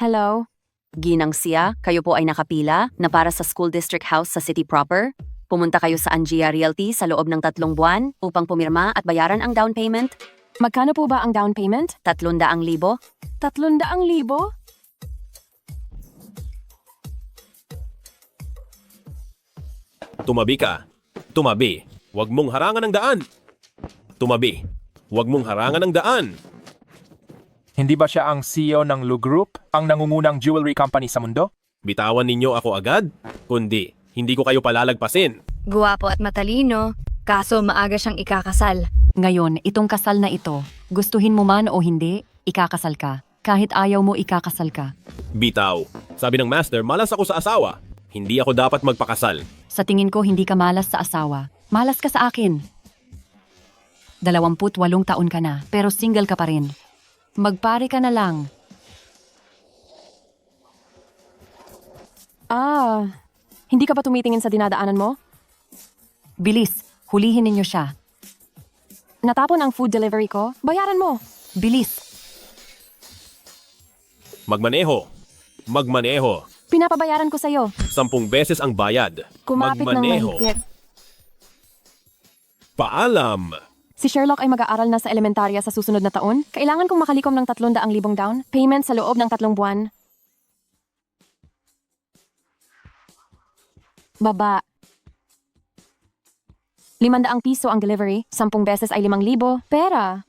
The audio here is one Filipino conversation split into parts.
Hello? Ginang siya, kayo po ay nakapila na para sa school district house sa city proper. Pumunta kayo sa Angia Realty sa loob ng 3 buwan upang pumirma at bayaran ang down payment. Magkano po ba ang down payment? 300,000. 300,000? Tumabi ka. Tumabi. Huwag mong harangan ang daan. Tumabi. Huwag mong harangan ang daan. Hindi ba siya ang CEO ng Lu Group, ang nangungunang jewelry company sa mundo? Bitawan ninyo ako agad, kundi hindi ko kayo palalagpasin. Guwapo at matalino, kaso maaga siyang ikakasal. Ngayon, itong kasal na ito, gustuhin mo man o hindi, ikakasal ka. Kahit ayaw mo, ikakasal ka. Bitaw. Sabi ng master, malas ako sa asawa. Hindi ako dapat magpakasal. Sa tingin ko, hindi ka malas sa asawa. Malas ka sa akin. 28 taon ka na, pero single ka pa rin. Magpare ka na lang. Hindi ka ba tumitingin sa dinadaanan mo? Bilis, hulihin ninyo siya. Natapon ang food delivery ko? Bayaran mo. Bilis. Magmaneho. Magmaneho. Pinapabayaran ko sa'yo. 10 beses ang bayad. Kumapit ng Magmaneho. mahigpit. Paalam. Si Sherlock ay mag-aaral na sa elementarya sa susunod na taon. Kailangan kong makalikom ng 300,000 down. Payment sa loob ng 3 buwan. Baba. 500 piso ang delivery. 10 beses ay 5,000. Pera.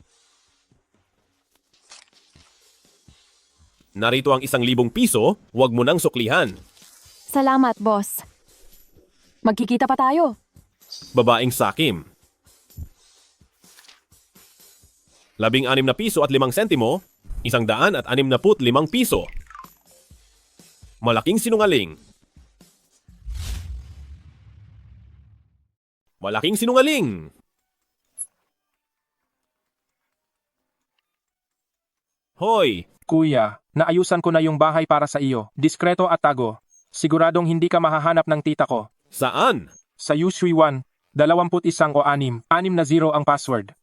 Narito ang 1,000 piso, huwag mo nang suklihan. Salamat, boss. Magkikita pa tayo. Babaeng sakim. 16 na piso at 5 sentimo, 165 piso. Malaking sinungaling. Malaking sinungaling. Hoy, Kuya, naayusan ko na yung bahay para sa iyo. Diskreto at tago. Siguradong hindi ka mahahanap ng tita ko. saan? Sa Yushui 1, 21 o 6. 6 na 0 ang password.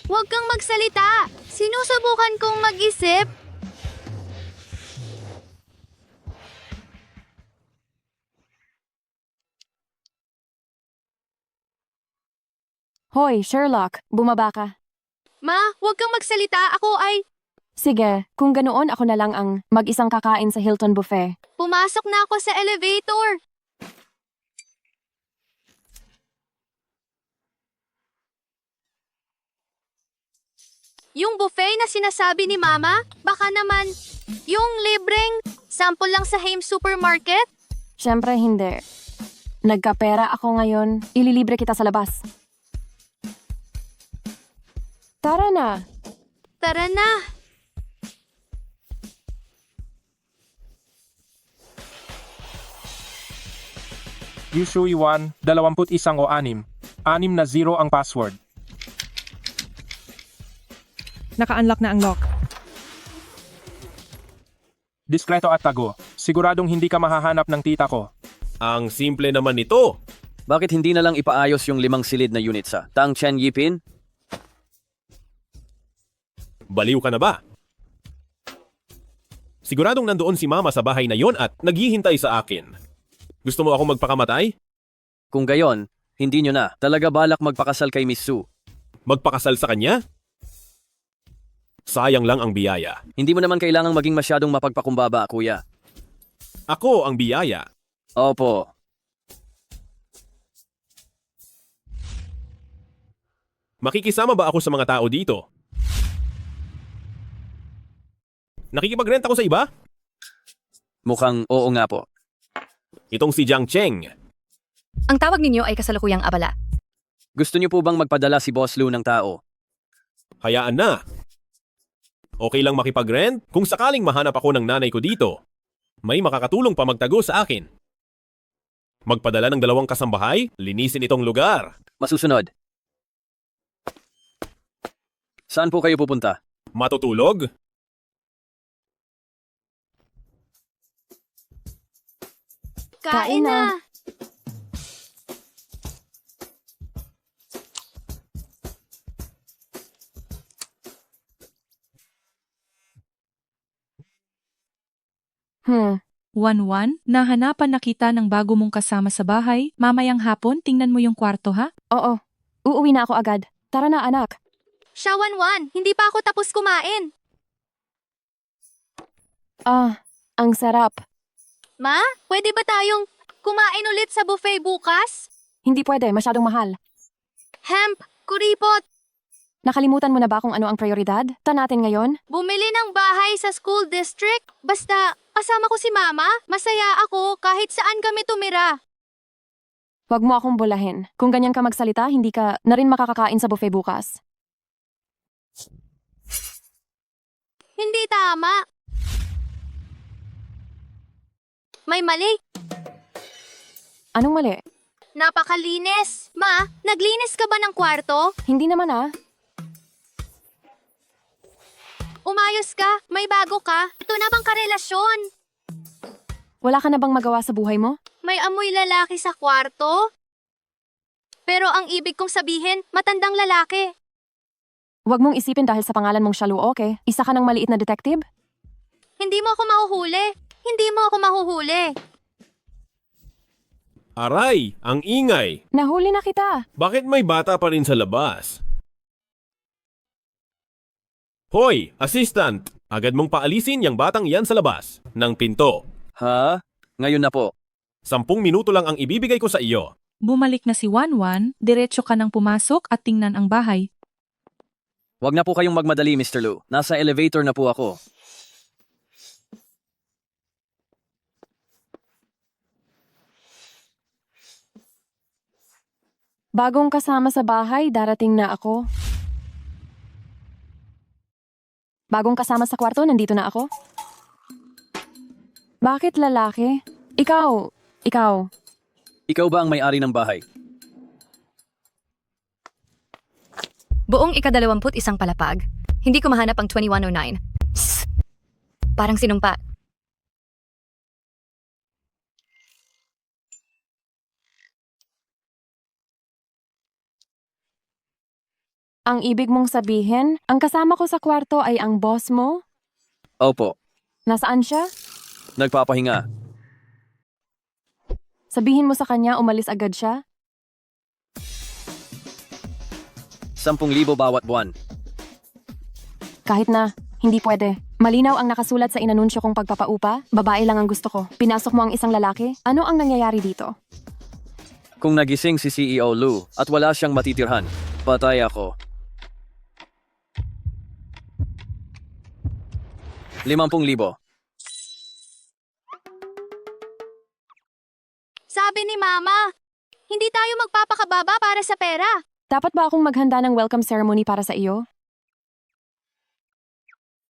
Huwag kang magsalita! Sinusubukan kong mag-isip. Hoy, Sherlock, bumaba ka. Ma, huwag kang magsalita. Ako ay... Sige, kung ganoon ako na lang ang mag-isang kakain sa Hilton Buffet. Pumasok na ako sa elevator. Yung buffet na sinasabi ni Mama, baka naman yung libreng sample lang sa Haim Supermarket? Siyempre hindi. Nagkapera ako ngayon. Ililibre kita sa labas. Tara na. Tara na. Yushui 1, 21 o 6. 6 na 0 ang password. Naka-unlock na ang lock. Diskreto at tago. Siguradong hindi ka mahahanap ng tita ko. Ang simple naman nito. Bakit hindi na lang ipaayos yung 5 silid na unit sa Tang Chen Yipin? Baliw ka na ba? Siguradong nandoon si Mama sa bahay na yon at naghihintay sa akin. Gusto mo ako magpakamatay? Kung gayon, hindi nyo na. Talaga balak magpakasal kay Miss Su. Magpakasal sa kanya? Sayang lang ang biyaya. Hindi mo naman kailangang maging masyadong mapagpakumbaba, kuya. Ako ang biyaya. Opo. Makikisama ba ako sa mga tao dito? Nakikipagrenta ako sa iba? Mukhang oo nga po. Itong si Jiang Cheng. Ang tawag ninyo ay kasalukuyang abala. Gusto nyo po bang magpadala si Boss Lu ng tao? Hayaan na. Okay lang makipagrent kung sakaling mahanap ako ng nanay ko dito. May makakatulong pa magtago sa akin. Magpadala ng 2 kasambahay, linisin itong lugar. Masusunod. Saan po kayo pupunta? Matutulog? Kain na! Wanwan, nahanapan na kita ng bago mong kasama sa bahay. Mamayang hapon, tingnan mo yung kwarto ha? Oo. Uuwi na ako agad. Tara na, anak. Siya, Wanwan, hindi pa ako tapos kumain. Ang sarap. Ma, pwede ba tayong kumain ulit sa buffet bukas? Hindi pwede, masyadong mahal. Hemp, kuripot, Nakalimutan mo na ba kung ano ang prioridad? Ta natin ngayon? bumili ng bahay sa school district. Basta, kasama ko si Mama, masaya ako kahit saan kami tumira. Huwag mo akong bulahin. Kung ganyan ka magsalita, hindi ka na rin makakakain sa buffet bukas. Hindi tama. May mali. Anong mali? Napakalinis. Ma, naglinis ka ba ng kwarto? Hindi naman Umayos ka? May bago ka? Ito na bang karelasyon? Wala ka na bang magawa sa buhay mo? May amoy lalaki sa kwarto? Pero ang ibig kong sabihin, matandang lalaki. Huwag mong isipin dahil sa pangalan mong Shalu, okay? Isa ka ng maliit na detective? Hindi mo ako mahuhuli. Hindi mo ako mahuhuli. Aray, ang ingay. Nahuli na kita. Bakit may bata pa rin sa labas? Hoy, assistant! Agad mong paalisin yung batang yan sa labas ng pinto. Ha? Ngayon na po. 10 minuto lang ang ibibigay ko sa iyo. Bumalik na si Wanwan, diretso ka nang pumasok at tingnan ang bahay. Huwag na po kayong magmadali, Mr. Lu. Nasa elevator na po ako. Bagong kasama sa bahay, darating na ako. Bagong kasama sa kwarto, nandito na ako. Bakit lalaki? Ikaw. Ikaw ba ang may-ari ng bahay? Buong ika-21 palapag. Hindi ko mahanap ang 2109. Psst. Parang sinumpa. Ang ibig mong sabihin, ang kasama ko sa kwarto ay ang boss mo? Opo. Nasaan siya? Nagpapahinga. Sabihin mo sa kanya umalis agad siya? 10,000 bawat buwan. Kahit na, hindi pwede. Malinaw ang nakasulat sa inanunsyo kong pagpapaupa, babae lang ang gusto ko. Pinasok mo ang isang lalaki? Ano ang nangyayari dito? Kung nagising si CEO Lu at wala siyang matitirhan, patay ako. 50,000. Sabi ni Mama, hindi tayo magpapakababa para sa pera. Dapat ba akong maghanda ng welcome ceremony para sa iyo?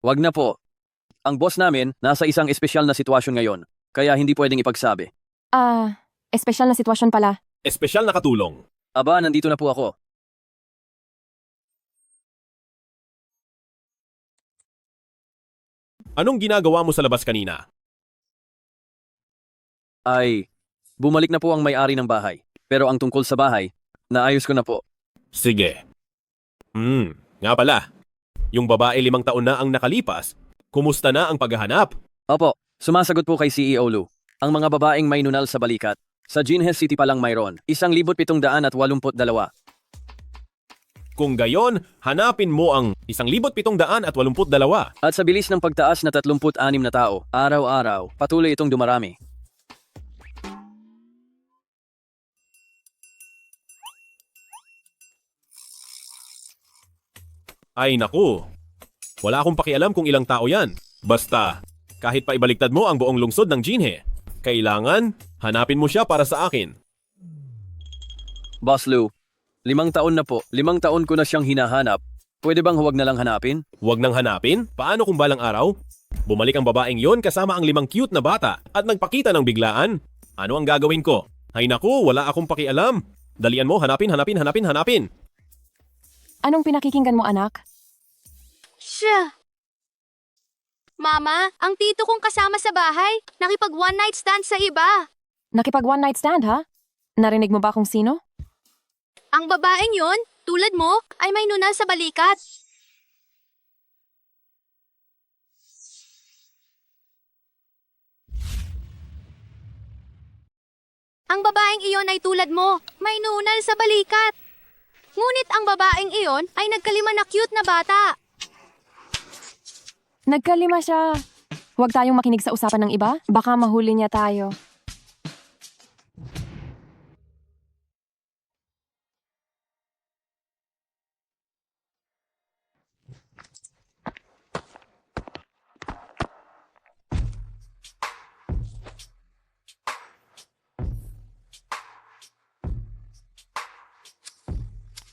Wag na po. Ang boss namin nasa isang espesyal na sitwasyon ngayon, kaya hindi pwedeng ipagsabi. Espesyal na sitwasyon pala. Espesyal na katulong. Aba, nandito na po ako. Anong ginagawa mo sa labas kanina? Ay, bumalik na po ang may-ari ng bahay. Pero ang tungkol sa bahay, naayos ko na po. Sige. Nga pala. Yung babae 5 taon na ang nakalipas, kumusta na ang paghahanap? Opo, sumasagot po kay CEO Lu. Ang mga babaeng may nunal sa balikat, sa Jinhes City pa lang mayroon, 1,782. Kung gayon, hanapin mo ang 1,782. At sa bilis ng pagtaas na 36 na tao, araw-araw, patuloy itong dumarami. Ay naku, wala akong pakialam kung ilang tao yan. Basta, kahit pa ibaliktad mo ang buong lungsod ng Jinhe, kailangan hanapin mo siya para sa akin. Boss Lu, 5 taon na po, 5 taon ko na siyang hinahanap. Pwede bang huwag na lang hanapin? Huwag nang hanapin? Paano kung balang araw? Bumalik ang babaeng yon kasama ang 5 cute na bata at nagpakita ng biglaan. Ano ang gagawin ko? Ay naku, wala akong pakialam. Dalian mo, hanapin. Anong pinakikinggan mo, anak? Siya. Mama, ang tito kong kasama sa bahay, nakipag one night stand sa iba. Nakipag one night stand, ha? Narinig mo ba kung sino? Ang babaeng yon, tulad mo, ay may nunal sa balikat. Ang babaeng iyon ay tulad mo, may nunal sa balikat. Ngunit ang babaeng iyon ay nagkalima na cute na bata. Nagkalima siya. Huwag tayong makinig sa usapan ng iba. Baka mahuli niya tayo.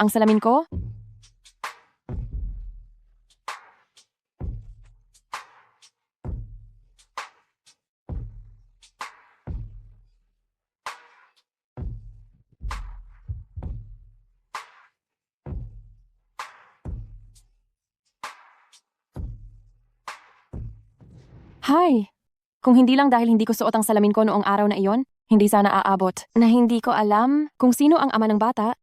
Ang salamin ko? Hi! Kung hindi lang dahil hindi ko suot ang salamin ko noong araw na iyon, hindi sana aabot. Na hindi ko alam kung sino ang ama ng bata.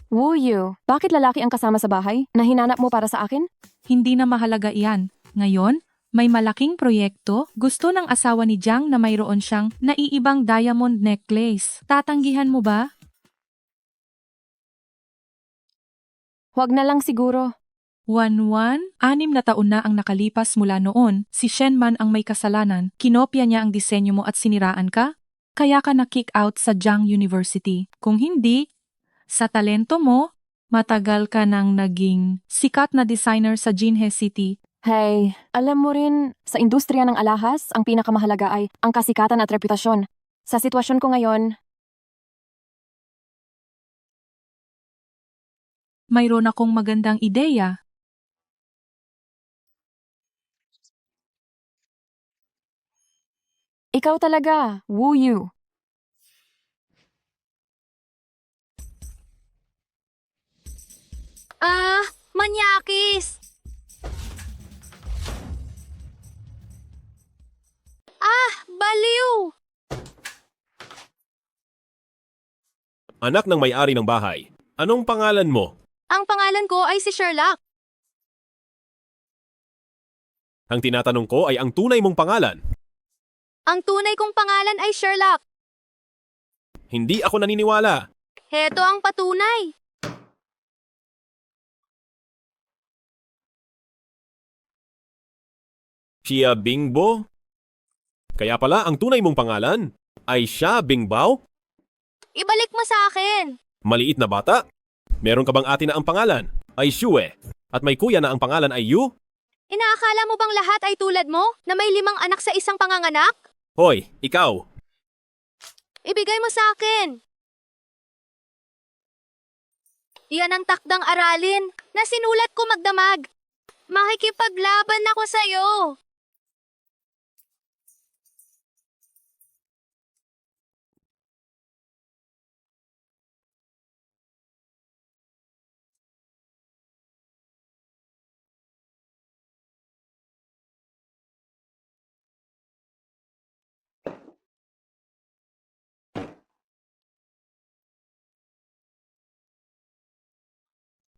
Wuyu, bakit lalaki ang kasama sa bahay? Nahinanap mo para sa akin? Hindi na mahalaga iyan. Ngayon, may malaking proyekto. Gusto ng asawa ni Jiang na mayroon siyang naiibang diamond necklace. Tatanggihan mo ba? Huwag na lang siguro. 1-1, 6 na taon na ang nakalipas mula noon. Si Shenman ang may kasalanan. Kinopya niya ang disenyo mo at siniraan ka? Kaya ka na-kick out sa Jiang University. Kung hindi, sa talento mo, matagal ka nang naging sikat na designer sa Jinhe City. Hey, alam mo rin, sa industriya ng alahas, ang pinakamahalaga ay ang kasikatan at reputasyon. Sa sitwasyon ko ngayon, Mayroon akong magandang ideya. ikaw talaga, Wuyu. Manyakis! Baliw! Anak ng may-ari ng bahay, anong pangalan mo? Ang pangalan ko ay si Sherlock. Ang tinatanong ko ay ang tunay mong pangalan. Ang tunay kong pangalan ay Sherlock. Hindi ako naniniwala. Heto ang patunay. Xia Bingbo? Kaya pala ang tunay mong pangalan ay Xia Bingbao? Ibalik mo sa akin. Maliit na bata? Meron ka bang ate na ang pangalan ay Shue at may kuya na ang pangalan ay Yu? Inaakala mo bang lahat ay tulad mo na may 5 anak sa isang panganganak? Hoy, ikaw! Ibigay mo sa akin. Yan ang takdang aralin na sinulat ko magdamag. Makikipaglaban ako sa'yo.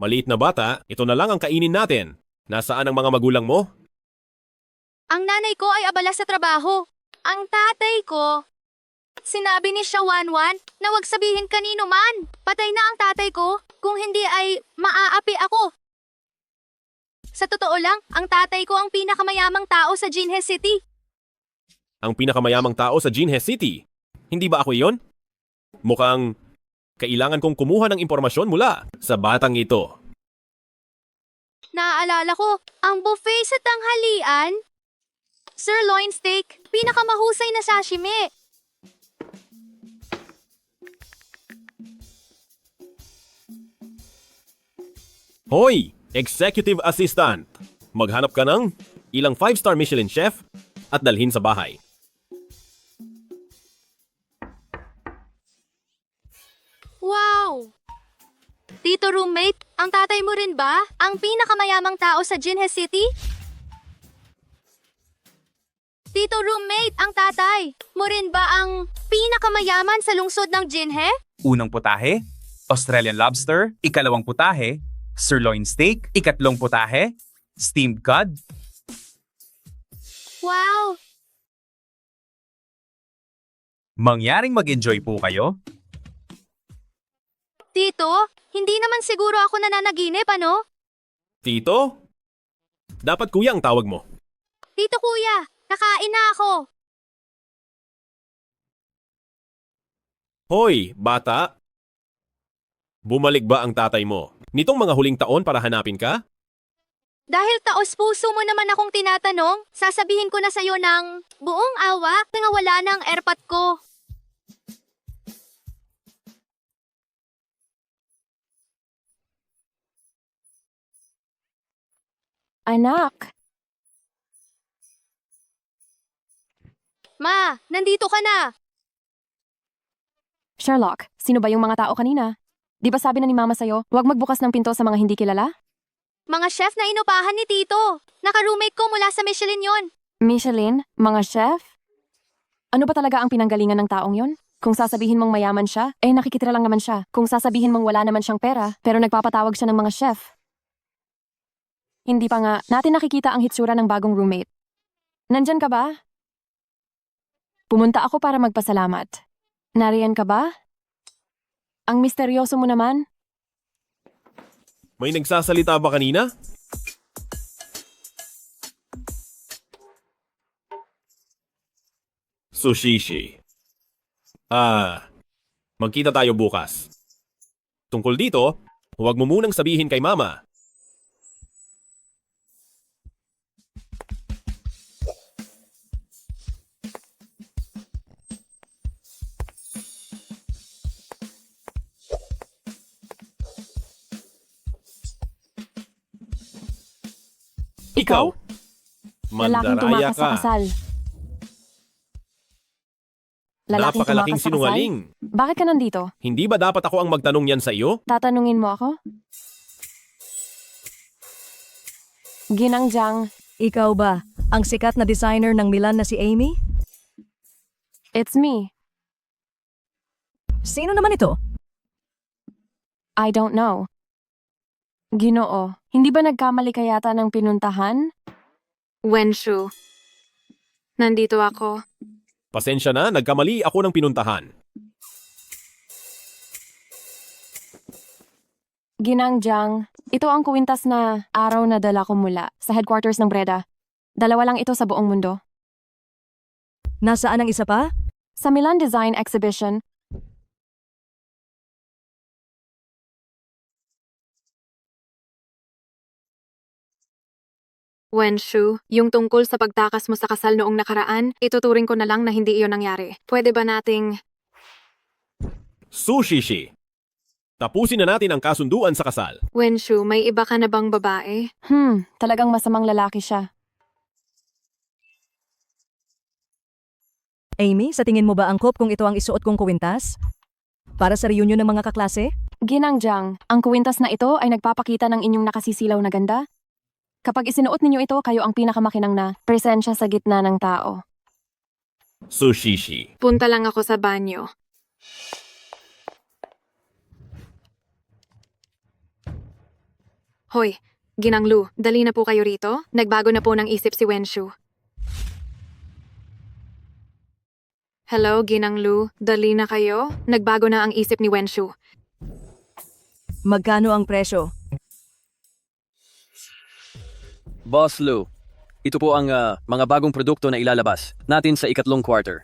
Maliit na bata, ito na lang ang kainin natin. Nasaan ang mga magulang mo? Ang nanay ko ay abala sa trabaho. Ang tatay ko, sinabi ni Shawanwan na wag sabihin kanino man. Patay na ang tatay ko, kung hindi ay maaapi ako. Sa totoo lang, ang tatay ko ang pinakamayamang tao sa Jinhe City. Ang pinakamayamang tao sa Jinhe City. Hindi ba ako iyon? Mukhang kailangan kong kumuha ng impormasyon mula sa batang ito. Naaalala ko, ang buffet sa tanghalian, sirloin steak, pinakamahusay na sashimi. Hoy! Executive Assistant! Maghanap ka ng ilang 5-star Michelin chef at dalhin sa bahay. Wow! Tito roommate, ang tatay mo rin ba ang pinakamayamang tao sa Jinhe City? Tito roommate, ang tatay mo rin ba ang pinakamayaman sa lungsod ng Jinhe? Unang putahe, Australian lobster. Ikalawang putahe, sirloin steak, ikatlong putahe, steamed cod. Wow! Mangyaring mag-enjoy po kayo. Tito, hindi naman siguro ako nananaginip, ano? Tito? Dapat kuya ang tawag mo. Tito kuya, nakain na ako. Hoy, bata! Bumalik ba ang tatay mo? Nitong mga huling taon para hanapin ka? Dahil taos puso mo naman akong tinatanong, sasabihin ko na sa'yo ng buong awa na wala na ang airpot ko. Anak, Ma, nandito ka na. Sherlock, sino ba yung mga tao kanina? Di ba sabi na ni Mama sa'yo, huwag magbukas ng pinto sa mga hindi kilala? Mga chef na inupahan ni Tito. Naka-roommate ko mula sa Michelin yon. Michelin? Mga chef? Ano ba talaga ang pinanggalingan ng taong yon? Kung sasabihin mong mayaman siya, eh nakikitira lang naman siya. Kung sasabihin mong wala naman siyang pera, pero nagpapatawag siya ng mga chef. Hindi pa nga, natin nakikita ang hitsura ng bagong roommate. Nandyan ka ba? Pumunta ako para magpasalamat. Nariyan ka ba? Ang misteryoso mo naman. May nagsasalita ba kanina? Sushishi. Magkita tayo bukas. Tungkol dito, huwag mo munang sabihin kay Mama. Ikaw? Lalaking Mandaraya tumakas sa ka. kasal. Lalaking Napakalaking tumakas sa kasal? sinungaling. Bakit ka nandito? Hindi ba dapat ako ang magtanong yan sa iyo? Tatanungin mo ako? Ginangjang, Ikaw ba, ang sikat na designer ng Milan na si Amy? it's me. Sino naman ito? I don't know. Ginoo, hindi ba nagkamali ka yata ng pinuntahan? Wenshu, nandito ako. Pasensya na, nagkamali ako ng pinuntahan. Ginangjang, ito ang kuwintas na araw na dala ko mula sa headquarters ng Breda. Dalawa lang ito sa buong mundo. Nasaan ang isa pa? Sa Milan Design Exhibition, Wenshu, yung tungkol sa pagtakas mo sa kasal noong nakaraan, ituturing ko na lang na hindi iyon nangyari. Pwede ba nating... Sushishi. Tapusin na natin ang kasunduan sa kasal. Wenshu, may iba ka na bang babae? Talagang masamang lalaki siya. Amy, sa tingin mo ba angkop kung ito ang isuot kong kuwintas? Para sa reunion ng mga kaklase? Ginangjang, ang kuwintas na ito ay nagpapakita ng inyong nakasisilaw na ganda. Kapag isinuot ninyo ito, kayo ang pinakamakinang na presensya sa gitna ng tao. Sushishi. Punta lang ako sa banyo. Hoy, Ginanglu, dali na po kayo rito. Nagbago na po ng isip si Wenshu. Hello, Ginanglu. Dali na kayo. Nagbago na ang isip ni Wenshu. Magkano ang presyo? Boss Lou, ito po ang mga bagong produkto na ilalabas natin sa ikatlong quarter.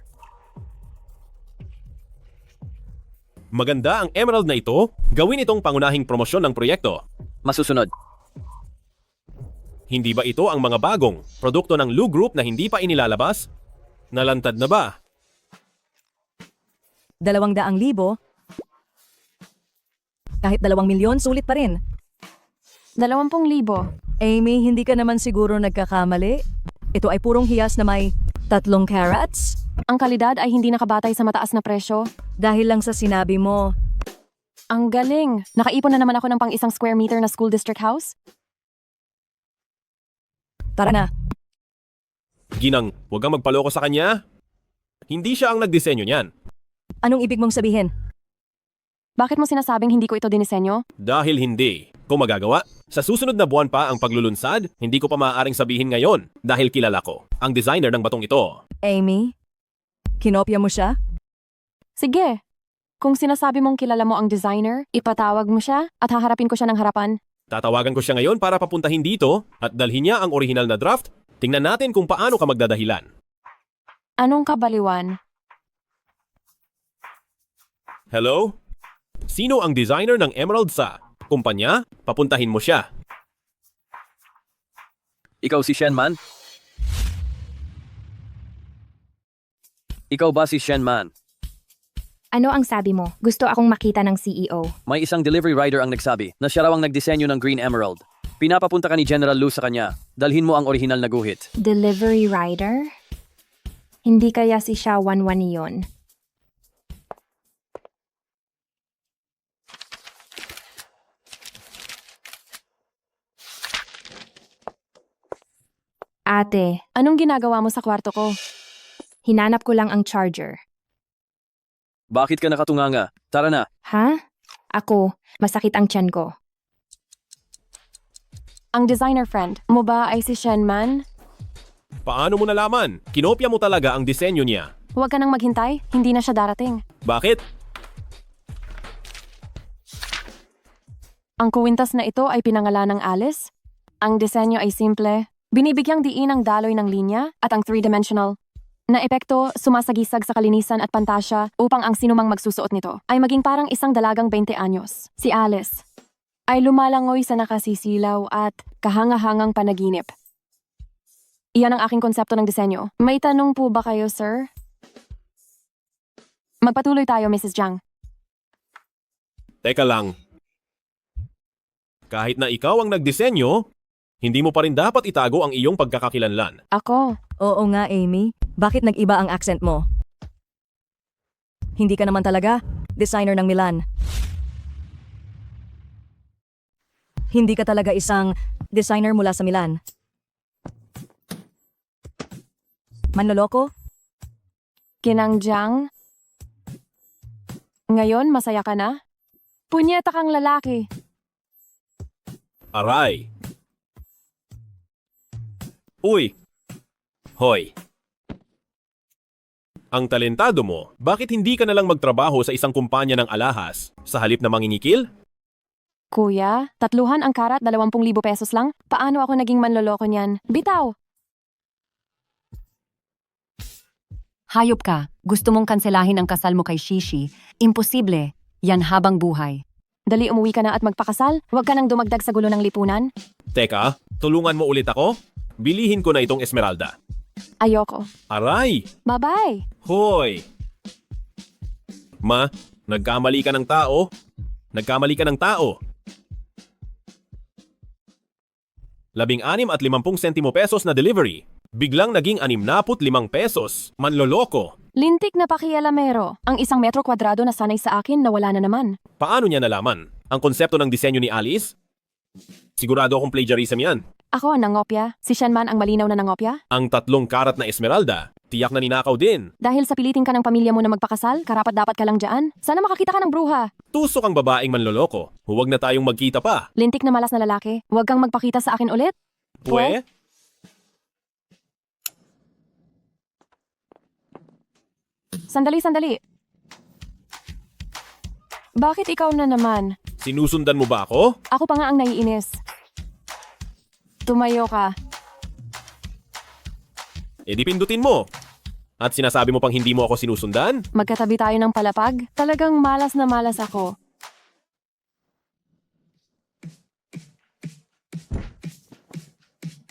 Maganda ang emerald na ito. Gawin itong pangunahing promosyon ng proyekto. Masusunod. Hindi ba ito ang mga bagong produkto ng Lou Group na hindi pa inilalabas? Nalantad na ba? 200,000? Kahit 2 milyon, sulit pa rin. 20,000. Amy, hindi ka naman siguro nagkakamali? Ito ay purong hiyas na may 3 carats? Ang kalidad ay hindi nakabatay sa mataas na presyo. Dahil lang sa sinabi mo, Ang galing! Nakaipon na naman ako ng pang 1 square meter na school district house. tara na. Ginang, huwag kang magpaloko sa kanya. Hindi siya ang nagdisenyo niyan. Anong ibig mong sabihin? Bakit mo sinasabing hindi ko ito dinisenyo? Dahil hindi ko magagawa. Sa susunod na buwan pa ang paglulunsad, hindi ko pa maaaring sabihin ngayon dahil kilala ko ang designer ng batong ito. Amy, kinopya mo siya? Sige. Kung sinasabi mong kilala mo ang designer, ipatawag mo siya at haharapin ko siya ng harapan. Tatawagan ko siya ngayon para papuntahin dito at dalhin niya ang orihinal na draft. Tingnan natin kung paano ka magdadahilan. Anong kabaliwan? Hello? Sino ang designer ng Emerald sa kumpanya? Papuntahin mo siya. Ikaw si Shenman? Ikaw ba si Shenman? Ano ang sabi mo? Gusto akong makita ng CEO. May isang delivery rider ang nagsabi na siya raw ang nagdisenyo ng Green Emerald. Pinapapunta ka ni General Lu sa kanya. Dalhin mo ang orihinal na guhit. Delivery rider? Hindi kaya si Sha 11 yun? Ate, Anong ginagawa mo sa kwarto ko? hinanap ko lang ang charger. Bakit ka nakatunganga? Tara na. Ha? Ako, masakit ang tiyan ko. Ang designer friend mo ba ay si Shenman? Paano mo nalaman? Kinopya mo talaga ang disenyo niya. Huwag ka nang maghintay, hindi na siya darating. Bakit? Ang kuwintas na ito ay pinangalan ng Alice. Ang disenyo ay simple. Binibigyang diin ang daloy ng linya at ang three-dimensional na epekto sumasagisag sa kalinisan at pantasya upang ang sinumang magsusuot nito ay maging parang isang dalagang 20 anyos. Si Alice ay lumalangoy sa nakasisilaw at kahangahangang panaginip. Iyan ang aking konsepto ng disenyo. May tanong po ba kayo, sir? Magpatuloy tayo, Mrs. Jiang. Teka lang. Kahit na ikaw ang nagdisenyo, hindi mo pa rin dapat itago ang iyong pagkakakilanlan. Ako, Oo nga, Amy. Bakit nag-iba ang accent mo? Hindi ka naman talaga designer ng Milan. Hindi ka talaga isang designer mula sa Milan. Manloloko? Kinang Jiang. Ngayon, masaya ka na? Punyeta kang lalaki. Aray! Uy! Hoy! Ang talentado mo, bakit hindi ka nalang magtrabaho sa isang kumpanya ng alahas sa halip na mangingikil? Kuya, 3 ang karat, 20,000 pesos lang? Paano ako naging manloloko niyan? Bitaw! Hayop ka. Gusto mong kanselahin ang kasal mo kay Shishi. Imposible. Yan habang buhay. Dali umuwi ka na at magpakasal? Huwag ka nang dumagdag sa gulo ng lipunan? Teka, tulungan mo ulit ako? Bilihin ko na itong Esmeralda. Ayoko. Aray! Bye-bye! Hoy! Ma, nagkamali ka ng tao. Nagkamali ka ng tao. 16 at 50 sentimo pesos na delivery. Biglang naging 65 pesos. Manloloko. Lintik na pakialamero. Ang 1 metro kwadrado na sanay sa akin na wala na naman. Paano niya nalaman? Ang konsepto ng disenyo ni Alice? Sigurado akong plagiarism yan. Ako ang nangopya. Si Shenman ang malinaw na nangopya. Ang 3 karat na Esmeralda, tiyak na ninakaw din. Dahil sa pilitin ka ng pamilya mo na magpakasal, karapat dapat ka lang dyan. Sana makakita ka ng bruha. Tusok ang babaeng manloloko. Huwag na tayong magkita pa. Lintik na malas na lalaki. Huwag kang magpakita sa akin ulit. Pwe? Sandali. Bakit ikaw na naman? Sinusundan mo ba ako? Ako pa nga ang naiinis. Tumayo ka. E di pindutin mo. At sinasabi mo pang hindi mo ako sinusundan? Magkatabi tayo ng palapag? Talagang malas na malas ako.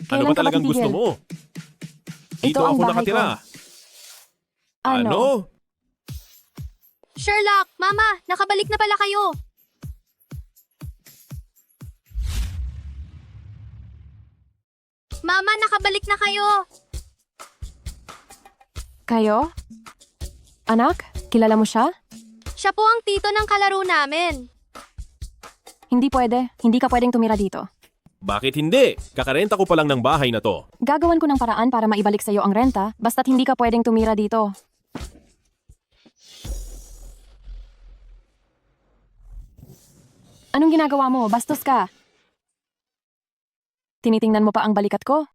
Ano Kailan ba ka talagang gusto titigil? mo? Dito Ito ang ako bahay nakatira. Ano? Sherlock, Mama, nakabalik na pala kayo. Mama, nakabalik na kayo. Kayo? Anak, kilala mo siya? Siya po ang tito ng kalaro namin. Hindi pwede. Hindi ka pwedeng tumira dito. Bakit hindi? Kakarenta ko pa lang ng bahay na to. Gagawan ko ng paraan para maibalik sa'yo ang renta, basta't hindi ka pwedeng tumira dito. Anong ginagawa mo? Bastos ka. tinitingnan mo pa ang balikat ko.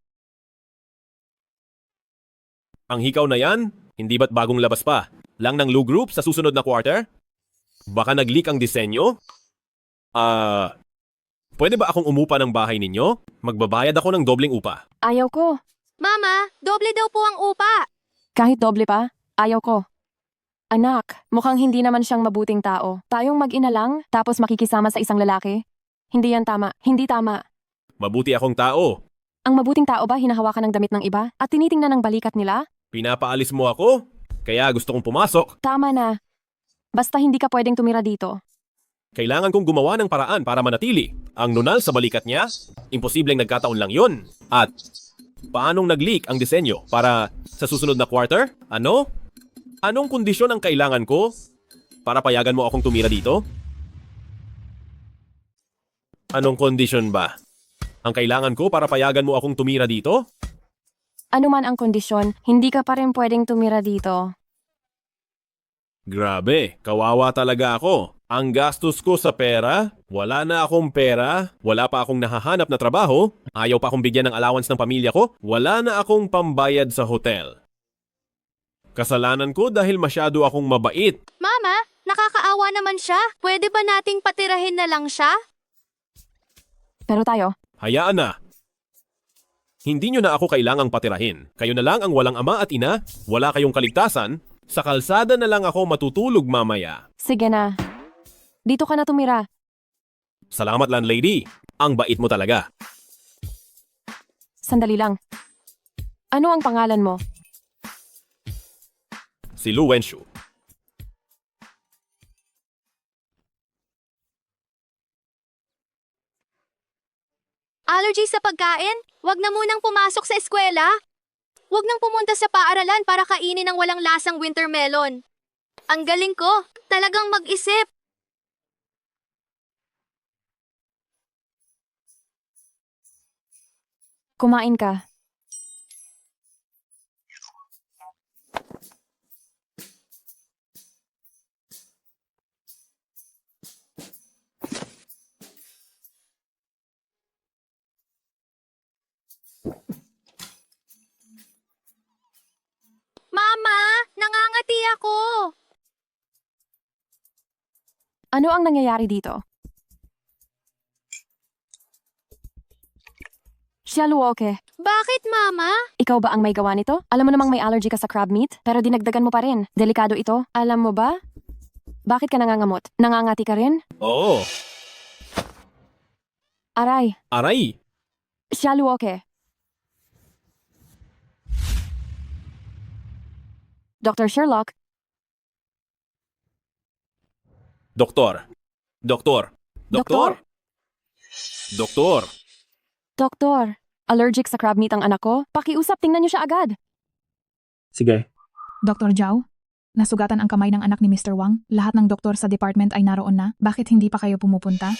Ang hikaw na yan, hindi ba't bagong labas pa? Lang ng Lou Group sa susunod na quarter? Baka nag-leak ang disenyo? Pwede ba akong umupa ng bahay ninyo? Magbabayad ako ng dobleng upa. Ayaw ko. Mama, doble daw po ang upa. Kahit doble pa, ayaw ko. Anak, mukhang hindi naman siyang mabuting tao. Tayong mag-ina lang, tapos makikisama sa isang lalaki? Hindi yan tama. Hindi tama. Mabuti akong tao. Ang mabuting tao ba hinahawakan ng damit ng iba at tinitingnan ng balikat nila? Pinapaalis mo ako? Kaya gusto kong pumasok. Tama na. Basta hindi ka pwedeng tumira dito. Kailangan kong gumawa ng paraan para manatili. Ang nunal sa balikat niya, imposibleng nagkataon lang yun. At paanong nag-leak ang disenyo para sa susunod na quarter? Ano? Anong kondisyon ang kailangan ko para payagan mo akong tumira dito? Anong kondisyon ba? Ang kailangan ko para payagan mo akong tumira dito? Ano man ang kondisyon, hindi ka pa rin pwedeng tumira dito. Grabe, kawawa talaga ako. Ang gastos ko sa pera, wala na akong pera, wala pa akong nahahanap na trabaho, ayaw pa akong bigyan ng allowance ng pamilya ko, wala na akong pambayad sa hotel. Kasalanan ko dahil masyado akong mabait. Mama, nakakaawa naman siya. Pwede ba nating patirahin na lang siya? Pero tayo, Hayaan na. Hindi nyo na ako kailangang patirahin. Kayo na lang ang walang ama at ina, wala kayong kaligtasan, sa kalsada na lang ako matutulog mamaya. sige na. Dito ka na tumira. Salamat landlady, ang bait mo talaga. Sandali lang. Ano ang pangalan mo? Si Lu Wenshu. Allergy sa pagkain? Huwag na munang pumasok sa eskwela. Huwag nang pumunta sa paaralan para kainin ng walang lasang winter melon. Ang galing ko, talagang mag-isip. Kumain ka. Mama, nangangati ako. Ano ang nangyayari dito? Siya Luoke, Bakit, Mama? ikaw ba ang may gawa nito? Alam mo namang may allergy ka sa crab meat, pero dinagdagan mo pa rin. Delikado ito. Alam mo ba? Bakit ka nangangamot? Nangangati ka rin? Oo, Aray, aray. siya Luoke. Dr. Sherlock, Doktor. Doktor. Doktor. Doktor. Doktor, allergic sa crab meat ang anak ko. Pakiusap, tingnan niyo siya agad. Sige. Dr. Zhao, nasugatan ang kamay ng anak ni Mr. Wang. Lahat ng doktor sa department ay naroon na. Bakit hindi pa kayo pumupunta?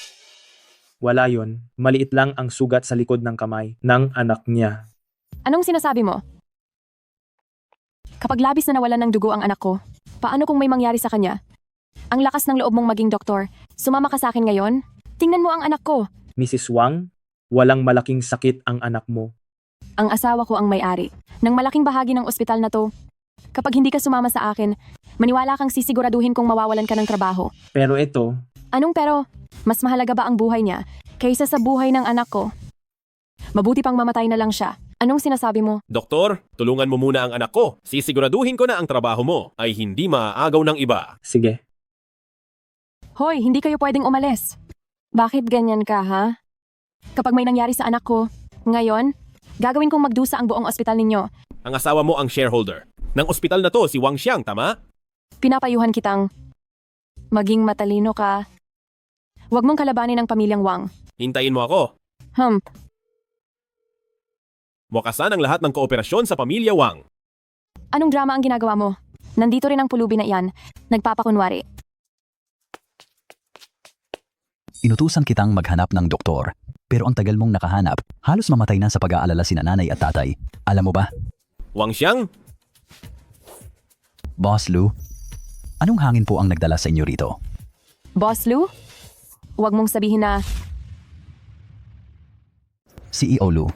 Wala yon. Maliit lang ang sugat sa likod ng kamay ng anak niya. Anong sinasabi mo? Kapag labis na nawalan ng dugo ang anak ko, paano kung may mangyari sa kanya? Ang lakas ng loob mong maging doktor. Sumama ka sa akin ngayon? Tingnan mo ang anak ko. Mrs. Wang, walang malaking sakit ang anak mo. Ang asawa ko ang may-ari ng malaking bahagi ng ospital na to. Kapag hindi ka sumama sa akin, maniwala kang sisiguraduhin kong mawawalan ka ng trabaho. Pero ito, Anong pero? Mas mahalaga ba ang buhay niya kaysa sa buhay ng anak ko? Mabuti pang mamatay na lang siya. Anong sinasabi mo? Doktor, tulungan mo muna ang anak ko. Sisiguraduhin ko na ang trabaho mo ay hindi maaagaw ng iba. sige. Hoy, hindi kayo pwedeng umalis. Bakit ganyan ka, ha? Kapag may nangyari sa anak ko, ngayon, gagawin kong magdusa ang buong ospital ninyo. Ang asawa mo ang shareholder. Ng ospital na to, si Wang Xiang, tama? Pinapayuhan kitang maging matalino ka. Huwag mong kalabanin ang pamilyang Wang. Hintayin mo ako. Hump. Wakasan ang lahat ng kooperasyon sa pamilya Wang. Anong drama ang ginagawa mo? Nandito rin ang pulubi na iyan. Nagpapakunwari. Inutusan kitang maghanap ng doktor, pero ang tagal mong nakahanap, halos mamatay na sa pag-aalala sina nanay at tatay. Alam mo ba? Wang Xiang? Boss Lou, anong hangin po ang nagdala sa inyo rito? Boss Lou? Huwag mong sabihin na CEO Lu,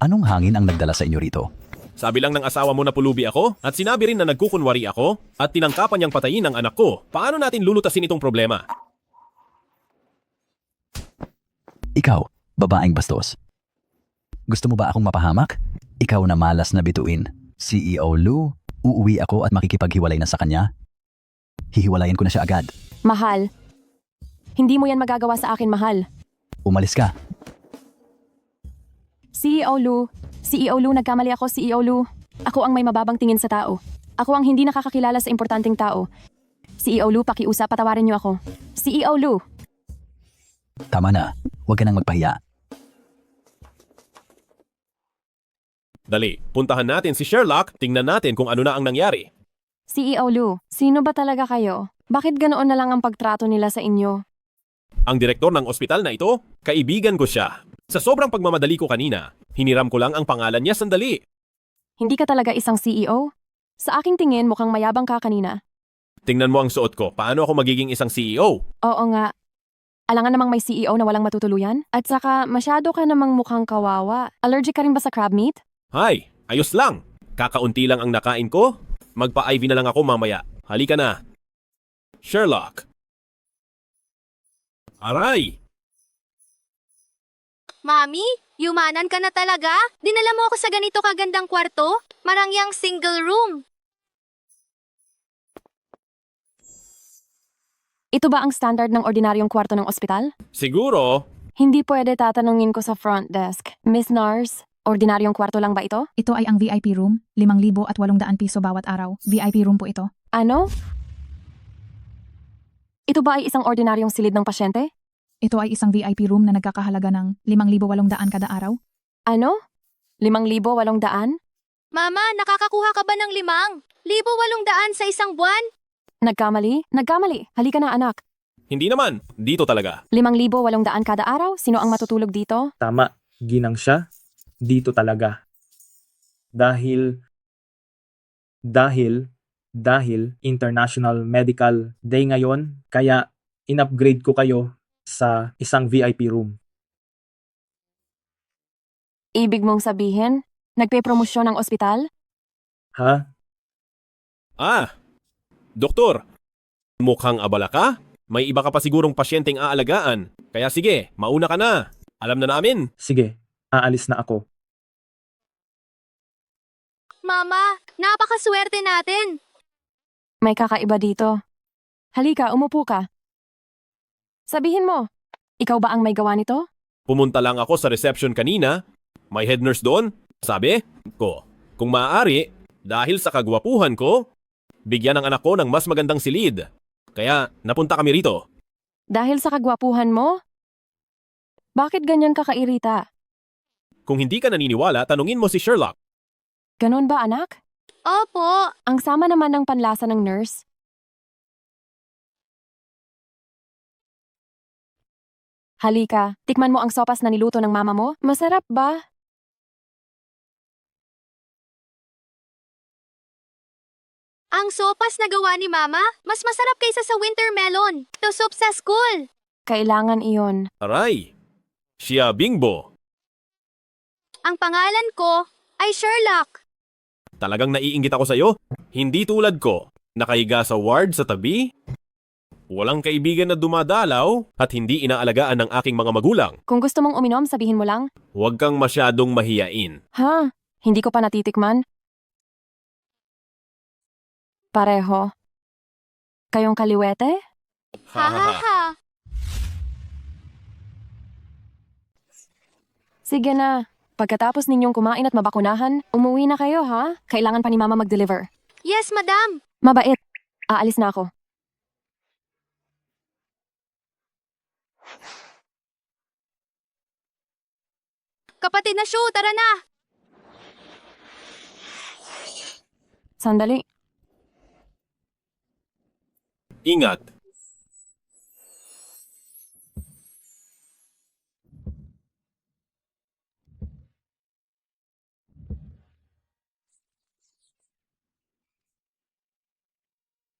anong hangin ang nagdala sa inyo rito? Sabi lang ng asawa mo na pulubi ako at sinabi rin na nagkukunwari ako at tinangkapan niyang patayin ang anak ko. Paano natin lulutasin itong problema? Ikaw, babaeng bastos. Gusto mo ba akong mapahamak? Ikaw na malas na bituin. CEO Lu, uuwi ako at makikipaghiwalay na sa kanya. Hihiwalayin ko na siya agad. Mahal. Hindi mo yan magagawa sa akin, mahal. Umalis ka. CEO Lu, nagkamali ako, CEO Lu. Ako ang may mababang tingin sa tao. Ako ang hindi nakakakilala sa importanteng tao. CEO Lu, pakiusap, patawarin niyo ako. CEO Lu. Tama na, huwag ka nang magpahiya. Dali, puntahan natin si Sherlock, tingnan natin kung ano na ang nangyari. CEO Lu, sino ba talaga kayo? Bakit ganoon na lang ang pagtrato nila sa inyo? Ang direktor ng ospital na ito, kaibigan ko siya. Sa sobrang pagmamadali ko kanina, hiniram ko lang ang pangalan niya sandali. Hindi ka talaga isang CEO? Sa aking tingin, mukhang mayabang ka kanina. Tingnan mo ang suot ko, paano ako magiging isang CEO? Oo nga. Alangan namang may CEO na walang matutuluyan? At saka, masyado ka namang mukhang kawawa. Allergic ka rin ba sa crab meat? Hay, ayos lang. Kakaunti lang ang nakain ko. Magpa-IV na lang ako mamaya. Halika na. Sherlock. Aray! Mami, yumanan ka na talaga? Dinala mo ako sa ganito kagandang kwarto? Marangyang single room. Ito ba ang standard ng ordinaryong kwarto ng ospital? Siguro, Hindi pwede tatanungin ko sa front desk. Miss Nars, ordinaryong kwarto lang ba ito? Ito ay ang VIP room, 5,800 piso bawat araw. VIP room po ito. Ano? Ito ba ay isang ordinaryong silid ng pasyente? Ito ay isang VIP room na nagkakahalaga ng 5,800 kada araw. Ano? 5,800? Mama, nakakakuha ka ba ng 5,800 sa isang buwan? Nagkamali? Nagkamali. Halika na, anak. hindi naman. Dito talaga. 5,800 kada araw? Sino ang matutulog dito? Tama, ginang siya. Dito talaga. Dahil International Medical Day ngayon, kaya in-upgrade ko kayo sa isang VIP room. Ibig mong sabihin, nagpe-promosyon ang ospital? Ha? Ah, doktor. Mukhang abala ka? May iba ka pa sigurong pasyenteng aalagaan. Kaya sige, mauna ka na. Alam na namin. Sige, aalis na ako. Mama, napakaswerte natin. May kakaiba dito. Halika, umupo ka. Sabihin mo, ikaw ba ang may gawa nito? Pumunta lang ako sa reception kanina. May head nurse doon. Sabi ko, kung maaari, dahil sa kagwapuhan ko, bigyan ang anak ko ng mas magandang silid. Kaya napunta kami rito. Dahil sa kagwapuhan mo? Bakit ganyan ka kairita? Kung hindi ka naniniwala, tanungin mo si Sherlock. Ganon ba, anak? Opo. Ang sama naman ng panlasa ng nurse. Halika, tikman mo ang sopas na niluto ng mama mo. Masarap ba? Ang sopas na gawa ni Mama, mas masarap kaysa sa winter melon. To soup sa school. Kailangan iyon. Aray, siya Bingbo. Ang pangalan ko ay Sherlock. Talagang naiinggit ako sa'yo. Hindi tulad ko, nakahiga sa ward sa tabi. Walang kaibigan na dumadalaw at hindi inaalagaan ng aking mga magulang. Kung gusto mong uminom, sabihin mo lang. Huwag kang masyadong mahiyain. Ha? Hindi ko pa natitikman? Pareho. Kayong kaliwete? Ha ha ha. Sige na. Pagkatapos ninyong kumain at mabakunahan, umuwi na kayo ha? Kailangan pa ni Mama mag-deliver. Yes, madam. Mabait. Aalis na ako. Kapatid na Shu, tara na. Sandali. Ingat.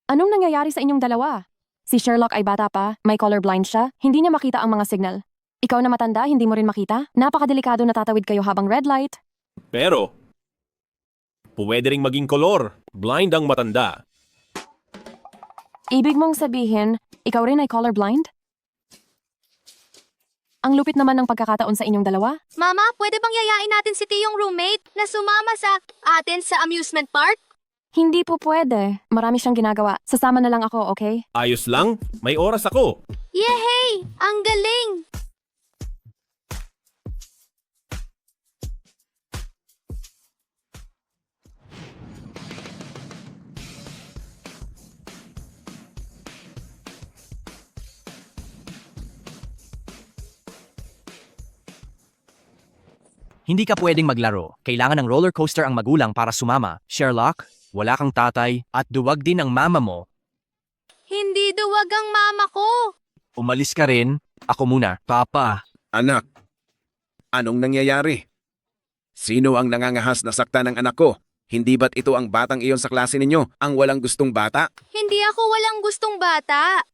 Anong nangyayari sa inyong dalawa? Si Sherlock ay bata pa, may colorblind siya, hindi niya makita ang mga signal. Ikaw na matanda, hindi mo rin makita? Napakadelikado na tatawid kayo habang red light. Pero, pwede ring maging kolor. Blind ang matanda. Ibig mong sabihin, ikaw rin ay colorblind? Ang lupit naman ng pagkakataon sa inyong dalawa. Mama, pwede bang yayain natin si Tiyong roommate na sumama sa atin sa amusement park? Hindi po pwede. Marami siyang ginagawa. Sasama na lang ako, okay? Ayos lang, may oras ako. Yehey! Ang galing! Hindi ka pwedeng maglaro. Kailangan ng roller coaster ang magulang para sumama. Sherlock, wala kang tatay at duwag din ang mama mo. Hindi duwag ang mama ko. Umalis ka rin. Ako muna. Papa. Anak, anong nangyayari? Sino ang nangangahas na sakta ng anak ko? Hindi ba't ito ang batang iyon sa klase ninyo, ang walang gustong bata? Hindi ako walang gustong bata.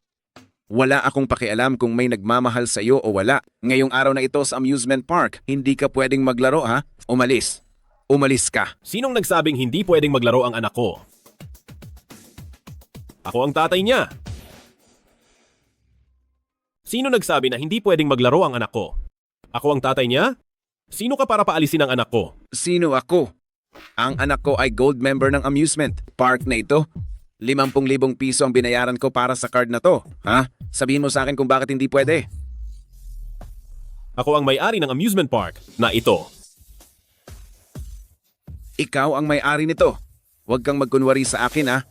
Wala akong pakialam kung may nagmamahal sa iyo o wala. Ngayong araw na ito sa amusement park, hindi ka pwedeng maglaro ha? Umalis. Umalis ka. Sinong nagsabing hindi pwedeng maglaro ang anak ko? Ako ang tatay niya. Sino nagsabi na hindi pwedeng maglaro ang anak ko? Ako ang tatay niya? Sino ka para paalisin ang anak ko? Sino ako? Ang anak ko ay gold member ng amusement park na ito. 50,000 piso ang binayaran ko para sa card na to. Ha? Sabihin mo sa akin kung bakit hindi pwede. Ako ang may-ari ng amusement park na ito. Ikaw ang may-ari nito. Huwag kang magkunwari sa akin ha.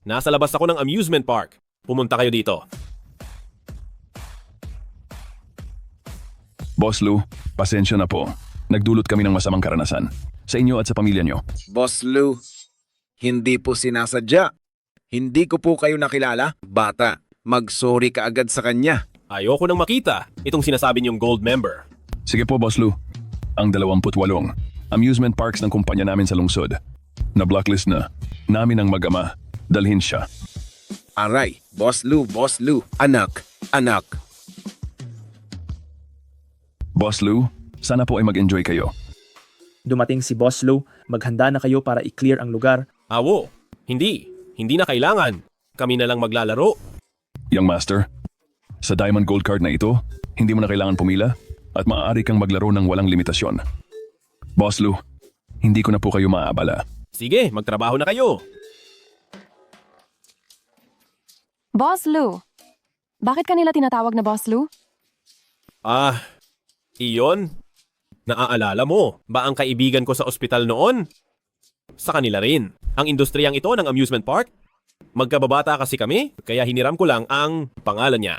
Nasa labas ako ng amusement park. Pumunta kayo dito. Boss Lou, pasensya na po. Nagdulot kami ng masamang karanasan. Sa inyo at sa pamilya nyo. Boss Lou, hindi po sinasadya. Hindi ko po kayo nakilala. Bata, mag-sorry ka agad sa kanya. Ayoko nang makita itong sinasabi niyong gold member. Sige po, Boss Lou. Ang 28 amusement parks ng kumpanya namin sa lungsod. Na-blacklist na. Namin ang mag-ama. Dalhin siya. Aray, Boss Lou, anak, anak. Boss Lou, sana po ay mag-enjoy kayo. Dumating si Boss Lou, maghanda na kayo para i-clear ang lugar. Awo, hindi na kailangan. Kami na lang maglalaro. Young Master, sa Diamond Gold Card na ito, hindi mo na kailangan pumila at maaari kang maglaro ng walang limitasyon. Boss Lou, hindi ko na po kayo maaabala. Sige, magtrabaho na kayo. Boss Lou. Bakit kanila tinatawag na Boss Lou? Iyon? Naaalala mo ba ang kaibigan ko sa ospital noon? Sa kanila rin. Ang industriyang ito ng amusement park? Magkababata kasi kami, kaya hiniram ko lang ang pangalan niya.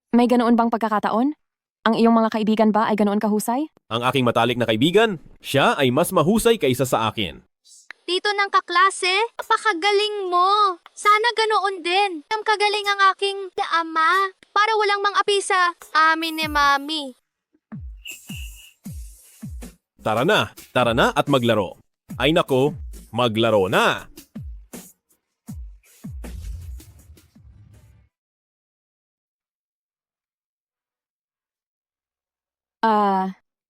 May ganoon bang pagkakataon? Ang iyong mga kaibigan ba ay ganoon kahusay? Ang aking matalik na kaibigan, siya ay mas mahusay kaysa sa akin. Tito ng kaklase, napakagaling mo. Sana ganoon din. Ang kagaling ang aking ama. Para walang mang-api sa amin ni Mami. Tara na at maglaro. Ay nako, maglaro na.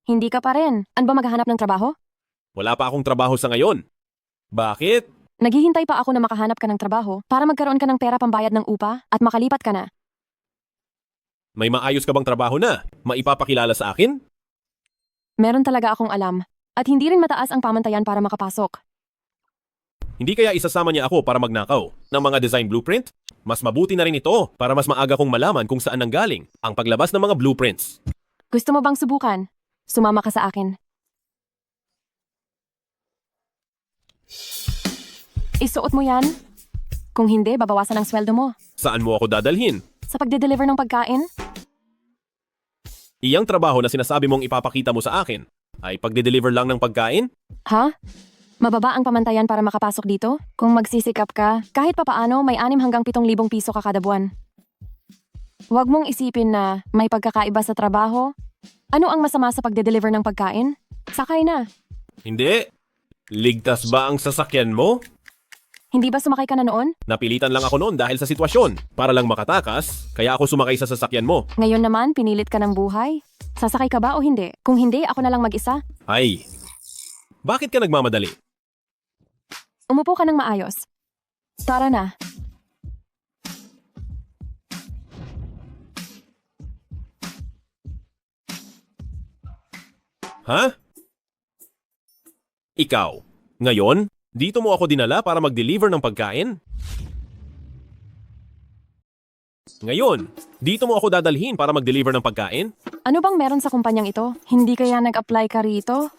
Hindi ka pa rin. Ano ba maghahanap ng trabaho? Wala pa akong trabaho sa ngayon. Bakit? Naghihintay pa ako na makahanap ka ng trabaho para magkaroon ka ng pera pambayad ng upa at makalipat ka na. May maayos ka bang trabaho na? Maipapakilala sa akin? Meron talaga akong alam. At hindi rin mataas ang pamantayan para makapasok. Hindi kaya isasama niya ako para magnakaw ng mga design blueprint? Mas mabuti na rin ito para mas maaga kong malaman kung saan nanggaling ang paglabas ng mga blueprints. Gusto mo bang subukan? Sumama ka sa akin. Isuot mo yan? Kung hindi, babawasan ang sweldo mo. Saan mo ako dadalhin? Sa pagde-deliver ng pagkain? Iyang trabaho na sinasabi mong ipapakita mo sa akin ay pagde-deliver lang ng pagkain? Ha? Mababa ang pamantayan para makapasok dito? Kung magsisikap ka, kahit papaano may 6 hanggang 7,000 piso ka kada buwan. Huwag mong isipin na may pagkakaiba sa trabaho. Ano ang masama sa pagde-deliver ng pagkain? Sakay na. Hindi. Ligtas ba ang sasakyan mo? Hindi ba sumakay ka na noon? Napilitan lang ako noon dahil sa sitwasyon. Para lang makatakas, kaya ako sumakay sa sasakyan mo. Ngayon naman, pinilit ka ng buhay. Sasakay ka ba o hindi? Kung hindi, ako na lang mag-isa. Ay, bakit ka nagmamadali? Umupo ka ng maayos. Tara na. Ha? Ikaw, ngayon, dito mo ako dinala para mag-deliver ng pagkain? Ngayon, dito mo ako dadalhin para mag-deliver ng pagkain? Ano bang meron sa kumpanyang ito? Hindi kaya nag-apply ka rito?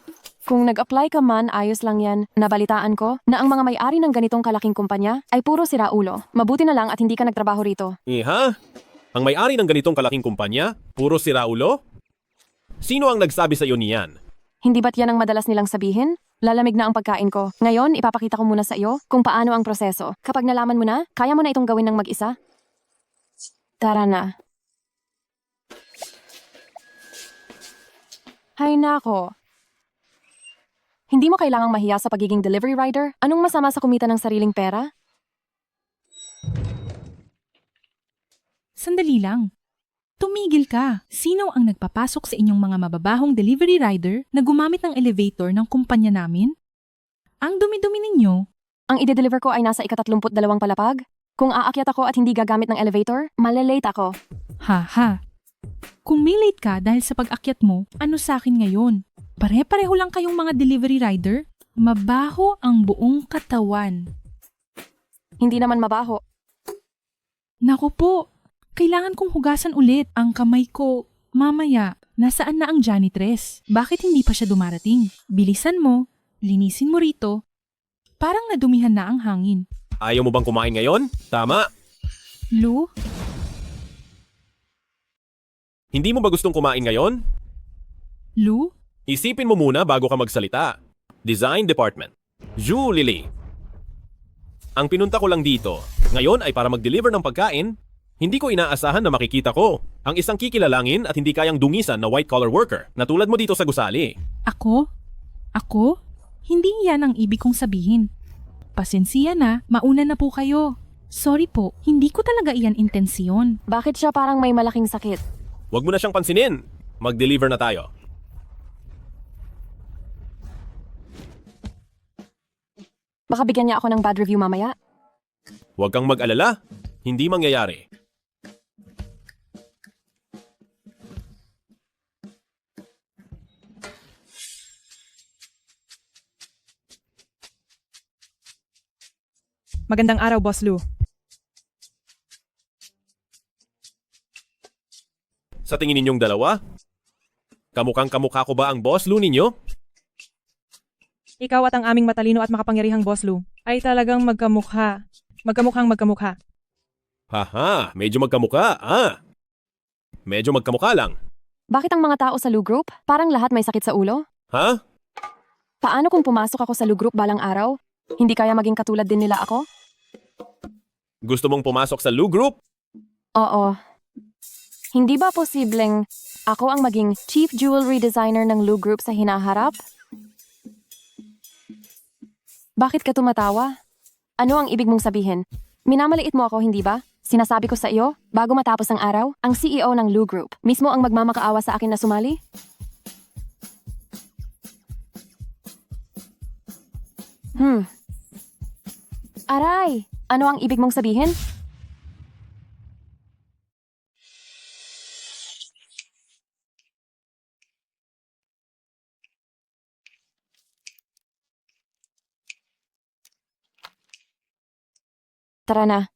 Kung nag-apply ka man, ayos lang yan. Nabalitaan ko na ang mga may-ari ng ganitong kalaking kumpanya ay puro siraulo. Mabuti na lang at hindi ka nagtrabaho rito. Ha? Ang may-ari ng ganitong kalaking kumpanya? Puro siraulo? Sino ang nagsabi sa iyo niyan? Hindi ba't yan ang madalas nilang sabihin? Lalamig na ang pagkain ko. Ngayon, ipapakita ko muna sa iyo kung paano ang proseso. Kapag nalaman mo na, kaya mo na itong gawin ng mag-isa? Tara na. Hay nako. Hindi mo kailangang mahiya sa pagiging delivery rider? Anong masama sa kumita ng sariling pera? Sandali lang. Tumigil ka. Sino ang nagpapasok sa inyong mga mababahong delivery rider na gumamit ng elevator ng kumpanya namin? Ang dumi-dumi ninyo. Ang ide-deliver ko ay nasa 32 palapag. Kung aakyat ako at hindi gagamit ng elevator, malilate ako. Ha. Kung may late ka dahil sa pag-akyat mo, ano sa akin ngayon? Pare-pareho lang kayong mga delivery rider. Mabaho ang buong katawan. Hindi naman mabaho. Naku po, kailangan kong hugasan ulit ang kamay ko. Mamaya, nasaan na ang janitress? Bakit hindi pa siya dumarating? Bilisan mo, linisin mo rito. Parang nadumihan na ang hangin. Ayaw mo bang kumain ngayon? Tama. Lou? Hindi mo ba gustong kumain ngayon? Lou? Isipin mo muna bago ka magsalita. Design Department. Julie. Ang pinunta ko lang dito, ngayon ay para mag-deliver ng pagkain. Hindi ko inaasahan na makikita ko ang isang kikilalangin at hindi kayang dungisan na white-collar worker na tulad mo dito sa gusali. Ako? Ako? Hindi yan ang ibig kong sabihin. Pasensya na, mauna na po kayo. Sorry po, hindi ko talaga iyan intensyon. Bakit siya parang may malaking sakit? Huwag mo na siyang pansinin. Mag-deliver na tayo. Baka bigyan niya ako ng bad review mamaya. Huwag kang mag-alala. Hindi mangyayari. Magandang araw, Boss Lou. Sa tingin ninyong dalawa? Kamukhang kamukha ko ba ang boss Lou ninyo? Ikaw at ang aming matalino at makapangyarihang Boss Lou ay talagang magkamukha. Magkamukha. Haha, medyo magkamukha. Medyo magkamukha lang. Bakit ang mga tao sa Lou Group parang lahat may sakit sa ulo? Ha? Paano kung pumasok ako sa Lou Group balang araw? Hindi kaya maging katulad din nila ako? Gusto mong pumasok sa Lou Group? Oo. Hindi ba posibleng ako ang maging chief jewelry designer ng Lou Group sa hinaharap? Bakit ka tumatawa? Ano ang ibig mong sabihin? Minamaliit mo ako, hindi ba? Sinasabi ko sa iyo, bago matapos ang araw, ang CEO ng Lou Group mismo ang magmamakaawa sa akin na sumali? Aray! Ano ang ibig mong sabihin? Tara na.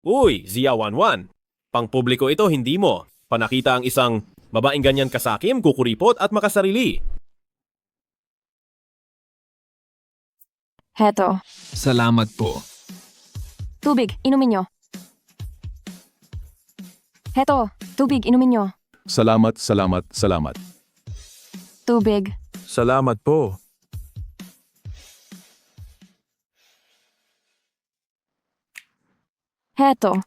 Uy, Zia Wanwan. Pang-publiko ito, hindi mo. Panakita ang isang babaeng ganyan kasakim, kukuripot at makasarili. Heto. Salamat po. Tubig, inumin nyo. Heto, tubig, inumin nyo. Salamat. Tubig. Salamat po. Heto.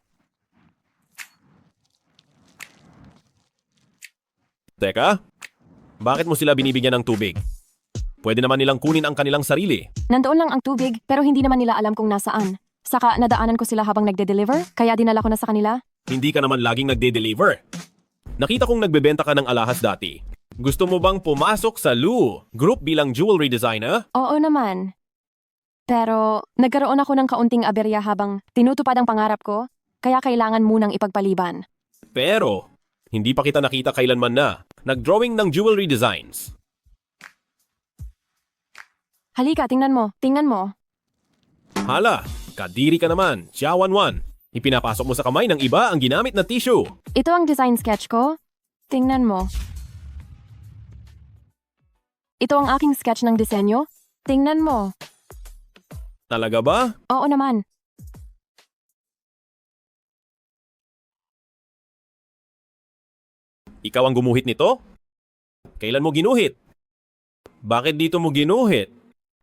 Teka, bakit mo sila binibigyan ng tubig? Pwede naman nilang kunin ang kanilang sarili. Nandoon lang ang tubig pero hindi naman nila alam kung nasaan. Saka nadaanan ko sila habang nagde-deliver, kaya dinala ko na sa kanila. Hindi ka naman laging nagde-deliver. Nakita kong nagbebenta ka ng alahas dati. Gusto mo bang pumasok sa Lou Group bilang jewelry designer? Oo naman. Pero nagkaroon ako ng kaunting aberya habang tinutupad ang pangarap ko, kaya kailangan munang ipagpaliban. Pero, hindi pa kita nakita kailanman na nag-drawing ng jewelry designs. Halika, tingnan mo. Tingnan mo. Hala, kadiri ka naman, Xiaowanwan. Ipinapasok mo sa kamay ng iba ang ginamit na tissue. Ito ang design sketch ko. Tingnan mo. Ito ang aking sketch ng disenyo. Tingnan mo. Talaga ba? Oo naman. Ikaw ang gumuhit nito? Kailan mo ginuhit? Bakit dito mo ginuhit?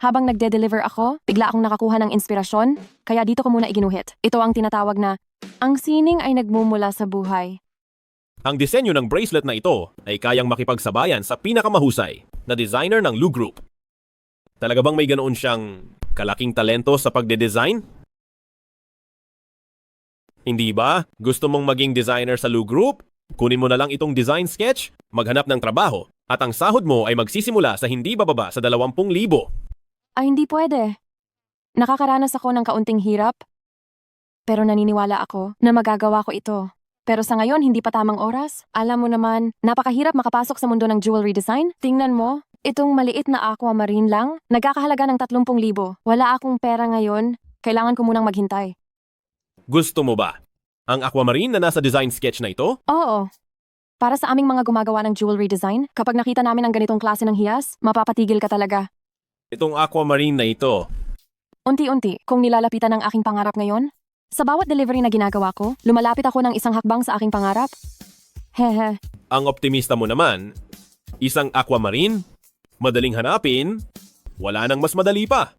Habang nagde-deliver ako, bigla akong nakakuha ng inspirasyon, kaya dito ko muna iginuhit. Ito ang tinatawag na, ang sining ay nagmumula sa buhay. Ang disenyo ng bracelet na ito ay kayang makipagsabayan sa pinakamahusay na designer ng Lou Group. Talaga bang may ganoon siyang kalaking talento sa pagde-design? Hindi ba? Gusto mong maging designer sa Lou Group? Kunin mo na lang itong design sketch, maghanap ng trabaho, at ang sahod mo ay magsisimula sa hindi bababa sa 20,000. Ay hindi pwede. Nakakaranas ako ng kaunting hirap, pero naniniwala ako na magagawa ko ito. Pero sa ngayon, hindi pa tamang oras. Alam mo naman, napakahirap makapasok sa mundo ng jewelry design. Tingnan mo, itong maliit na aquamarine lang, nagkakahalaga ng 30,000. Wala akong pera ngayon, kailangan ko munang maghintay. Gusto mo ba? Ang aquamarine na nasa design sketch na ito? Oo. Para sa aming mga gumagawa ng jewelry design, kapag nakita namin ang ganitong klase ng hiyas, mapapatigil ka talaga. Itong aquamarine na ito. Unti-unti, kung nilalapitan ang aking pangarap ngayon, sa bawat delivery na ginagawa ko, lumalapit ako ng isang hakbang sa aking pangarap. Hehe. Ang optimista mo naman, isang aquamarine, madaling hanapin, wala nang mas madali pa.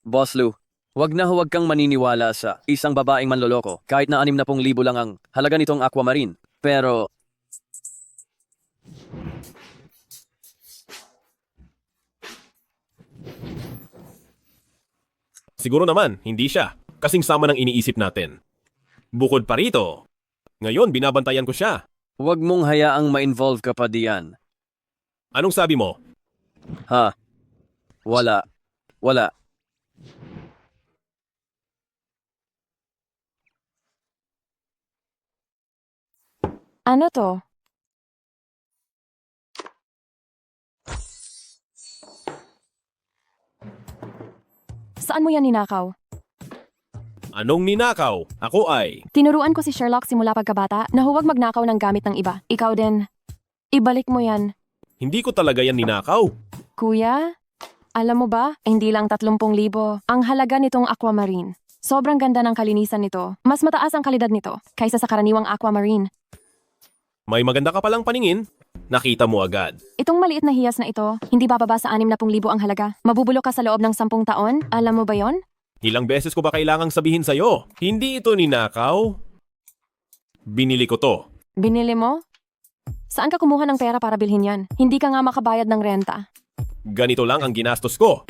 Boss Lou, huwag kang maniniwala sa isang babaeng manloloko kahit na 60,000 lang ang halaga nitong aquamarine. Pero siguro naman, hindi siya. Kasing sama ng iniisip natin. Bukod pa rito, ngayon binabantayan ko siya. huwag mong hayaang ma-involve ka pa diyan. Anong sabi mo? Ha? Wala. Ano to? Saan mo yan ninakaw? Anong ninakaw? Ako ay... Tinuruan ko si Sherlock simula pagkabata na huwag magnakaw ng gamit ng iba. Ikaw din. Ibalik mo yan. Hindi ko talaga yan ninakaw. Kuya, alam mo ba, hindi lang 30,000 ang halaga nitong aquamarine. Sobrang ganda ng kalinisan nito. Mas mataas ang kalidad nito kaysa sa karaniwang aquamarine. May maganda ka palang paningin. Nakita mo agad. Itong maliit na hiyas na ito, hindi bababa sa 60,000 ang halaga. Mabubulok ka sa loob ng 10 taon. Alam mo ba yon? Ilang beses ko ba kailangang sabihin sa'yo? Hindi ito ninakaw. Binili ko to. Binili mo? Saan ka kumuha ng pera para bilhin yan? Hindi ka nga makabayad ng renta. Ganito lang ang ginastos ko.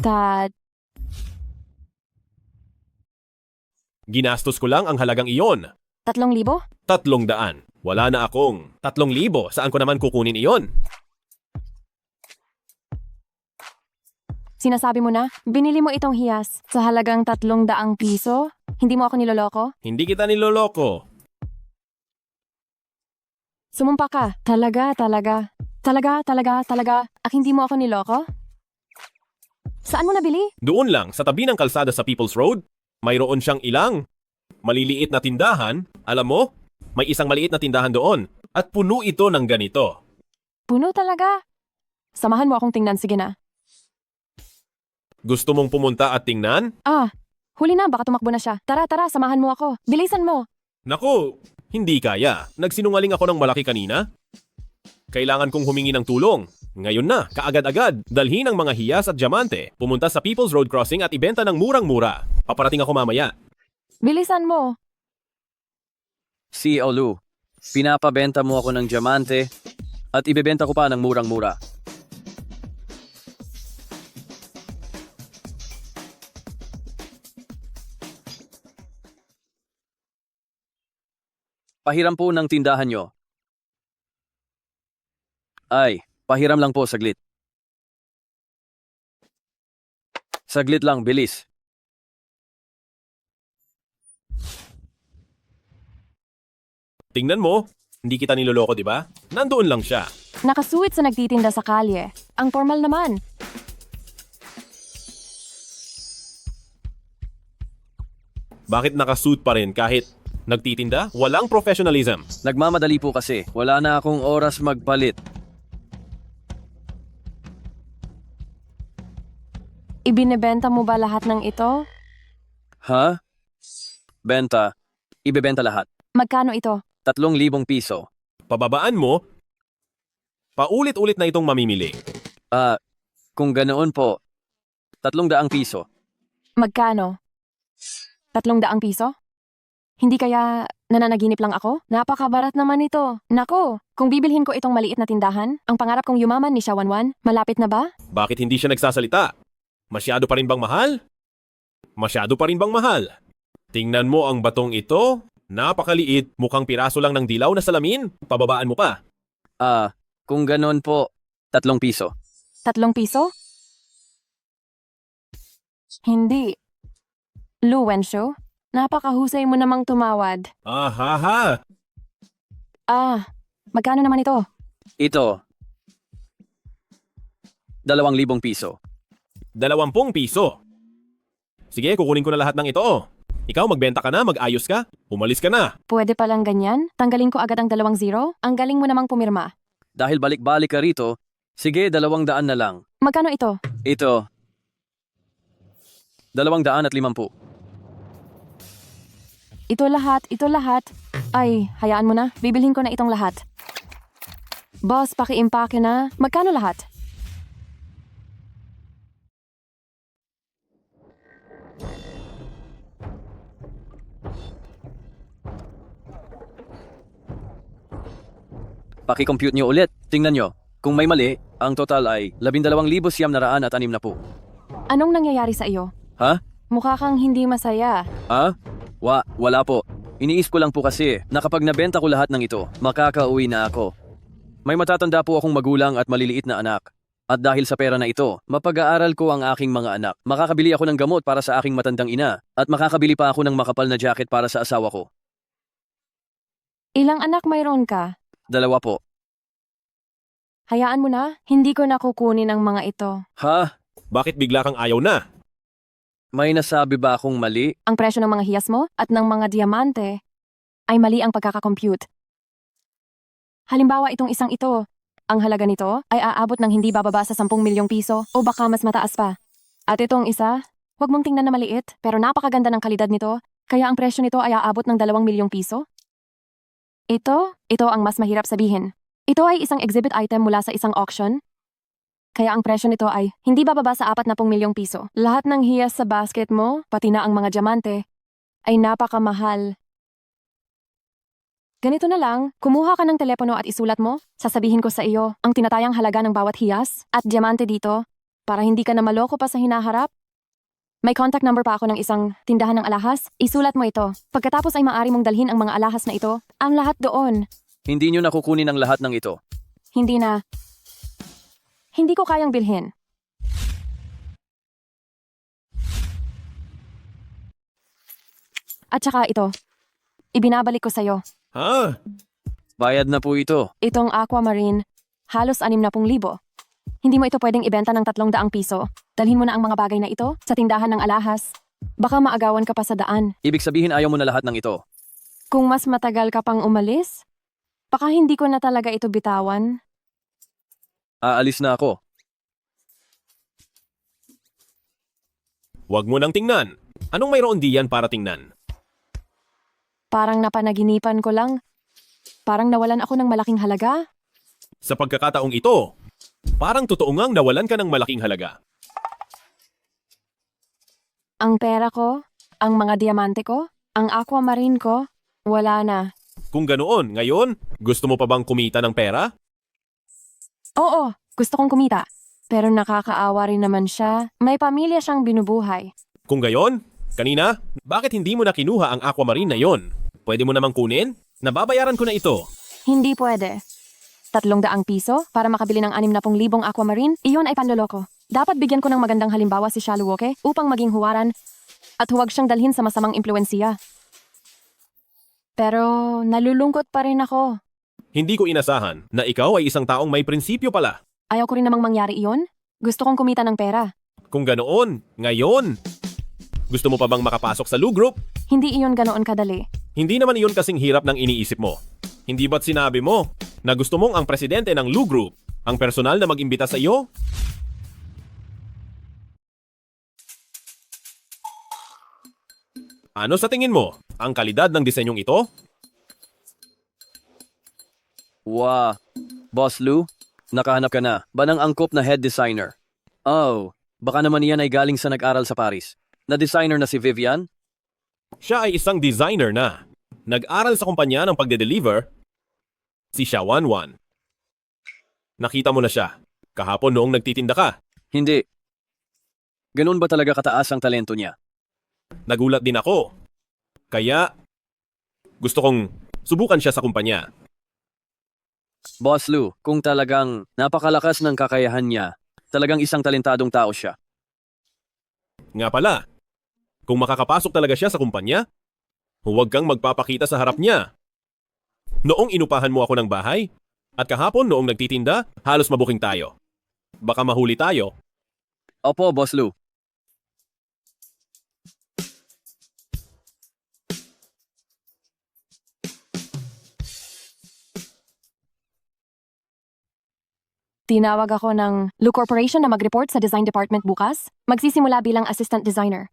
Ginastos ko lang ang halagang iyon. 3,000? 300. Wala na akong 3,000. Saan ko naman kukunin iyon? Sinasabi mo na, binili mo itong hiyas sa halagang 300 piso? Hindi mo ako niloloko? Hindi kita niloloko. Sumumpa ka. Talaga. Hindi mo ako niloko? Saan mo nabili? Doon lang, sa tabi ng kalsada sa People's Road, mayroon siyang ilang maliliit na tindahan. Alam mo, may isang maliit na tindahan doon at puno ito ng ganito. Puno talaga. Samahan mo akong tingnan, sige na. Gusto mong pumunta at tingnan? Huli na, baka tumakbo na siya. Tara, samahan mo ako. Bilisan mo. Naku, hindi kaya. Nagsinungaling ako ng malaki kanina. Kailangan kong humingi ng tulong. Ngayon na, kaagad-agad, dalhin ang mga hiyas at diamante, pumunta sa People's Road Crossing at ibenta ng murang-mura. Paparating ako mamaya. Bilisan mo. CEO Lou, pinapabenta mo ako ng diamante at ibebenta ko pa ng murang-mura. Pahiram po ng tindahan nyo. Ay, pahiram lang po saglit. Saglit lang, bilis. Tingnan mo, hindi kita niloloko, di ba? Nandoon lang siya. Nakasuit sa nagtitinda sa kalye. Ang formal naman. Bakit nakasuit pa rin kahit nagtitinda? Walang professionalism. Nagmamadali po kasi. Wala na akong oras magpalit. Ibinebenta mo ba lahat ng ito? Ha? Benta. Ibebenta lahat. Magkano ito? 3,000 piso. Pababaan mo, paulit-ulit na itong mamimili. Kung ganoon po, 300 piso. Magkano? 300 piso? Hindi kaya nananaginip lang ako? Napakabarat naman ito. Nako, kung bibilhin ko itong maliit na tindahan, ang pangarap kong yumaman ni Shawanwan, malapit na ba? Bakit hindi siya nagsasalita? Masyado pa rin bang mahal? Masyado pa rin bang mahal? Tingnan mo ang batong ito. Napakaliit, mukhang piraso lang ng dilaw na salamin. Pababaan mo pa. Kung ganoon po, 3 piso. 3 piso? Hindi. Lu Wenshu, napakahusay mo namang tumawad. Magkano naman ito? Ito. 2,000 piso. 20 piso. Sige, kukunin ko na lahat ng ito. Ikaw, magbenta ka na, mag-ayos ka, umalis ka na. Pwede palang ganyan? Tanggalin ko agad ang 2-0? Ang galing mo namang pumirma. Dahil balik-balik ka rito, sige 200 na lang. Magkano ito? Ito. 250. Ito lahat. Ay, hayaan mo na. Bibilhin ko na itong lahat. Boss, paki-impake na. Magkano lahat? Paki-compute nyo ulit. Tingnan nyo. Kung may mali, ang total ay 12,960. Anong nangyayari sa iyo? Ha? Mukha kang hindi masaya. Wala po. Iniisip ko lang po kasi na kapag nabenta ko lahat ng ito, makakauwi na ako. May matatanda po akong magulang at maliliit na anak. At dahil sa pera na ito, mapag-aaral ko ang aking mga anak. Makakabili ako ng gamot para sa aking matandang ina at makakabili pa ako ng makapal na jacket para sa asawa ko. Ilang anak mayroon ka? 2 po. Hayaan mo na, hindi ko nakukunin ang mga ito. Ha? Bakit bigla kang ayaw na? May nasabi ba akong mali? Ang presyo ng mga hiyas mo at ng mga diamante ay mali ang pagkakakompute. Halimbawa itong isang ito, ang halaga nito ay aabot ng hindi bababa sa 10 milyong piso o baka mas mataas pa. At itong isa, huwag mong tingnan na maliit pero napakaganda ng kalidad nito, kaya ang presyo nito ay aabot ng 2 milyong piso. Ito ang mas mahirap sabihin. Ito ay isang exhibit item mula sa isang auction. Kaya ang presyo nito ay hindi bababa sa 40 milyong piso. Lahat ng hiyas sa basket mo, pati na ang mga diamante, ay napakamahal. Ganito na lang, kumuha ka ng telepono at isulat mo. Sasabihin ko sa iyo ang tinatayang halaga ng bawat hiyas at diamante dito para hindi ka na maloko pa sa hinaharap. May contact number pa ako ng isang tindahan ng alahas. Isulat mo ito. Pagkatapos ay maaari mong dalhin ang mga alahas na ito. Ang lahat doon. Hindi nyo nakukunin ang lahat ng ito. Hindi na. Hindi ko kayang bilhin. At saka ito. Ibinabalik ko sa'yo. Ha? Bayad na po ito. Itong aquamarine, halos 60,000. Hindi mo ito pwedeng ibenta ng 300 piso. Dalhin mo na ang mga bagay na ito sa tindahan ng alahas. Baka maagawan ka pa sa daan. Ibig sabihin ayaw mo na lahat ng ito. Kung mas matagal ka pang umalis, baka hindi ko na talaga ito bitawan. Aalis na ako. Huwag mo nang tingnan. Anong mayroon diyan para tingnan? Parang napanaginipan ko lang. Parang nawalan ako ng malaking halaga. Sa pagkakataong ito, parang totoo ngang nawalan ka ng malaking halaga. Ang pera ko, ang mga diamante ko, ang aquamarine ko, wala na. Kung ganoon, ngayon, gusto mo pa bang kumita ng pera? Oo, gusto kong kumita. Pero nakakaawa rin naman siya. May pamilya siyang binubuhay. Kung gayon, kanina, bakit hindi mo na kinuha ang aquamarine na yon? Pwede mo namang kunin? Nababayaran ko na ito. Hindi pwede. 300 piso para makabili ng 60,000 aquamarine, iyon ay panloloko. Dapat bigyan ko ng magandang halimbawa si Shaluoke upang maging huwaran at huwag siyang dalhin sa masamang impluensya. Pero nalulungkot pa rin ako. Hindi ko inasahan na ikaw ay isang taong may prinsipyo pala. Ayaw ko rin namang mangyari iyon. Gusto kong kumita ng pera. Kung ganoon, ngayon. Gusto mo pa bang makapasok sa Lu Group? Hindi iyon ganoon kadali. Hindi naman iyon kasing hirap ng iniisip mo. Hindi ba't sinabi mo na gusto mong ang presidente ng Lu Group ang personal na mag-imbita sa iyo? Ano sa tingin mo? Ang kalidad ng disenyong ito? Wow. Boss Lou, nakahanap ka na ba ng angkop na head designer? Oh, baka naman iyan ay galing sa nag-aral sa Paris. Na designer na si Vivian? Siya ay isang designer na. Nag-aral sa kumpanya ng pagde-deliver. Si Xia Wanwan. Nakita mo na siya. Kahapon noong nagtitinda ka. Hindi. Ganun ba talaga kataas ang talento niya? Nagulat din ako. Kaya, gusto kong subukan siya sa kumpanya. Boss Lou, kung talagang napakalakas ng kakayahan niya, talagang isang talentadong tao siya. Nga pala, kung makakapasok talaga siya sa kumpanya, huwag kang magpapakita sa harap niya. Noong inupahan mo ako ng bahay, at kahapon noong nagtitinda, halos mabuking tayo. Baka mahuli tayo. Opo, Boss Lou. Tinawag ako ng Lu Corporation na mag-report sa design department bukas. Magsisimula bilang assistant designer.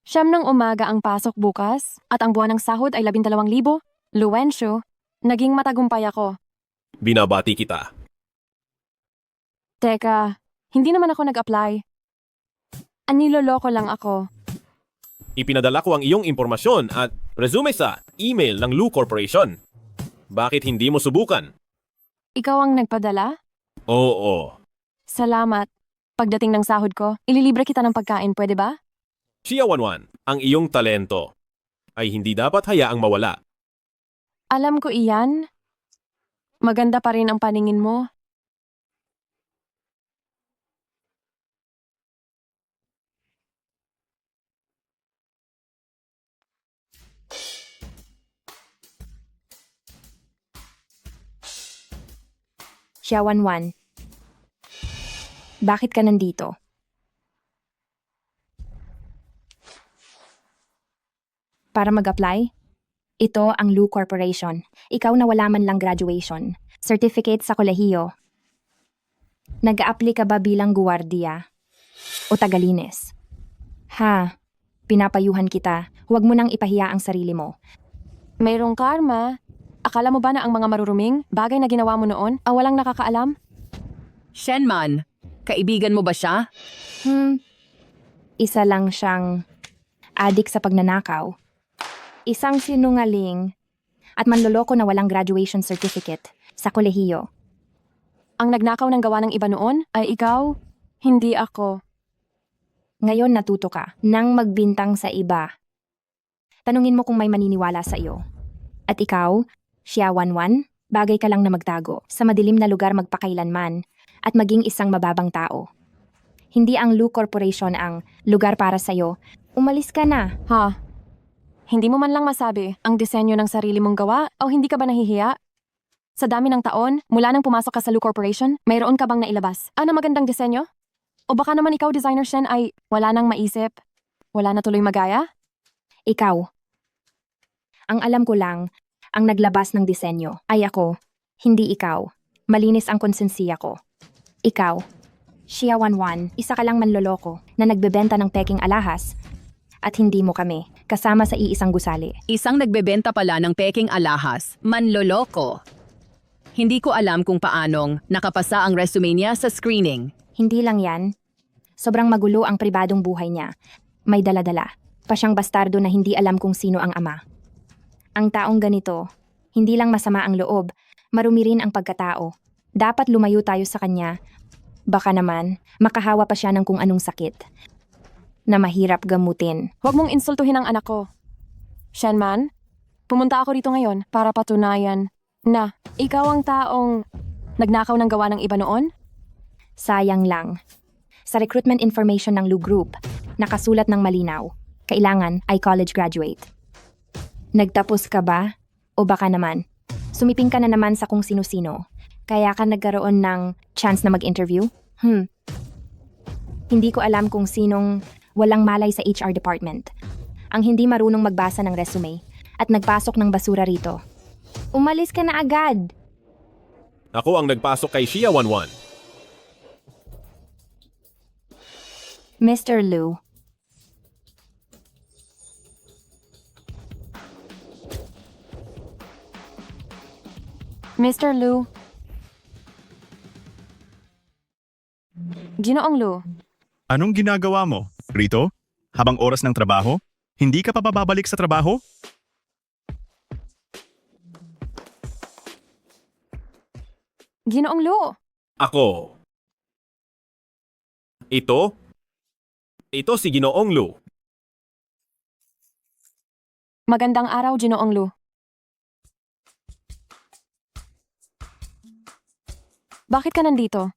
9 ng umaga ang pasok bukas at ang buwan ng sahod ay 12,000. Luwencio, naging matagumpay ako. Binabati kita. Teka, hindi naman ako nag-apply. Aniloloko lang ako. Ipinadala ko ang iyong impormasyon at resume sa email ng Lu Corporation. Bakit hindi mo subukan? Ikaw ang nagpadala? Oo. Salamat. Pagdating ng sahod ko, ililibre kita ng pagkain, pwede ba? Xia Wanwan, ang iyong talento ay hindi dapat hayaang mawala. Alam ko iyan. Maganda pa rin ang paningin mo. Xia Wanwan, bakit ka nandito? Para mag-apply? Ito ang Lu Corporation. Ikaw na wala man lang graduation. Certificate sa kolehiyo. Nag-a-apply ka ba bilang guwardiya? O tagalinis? Ha, pinapayuhan kita. Huwag mo nang ipahiya ang sarili mo. Mayroong karma. Akala mo ba na ang mga maruruming bagay na ginawa mo noon ang walang nakakaalam? Shenman, kaibigan mo ba siya? Isa lang siyang adik sa pagnanakaw. Isang sinungaling at manloloko na walang graduation certificate sa kolehiyo. Ang nagnakaw ng gawa ng iba noon ay ikaw, hindi ako. Ngayon natuto ka nang magbintang sa iba. Tanungin mo kung may maniniwala sa iyo. At ikaw, Xia Wanwan, bagay ka lang na magtago sa madilim na lugar magpakailanman at maging isang mababang tao. Hindi ang Lu Corporation ang lugar para sa'yo. Umalis ka na. Ha? Hindi mo man lang masabi ang disenyo ng sarili mong gawa o hindi ka ba nahihiya? Sa dami ng taon, mula nang pumasok ka sa Lu Corporation, mayroon ka bang nailabas? Ano magandang disenyo? O baka naman ikaw, designer Shen, ay wala nang maisip? Wala na tuloy magaya? Ikaw. Ang alam ko lang, ang naglabas ng disenyo ay ako, hindi ikaw. Malinis ang konsensiya ko. Ikaw, Xia Wanwan, isa ka lang manloloko na nagbebenta ng peking alahas at hindi mo kami, kasama sa iisang gusali. Isang nagbebenta pala ng peking alahas, manloloko. Hindi ko alam kung paanong nakapasa ang resume niya sa screening. Hindi lang yan. Sobrang magulo ang pribadong buhay niya. May dala-dala. Pa siyang bastardo na hindi alam kung sino ang ama. Ang taong ganito, hindi lang masama ang loob, marumi rin ang pagkatao. Dapat lumayo tayo sa kanya. Baka naman, makahawa pa siya ng kung anong sakit na mahirap gamutin. Huwag mong insultuhin ang anak ko. Shenman, Pumunta ako rito ngayon para patunayan na ikaw ang taong nagnakaw ng gawa ng iba noon? Sayang lang. Sa recruitment information ng Lu Group, nakasulat ng malinaw, kailangan ay college graduate. Nagtapos ka ba? O baka naman, sumiping ka na naman sa kung sino-sino, kaya ka nagkaroon ng chance na mag-interview? Hindi ko alam kung sinong walang malay sa HR department. Ang hindi marunong magbasa ng resume at nagpasok ng basura rito. Umalis ka na agad! Ako ang nagpasok kay Shia 11. Mr. Lu, Mr. Lu. Ginoong Lu, Anong ginagawa mo, Rito? Habang oras ng trabaho? Hindi ka pa babalik sa trabaho? Ginoong Lu. Ako. Ito si Ginoong Lu. Magandang araw, Ginoong Lu. Bakit ka nandito?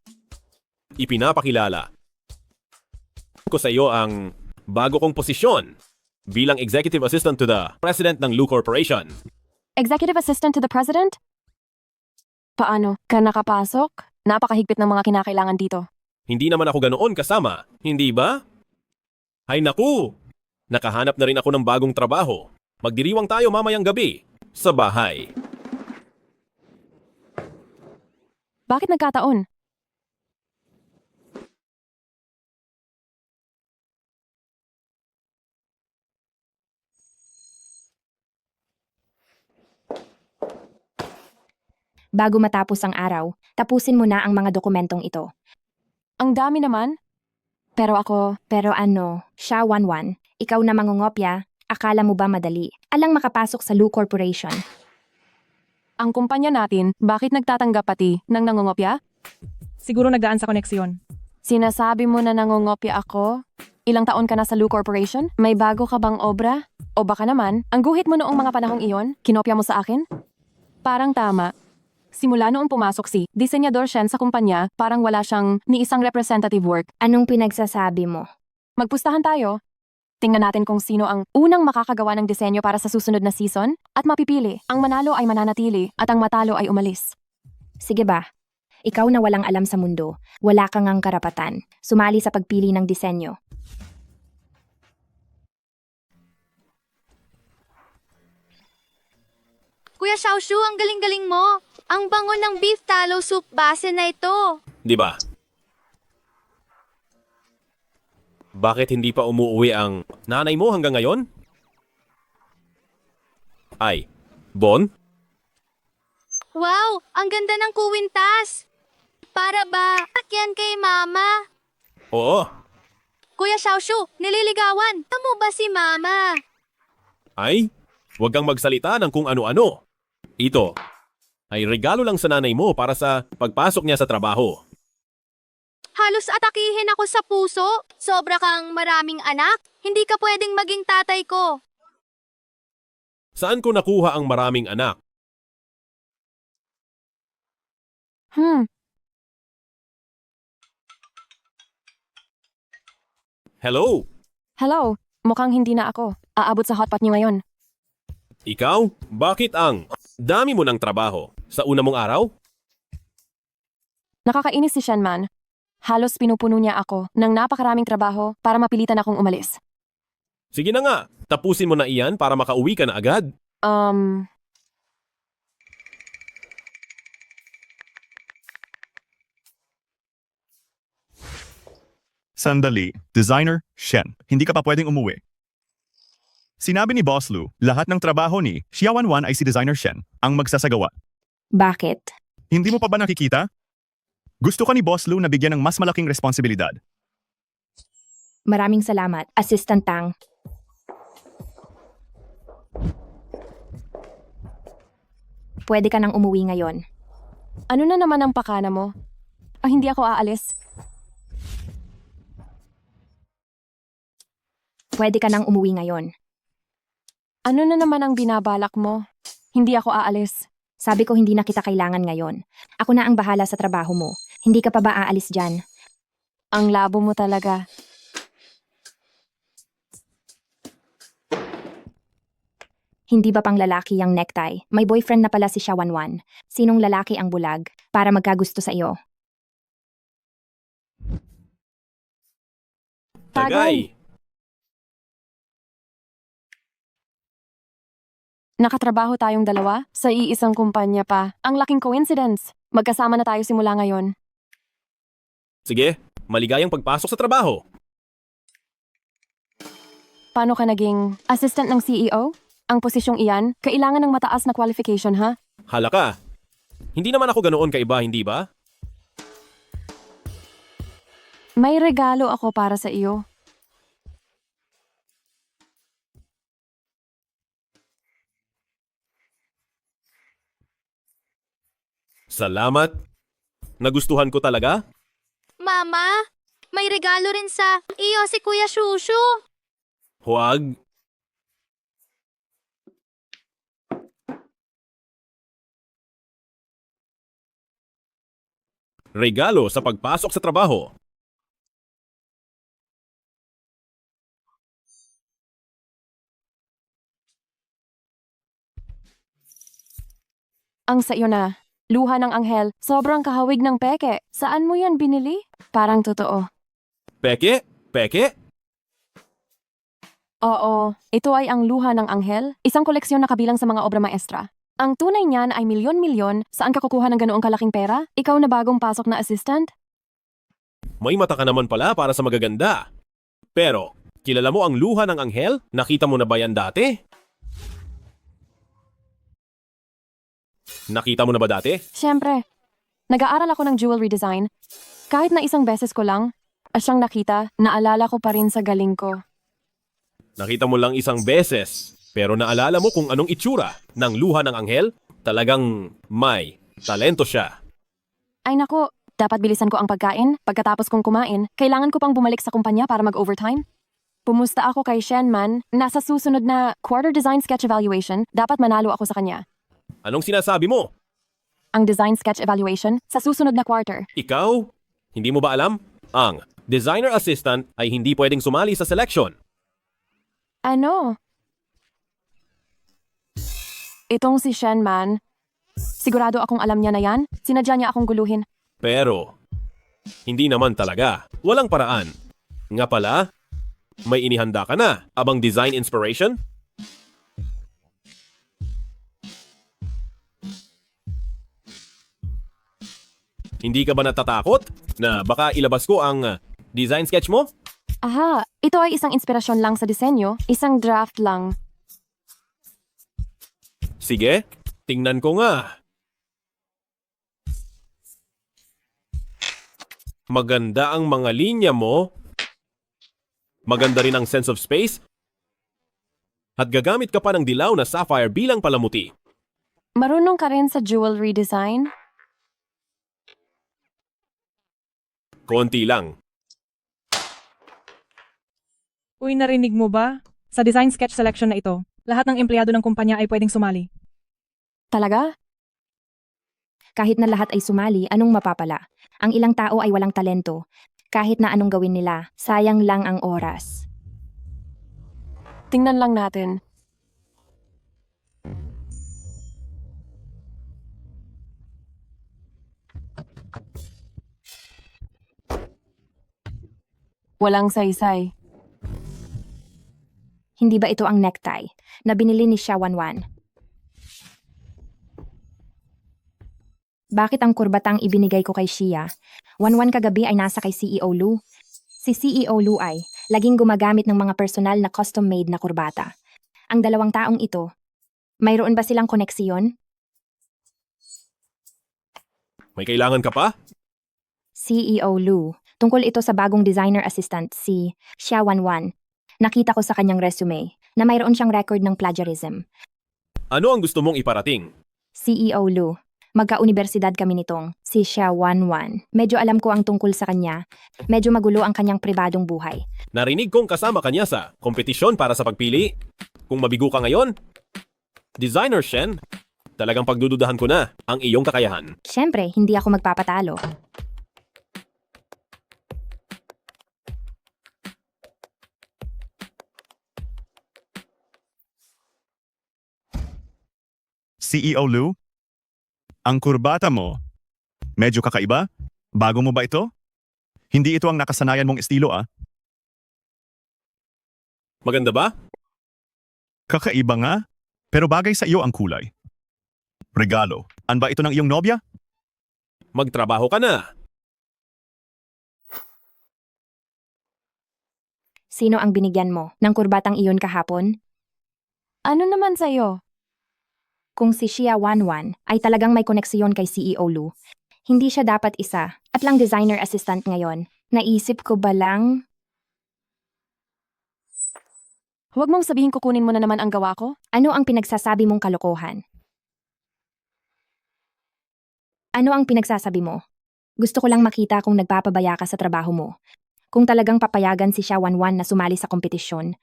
Ipinapakilala ko sa iyo ang bago kong posisyon bilang Executive Assistant to the President ng Lu Corporation. Executive Assistant to the President? Paano? Ka nakapasok? Napakahigpit ng mga kinakailangan dito. Hindi naman ako ganoon kasama, hindi ba? Ay naku! Nakahanap na rin ako ng bagong trabaho. Magdiriwang tayo mamayang gabi sa bahay. Bakit nagkataon? bago matapos ang araw, tapusin mo na ang mga dokumentong ito. Ang dami naman. Pero siya 11, ikaw na mangungopya, akala mo ba madali? Alang makapasok sa Lu Corporation. Ang kumpanya natin, bakit nagtatanggap pati ng nangungopya? Siguro nagdaan sa koneksyon. Sinasabi mo na nangungopya ako? Ilang taon ka na sa Lu Corporation? May bago ka bang obra? O baka naman, ang guhit mo noong mga panahong iyon, kinopya mo sa akin? Parang tama. Simula noong pumasok si Disenyador Shen sa kumpanya, parang wala siyang ni isang representative work. Anong pinagsasabi mo? Magpustahan tayo. Tingnan natin kung sino ang unang makakagawa ng disenyo para sa susunod na season at mapipili. Ang manalo ay mananatili at ang matalo ay umalis. Sige ba? Ikaw na walang alam sa mundo, wala kang ang karapatan. Sumali sa pagpili ng disenyo. Kuya Xiaoshu, ang galing-galing mo. Ang bango ng beef tallow soup base na ito. Di ba? Bakit hindi pa umuwi ang nanay mo hanggang ngayon? Ay, Bon? Wow, ang ganda ng kuwintas. Para ba akyan kay mama? Oo. Kuya Xiaoshu, nililigawan. Tamo ba si mama? Ay, huwag kang magsalita ng kung ano-ano. Ito ay regalo lang sa nanay mo para sa pagpasok niya sa trabaho. Halos atakihin ako sa puso. Sobra kang maraming anak. Hindi ka pwedeng maging tatay ko. Saan ko nakuha ang maraming anak? Hello? Hello, mukhang hindi na ako. Aabot sa hotpot niyo ngayon. Ikaw? Bakit ang dami mo ng trabaho sa una mong araw? Nakakainis si Shenman. Halos pinupuno niya ako ng napakaraming trabaho para mapilitan akong umalis. Sige na nga, tapusin mo na iyan para makauwi ka na agad. Sandali, Designer Shen, hindi ka pa pwedeng umuwi. Sinabi ni Boss Lu, lahat ng trabaho ni Xiaowan ay si Designer Shen ang magsasagawa. Bakit? Hindi mo pa ba nakikita? Gusto ka ni Boss Lu na bigyan ng mas malaking responsibilidad. Maraming salamat, Assistant Tang. Pwede ka nang umuwi ngayon. Ano na naman ang pakana mo? Hindi ako aalis. Pwede ka nang umuwi ngayon. Ano na naman ang binabalak mo? Hindi ako aalis. Sabi ko hindi na kita kailangan ngayon. Ako na ang bahala sa trabaho mo. Hindi ka pa ba aalis dyan? Ang labo mo talaga. Hindi ba pang lalaki ang necktie? May boyfriend na pala si Shawanwan. Sinong lalaki ang bulag para magkagusto sa iyo? Tagay! Nakatrabaho tayong dalawa sa iisang kumpanya pa. Ang laking coincidence. Magkasama na tayo simula ngayon. Sige, maligayang pagpasok sa trabaho. Paano ka naging assistant ng CEO? Ang posisyong iyan, kailangan ng mataas na qualification ha? Hala ka. Hindi naman ako ganoon kaiba, hindi ba? May regalo ako para sa iyo. Salamat. Nagustuhan ko talaga. Mama, may regalo rin sa iyo si Kuya Shushu. Huwag. Regalo sa pagpasok sa trabaho. Ang sa iyo na. Luha ng anghel. Sobrang kahawig ng peke. Saan mo yan binili? Parang totoo. Peke? Peke? Oo, ito ay ang luha ng anghel. Isang koleksyon na kabilang sa mga obra maestra. Ang tunay niyan ay milyon-milyon. Saan ka kukuha ng ganoong kalaking pera? Ikaw na bagong pasok na assistant? May mata ka naman pala para sa magaganda. Pero, kilala mo ang luha ng anghel? Nakita mo na ba yan dati? Nakita mo na ba dati? Siyempre. Nag-aaral ako ng jewelry design. Kahit na isang beses ko lang, siyang nakita, naalala ko pa rin sa galing ko. Nakita mo lang isang beses, pero naalala mo kung anong itsura ng luha ng anghel? Talagang may talento siya. Ay nako, dapat bilisan ko ang pagkain. Pagkatapos kong kumain, kailangan ko pang bumalik sa kumpanya para mag-overtime. Pumusta ako kay Shenman. Nasa susunod na quarter design sketch evaluation, dapat manalo ako sa kanya. Anong sinasabi mo? Ang design sketch evaluation sa susunod na quarter. Ikaw? Hindi mo ba alam? Ang designer assistant ay hindi pwedeng sumali sa selection. Ano? Itong si Shenman, sigurado akong alam niya na yan. Sinadya niya akong guluhin. Pero, hindi naman talaga. Walang paraan. Nga pala, may inihanda ka na. Abang design inspiration? Hindi ka ba natatakot na baka ilabas ko ang design sketch mo? Aha, ito ay isang inspirasyon lang sa disenyo, isang draft lang. Sige, tingnan ko nga. Maganda ang mga linya mo. Maganda rin ang sense of space. At gagamit ka pa ng dilaw na sapphire bilang palamuti. Marunong ka rin sa jewelry design? Konti lang. Uy, narinig mo ba? Sa design sketch selection na ito, lahat ng empleyado ng kumpanya ay pwedeng sumali. Talaga? Kahit na lahat ay sumali, anong mapapala? Ang ilang tao ay walang talento. Kahit na anong gawin nila, sayang lang ang oras. Tingnan lang natin. Walang saysay. Hindi ba ito ang necktie na binili ni Shawanwan? Bakit ang kurbatang ibinigay ko kay Shia? Wanwan kagabi ay nasa kay CEO Lu. Si CEO Lu ay laging gumagamit ng mga personal na custom-made na kurbata. Ang dalawang taong ito, mayroon ba silang koneksyon? May kailangan ka pa? CEO Lu, tungkol ito sa bagong designer assistant si Xia Wanwan. Nakita ko sa kanyang resume na mayroon siyang record ng plagiarism. Ano ang gusto mong iparating? CEO Lu, magka-universidad kami nitong si Xia Wanwan. Medyo alam ko ang tungkol sa kanya. Medyo magulo ang kanyang pribadong buhay. Narinig kong kasama kanya sa kompetisyon para sa pagpili. Kung mabigo ka ngayon, Designer Shen, talagang pagdududahan ko na ang iyong kakayahan. Siyempre, hindi ako magpapatalo. CEO Lou, ang kurbata mo, medyo kakaiba? Bago mo ba ito? Hindi ito ang nakasanayan mong estilo ah. Maganda ba? Kakaiba nga, pero bagay sa iyo ang kulay. Regalo, an ba ito ng iyong nobya? Magtrabaho ka na. Sino ang binigyan mo ng kurbatang iyon kahapon? Ano naman sa'yo? Kung si Xia Wanwan ay talagang may koneksyon kay CEO Lu, hindi siya dapat isa at lang designer assistant ngayon. Naisip ko ba lang? Huwag mong sabihin kukunin mo na naman ang gawa ko. Ano ang pinagsasabi mong kalokohan? Ano ang pinagsasabi mo? Gusto ko lang makita kung nagpapabaya ka sa trabaho mo. Kung talagang papayagan si Xia Wanwan na sumali sa kompetisyon,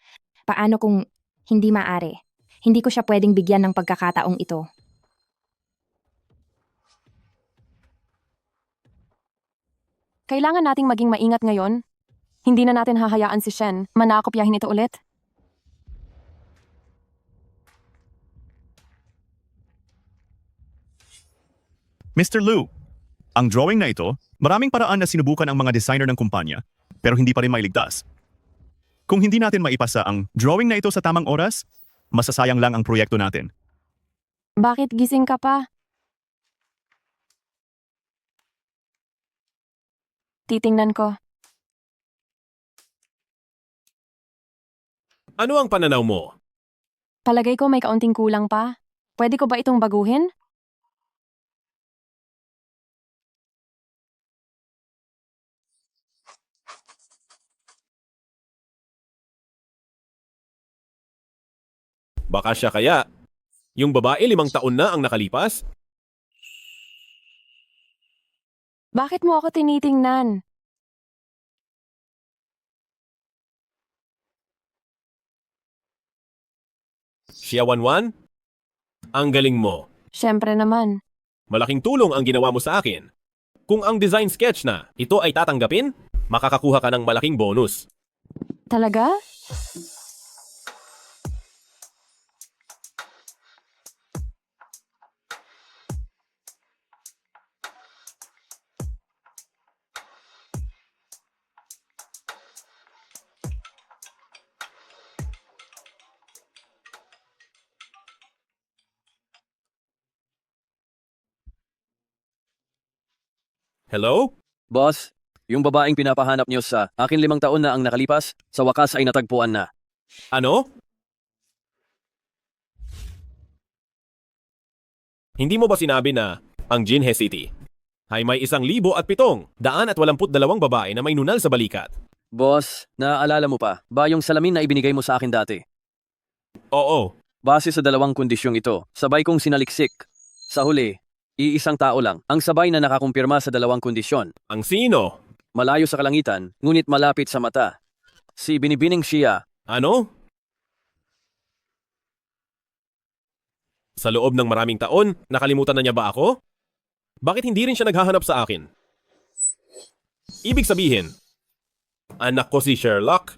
paano kung hindi maaari? Hindi ko siya pwedeng bigyan ng pagkakataong ito. Kailangan nating maging maingat ngayon. Hindi na natin hahayaan si Shen manakopyahin ito ulit. Mr. Lu, ang drawing na ito, maraming paraan na sinubukan ang mga designer ng kumpanya, pero hindi pa rin mailigtas. Kung hindi natin maipasa ang drawing na ito sa tamang oras, masasayang lang ang proyekto natin. Bakit gising ka pa? Titingnan ko. Ano ang pananaw mo? Palagay ko may kaunting kulang pa. Pwede ko ba itong baguhin? Baka siya kaya. Yung babae 5 taon na ang nakalipas? Bakit mo ako tinitingnan? Xia Wanwan? Ang galing mo. Siyempre naman. Malaking tulong ang ginawa mo sa akin. Kung ang design sketch na ito ay tatanggapin, makakakuha ka ng malaking bonus. Talaga? Hello? Boss, yung babaeng pinapahanap niyo sa akin 5 taon na ang nakalipas, sa wakas ay natagpuan na. Ano? Hindi mo ba sinabi na ang Jinhe City ay may 1,007,282 babae na may nunal sa balikat? Boss, naaalala mo pa ba yung salamin na ibinigay mo sa akin dati? Oo. Base sa 2 kondisyong ito, sabay kong sinaliksik. Sa huli, iisang tao lang ang sabay na nakakumpirma sa 2 kondisyon. Ang sino? Malayo sa kalangitan, ngunit malapit sa mata. Si Binibining Xia. Ano? Sa loob ng maraming taon, nakalimutan na niya ba ako? Bakit hindi rin siya naghahanap sa akin? Ibig sabihin, anak ko si Sherlock.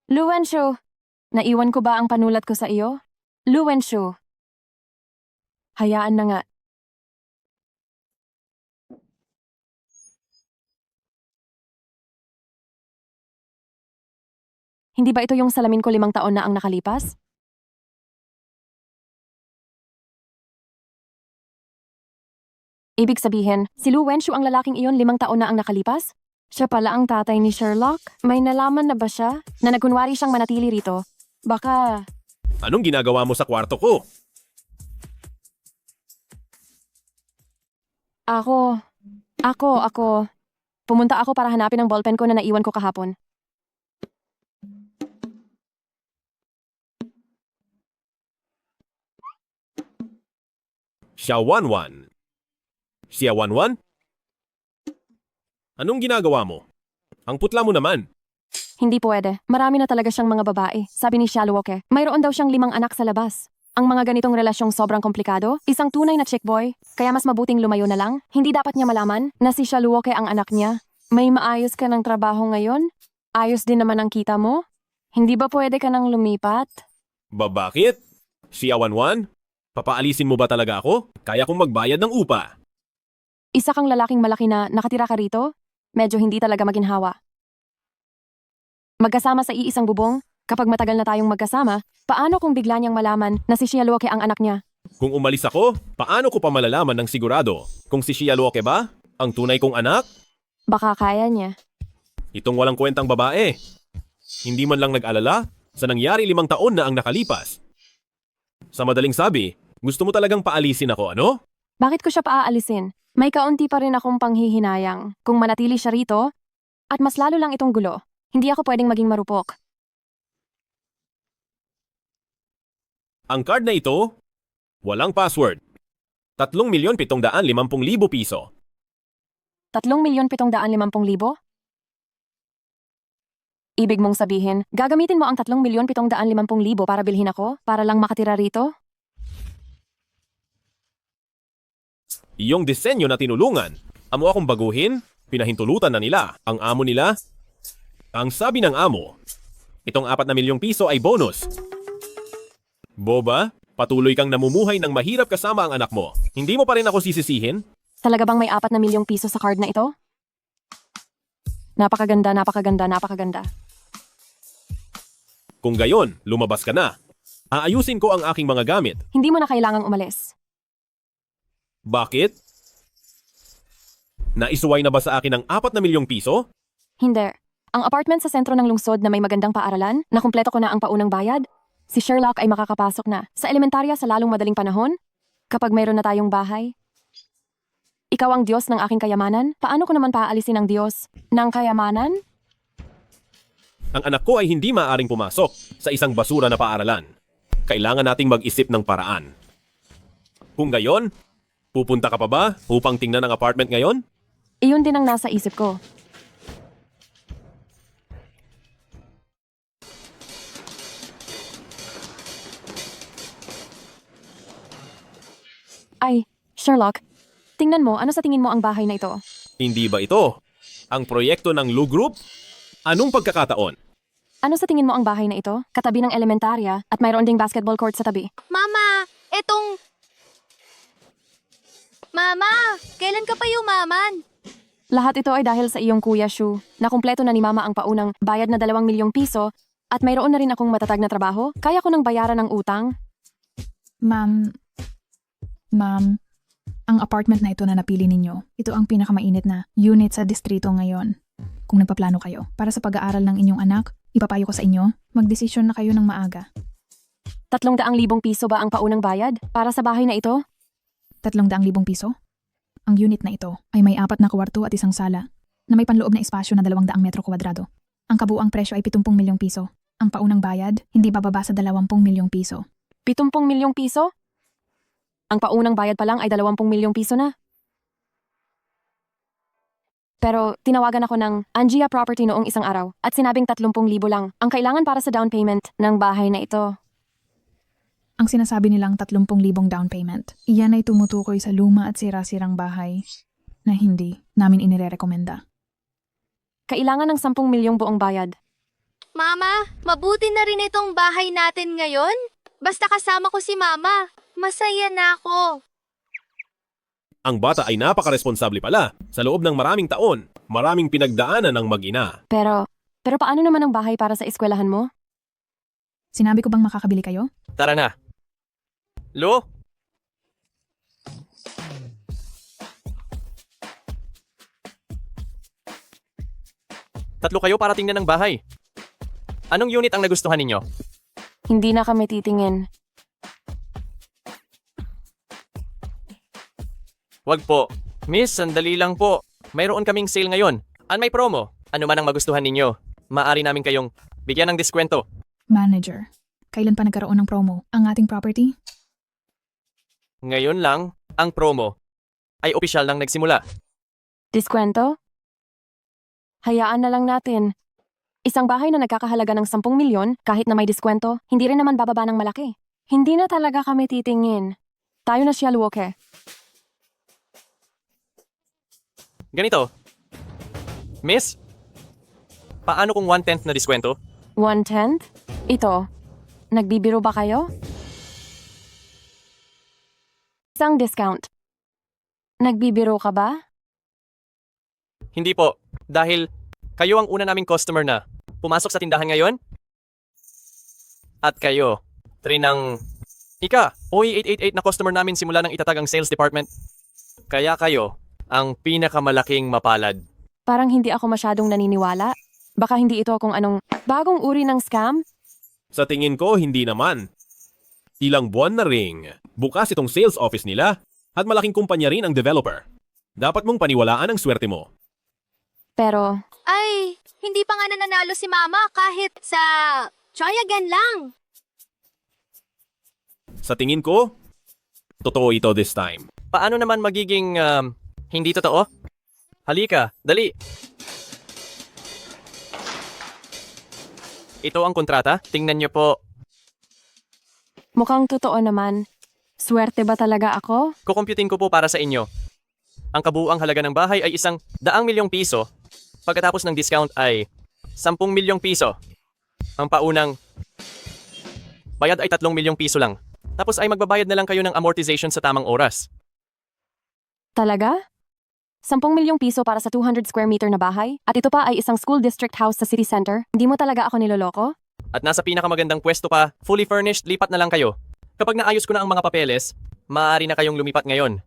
Lu Wenshu, naiwan ko ba ang panulat ko sa iyo? Lu Wenshu. Hayaan na nga. Hindi ba ito yung salamin ko 5 taon na ang nakalipas? Ibig sabihin, si Lu Wenshu ang lalaking iyon 5 taon na ang nakalipas? Siya pala ang tatay ni Sherlock? May nalaman na ba siya na nagkunwari siyang manatili rito? Baka... Anong ginagawa mo sa kwarto ko? Ako. Pumunta ako para hanapin ang ballpen ko na naiwan ko kahapon. Xia Wanwan. Xia Wanwan? Anong ginagawa mo? Ang putla mo naman. Hindi pwede. Marami na talaga siyang mga babae. Sabi ni Shaluoke, mayroon daw siyang 5 anak sa labas. Ang mga ganitong relasyong sobrang komplikado, isang tunay na chick boy, kaya mas mabuting lumayo na lang. Hindi dapat niya malaman na si Shaluoke ang anak niya. May maayos ka ng trabaho ngayon? Ayos din naman ang kita mo? Hindi ba pwede ka nang lumipat? Bakit? Si Awanwan? Papaalisin mo ba talaga ako? Kaya kong magbayad ng upa. Isa kang lalaking malaki na nakatira ka rito? Medyo hindi talaga maginhawa. Magkasama sa iisang bubong? Kapag matagal na tayong magkasama, paano kung bigla niyang malaman na si Shialuoke ang anak niya? Kung umalis ako, paano ko pa malalaman ng sigurado? Kung si Shialuoke ba? Ang tunay kong anak? Baka kaya niya. Itong walang kwentang babae. Hindi man lang nag-alala sa nangyari 5 taon na ang nakalipas. Sa madaling sabi, gusto mo talagang paalisin ako, ano? Bakit ko siya paaalisin? May kaunti pa rin akong panghihinayang kung manatili siya rito at mas lalo lang itong gulo. Hindi ako pwedeng maging marupok. Ang card na ito, walang password. 3,750,000 piso. 3,750,000? Ibig mong sabihin, gagamitin mo ang 3,750,000 para bilhin ako? Para lang makatira rito? Iyong disenyo na tinulungan. Amo akong baguhin, pinahintulutan na nila. Ang amo nila, ang sabi ng amo, itong 4 na milyong piso ay bonus. Boba, patuloy kang namumuhay ng mahirap kasama ang anak mo. Hindi mo pa rin ako sisisihin? Talaga bang may 4 na milyong piso sa card na ito? Napakaganda, napakaganda, napakaganda. Kung gayon, lumabas ka na. Aayusin ko ang aking mga gamit. Hindi mo na kailangang umalis. Bakit? Naisuway na ba sa akin ang 4 na milyong piso? Hindi. Ang apartment sa sentro ng lungsod na may magandang paaralan, na kumpleto ko na ang paunang bayad, si Sherlock ay makakapasok na sa elementarya sa lalong madaling panahon kapag mayroon na tayong bahay. Ikaw ang Diyos ng aking kayamanan? Paano ko naman paalisin ang Diyos ng kayamanan? Ang anak ko ay hindi maaaring pumasok sa isang basura na paaralan. Kailangan nating mag-isip ng paraan. Kung gayon, pupunta ka pa ba upang tingnan ang apartment ngayon? Iyon din ang nasa isip ko. Ay, Sherlock, tingnan mo, ano sa tingin mo ang bahay na ito? Hindi ba ito ang proyekto ng Lu Group? Anong pagkakataon? Ano sa tingin mo ang bahay na ito? Katabi ng elementarya at mayroon ding basketball court sa tabi. Mama, Mama, kailan ka pa yumaman? Lahat ito ay dahil sa iyong kuya Shu, na kumpleto na ni Mama ang paunang bayad na 2 milyong piso at mayroon na rin akong matatag na trabaho. Kaya ko nang bayaran ang utang. Ma'am, ang apartment na ito na napili ninyo, ito ang pinakamainit na unit sa distrito ngayon. Kung nagpaplano kayo para sa pag-aaral ng inyong anak, ipapayo ko sa inyo, magdesisyon na kayo ng maaga. 300,000 piso ba ang paunang bayad para sa bahay na ito? 300,000 piso? Ang unit na ito ay may 4 na kwarto at isang sala na may panloob na espasyo na 200 metro kwadrado. Ang kabuuang presyo ay 70 milyong piso. Ang paunang bayad, hindi bababa sa 20 milyong piso. 70 milyong piso? Ang paunang bayad pa lang ay 20 milyong piso na. Pero tinawagan ako ng Angia Property noong isang araw at sinabing 30,000 lang ang kailangan para sa down payment ng bahay na ito. Ang sinasabi nilang 30,000 down payment, iyan ay tumutukoy sa luma at sira-sirang bahay na hindi namin inirerekomenda. Kailangan ng 10 milyong buong bayad. Mama, mabuti na rin itong bahay natin ngayon. Basta kasama ko si Mama, masaya na ako. Ang bata ay napakaresponsable pala. Sa loob ng maraming taon, maraming pinagdaanan ng mag-ina. Pero paano naman ang bahay para sa eskwelahan mo? Sinabi ko bang makakabili kayo? Tara na. Lu? Tatlo kayo para tingnan ng bahay. Anong unit ang nagustuhan ninyo? Hindi na kami titingin. Wag po. Miss, sandali lang po. Mayroon kaming sale ngayon. May promo. Ano man ang magustuhan ninyo, maaari namin kayong bigyan ng diskwento. Manager, kailan pa nagkaroon ng promo ang ating property? Ngayon lang, ang promo ay opisyal nang nagsimula. Diskwento? Hayaan na lang natin. Isang bahay na nagkakahalaga ng 10 milyon, kahit na may diskwento, hindi rin naman bababa ng malaki. Hindi na talaga kami titingin. Tayo na siya, Luoke. Ganito. Miss, paano kung 1/10 na diskwento? 1/10? Ito. Nagbibiro ba kayo? Isang discount. Nagbibiro ka ba? Hindi po, dahil kayo ang una naming customer na pumasok sa tindahan ngayon. At kayo, ng OE 888 na customer namin simula ng itatag ang sales department. Kaya kayo ang pinakamalaking mapalad. Parang hindi ako masyadong naniniwala. Baka hindi ito kung anong bagong uri ng scam? Sa tingin ko, hindi naman. Ilang buwan na ring bukas itong sales office nila at malaking kumpanya rin ang developer. Dapat mong paniwalaan ang swerte mo. Pero, Ay, hindi pa nga nananalo si Mama kahit sa try again lang. Sa tingin ko, totoo ito this time. Paano naman magiging hindi totoo? Halika, dali. Ito ang kontrata. Tingnan niyo po. mukhang totoo naman. Swerte ba talaga ako? Kukumputin ko po para sa inyo. Ang kabuuang halaga ng bahay ay 100 milyong piso. Pagkatapos ng discount ay 10 milyong piso. Ang paunang bayad ay 3 milyong piso lang. Tapos ay magbabayad na lang kayo ng amortization sa tamang oras. Talaga? 10 milyong piso para sa 200 square meter na bahay? At ito pa ay isang school district house sa city center? Hindi mo talaga ako niloloko? At nasa pinakamagandang pwesto pa, fully furnished, lipat na lang kayo. Kapag naayos ko na ang mga papeles, maaari na kayong lumipat ngayon.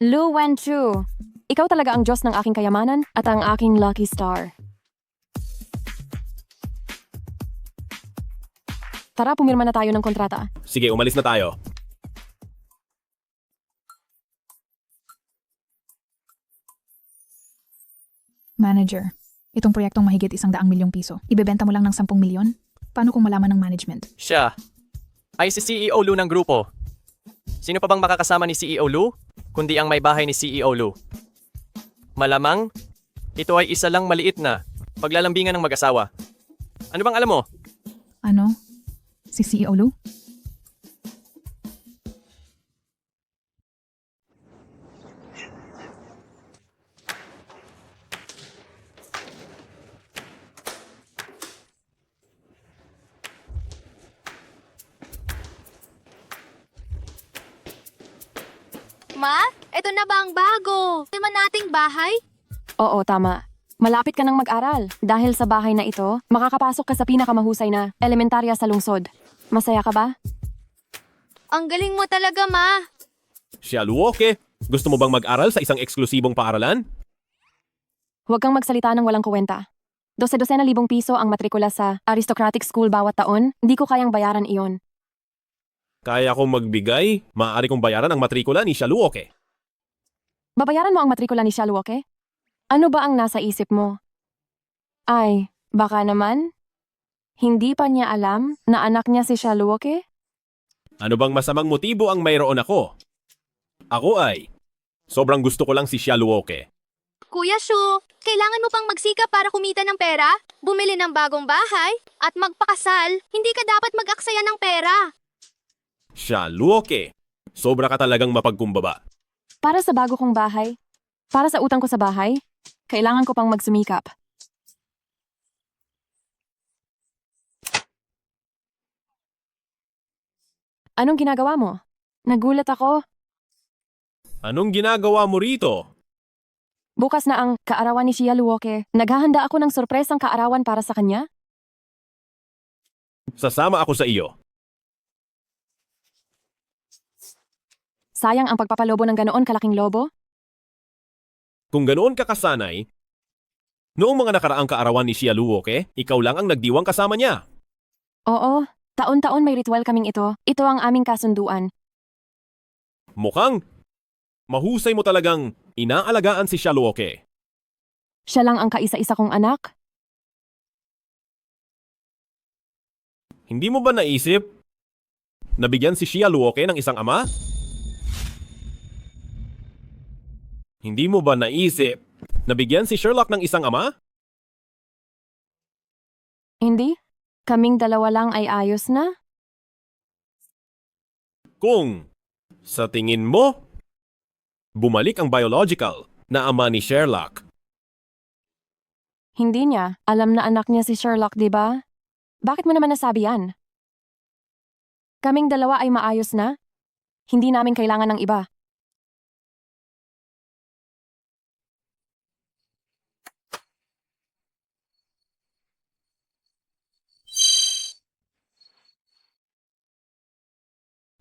Lu Wenchu, ikaw talaga ang Diyos ng aking kayamanan at ang aking lucky star. Tara, pumirma na tayo ng kontrata. Sige, umalis na tayo. Manager, itong proyektong mahigit 100 milyong piso. Ibebenta mo lang ng 10 milyon? Paano kung malaman ng management? Siya ay si CEO Lu ng grupo. Sino pa bang makakasama ni CEO Lu, kundi ang may bahay ni CEO Lu? Malamang, ito ay isa lang maliit na paglalambingan ng mag-asawa. Ano bang alam mo? Ano? Si CEO Lu? Ma, eto na ba ang bago? Naman nating bahay? Oo, tama. Malapit ka nang mag-aral. Dahil sa bahay na ito, makakapasok ka sa pinakamahusay na elementarya sa lungsod. Masaya ka ba? Ang galing mo talaga, Ma. Siya, Luoke, gusto mo bang mag-aral sa isang eksklusibong paaralan? Huwag kang magsalita ng walang kuwenta. 12,000 piso ang matrikula sa aristocratic school bawat taon, hindi ko kayang bayaran iyon. Kaya kong magbigay, maaari kong bayaran ang matrikula ni Shaluoke. Babayaran mo ang matrikula ni Shaluoke? Ano ba ang nasa isip mo? Ay, baka naman? Hindi pa niya alam na anak niya si Shaluoke? Ano bang masamang motibo ang mayroon ako? Ako ay, sobrang gusto ko lang si Shaluoke. Kuya Shu, kailangan mo pang magsikap para kumita ng pera, bumili ng bagong bahay, at magpakasal. Hindi ka dapat mag-aksaya ng pera. Shaluoke, sobra ka talagang mapagkumbaba. Para sa bago kong bahay, para sa utang ko sa bahay, kailangan ko pang magsumikap. Anong ginagawa mo? Nagulat ako. Anong ginagawa mo rito? Bukas na ang kaarawan ni Shia Luoke. Naghahanda ako ng sorpresang kaarawan para sa kanya. Sasama ako sa iyo. Sayang ang pagpapalobo ng ganoon kalaking lobo. Kung ganoon ka kasanay, noong mga nakaraang kaarawan ni Shia Luoke, ikaw lang ang nagdiwang kasama niya. Oo, taon-taon may ritual kaming ito. Ito ang aming kasunduan. Mukhang mahusay mo talagang inaalagaan si Shia Luoke. Siya lang ang kaisa-isa kong anak. Hindi mo ba naisip na bigyan si Shia Luoke ng isang ama? Hindi mo ba naisip Nabigyan si Sherlock ng isang ama? Hindi? Kaming dalawa lang ay ayos na? Kung, sa tingin mo, bumalik ang biological na ama ni Sherlock. Hindi niya. Alam na anak niya si Sherlock, di ba? Bakit mo naman nasabi yan? Kaming dalawa ay maayos na? Hindi namin kailangan ng iba.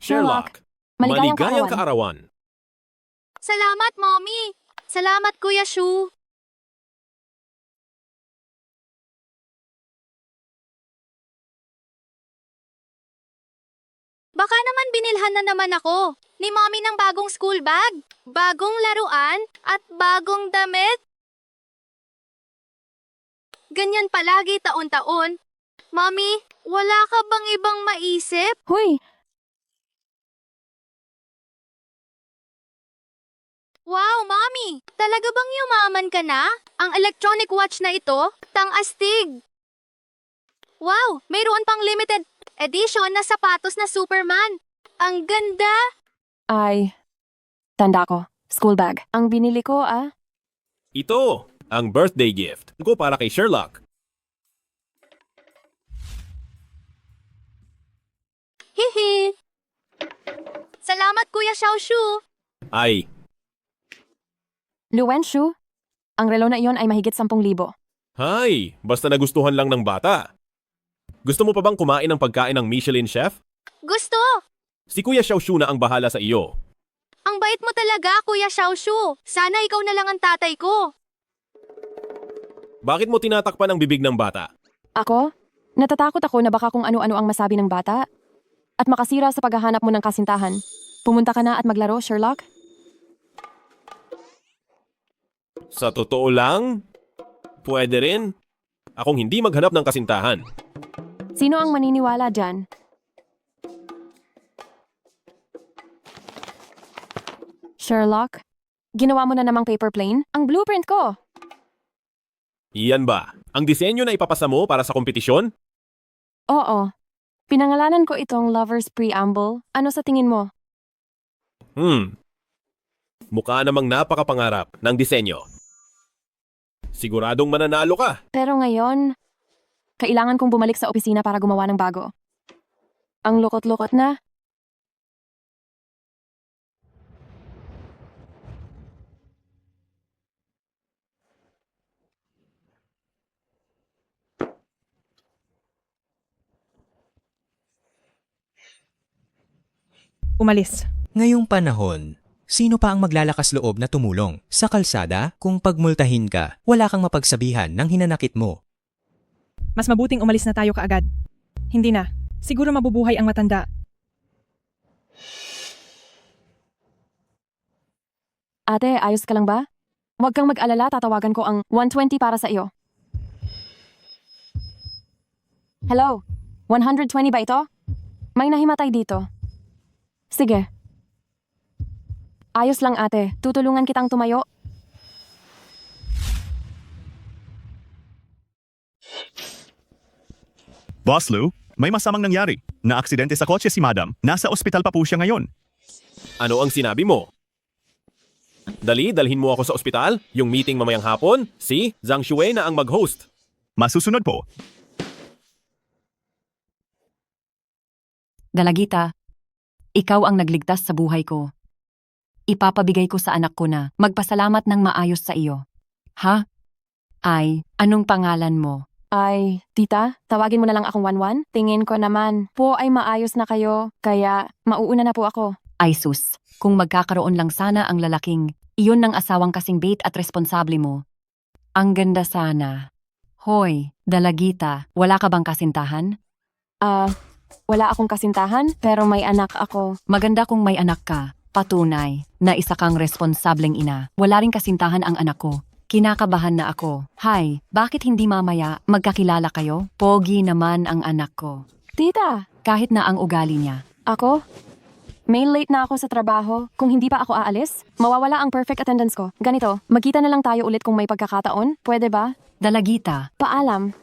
Sherlock, maligayang kaarawan. Salamat, Mommy! Salamat, Kuya Shu! Baka naman binilhan na naman ako ni Mommy ng bagong school bag, bagong laruan, at bagong damit. Ganyan palagi taon-taon. Mommy, wala ka bang ibang maisip? Huy! Wow, Mommy! Talaga bang yumaman ka na? Ang electronic watch na ito, tang-astig! Wow, mayroon pang limited edition na sapatos na Superman. Ang ganda! Ay, tanda ko. School bag. Ang binili ko, Ito, ang birthday gift ko para kay Sherlock. Hihi! Salamat, Kuya Xiaoshu! Ay, Luwenshu, ang relo na iyon ay mahigit 10,000. hay, basta nagustuhan lang ng bata. Gusto mo pa bang kumain ng pagkain ng Michelin chef? Gusto! Si Kuya Xiaoshu na ang bahala sa iyo. Ang bait mo talaga, Kuya Xiaoshu. Sana ikaw na lang ang tatay ko. Bakit mo tinatakpan ang bibig ng bata? Ako? Natatakot ako na baka kung ano-ano ang masabi ng bata at makasira sa paghahanap mo ng kasintahan. Pumunta ka na at maglaro, Sherlock? Sa totoo lang, pwede rin. Akong hindi maghanap ng kasintahan. Sino ang maniniwala dyan? Sherlock, ginawa mo na namang paper plane? Ang blueprint ko! Iyan ba? Ang disenyo na ipapasa mo para sa kompetisyon? Oo. Pinangalanan ko itong Lover's Preamble. Ano sa tingin mo? Mukha namang napakapangarap ng disenyo. Siguradong mananalo ka. Pero ngayon, kailangan kong bumalik sa opisina para gumawa ng bago. Ang lukot-lukot na. Umalis. Ngayong panahon, sino pa ang maglalakas loob na tumulong? Sa kalsada, kung pagmultahin ka, wala kang mapagsabihan ng hinanakit mo. Mas mabuting umalis na tayo kaagad. Hindi na. Siguro mabubuhay ang matanda. Ate, ayos ka lang ba? Huwag kang mag-alala, tatawagan ko ang 120 para sa iyo. Hello? 120 ba ito? May nahimatay dito. Sige. Ayos lang ate, tutulungan kitang tumayo. Boss Lou, may masamang nangyari. Na-aksidente sa kotse si Madam. Nasa ospital pa po siya ngayon. Ano ang sinabi mo? Dali, dalhin mo ako sa ospital. Yung meeting mamayang hapon, si Zhang Xue na ang mag-host. Masusunod po. Dalagita, ikaw ang nagligtas sa buhay ko. Ipapabigay ko sa anak ko na magpasalamat ng maayos sa iyo. Ha? Ay, anong pangalan mo? Ay, tita, tawagin mo na lang akong 11. Tingin ko naman po ay maayos na kayo, kaya mauuna na po ako. Ay sus, kung magkakaroon lang sana ang lalaking, iyon ng asawang kasing bait at responsable mo. Ang ganda sana. Hoy, Dalagita, wala ka bang kasintahan? Wala akong kasintahan, pero may anak ako. Maganda kung may anak ka. Patunay na isa kang responsableng ina. Wala ring kasintahan ang anak ko. Kinakabahan na ako. Hay, bakit hindi mamaya magkakilala kayo? Pogi naman ang anak ko. Tita! Kahit na ang ugali niya. Ako? May late na ako sa trabaho. Kung hindi pa ako aalis, mawawala ang perfect attendance ko. Ganito, magkita na lang tayo ulit kung may pagkakataon. Pwede ba? Dalagita, Paalam.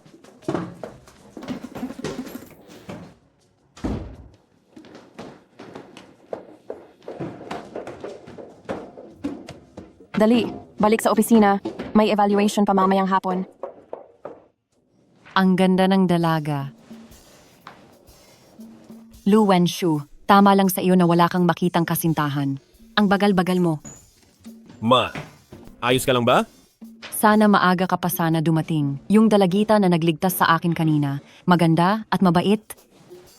Dali, balik sa opisina. May evaluation pa mamayang hapon. ang ganda ng dalaga. Lu Wenshu, tama lang sa iyo na wala kang makitang kasintahan. Ang bagal-bagal mo. Ma, ayos ka lang ba? Sana maaga ka pa sana dumating. Yung dalagita na nagligtas sa akin kanina, maganda at mabait.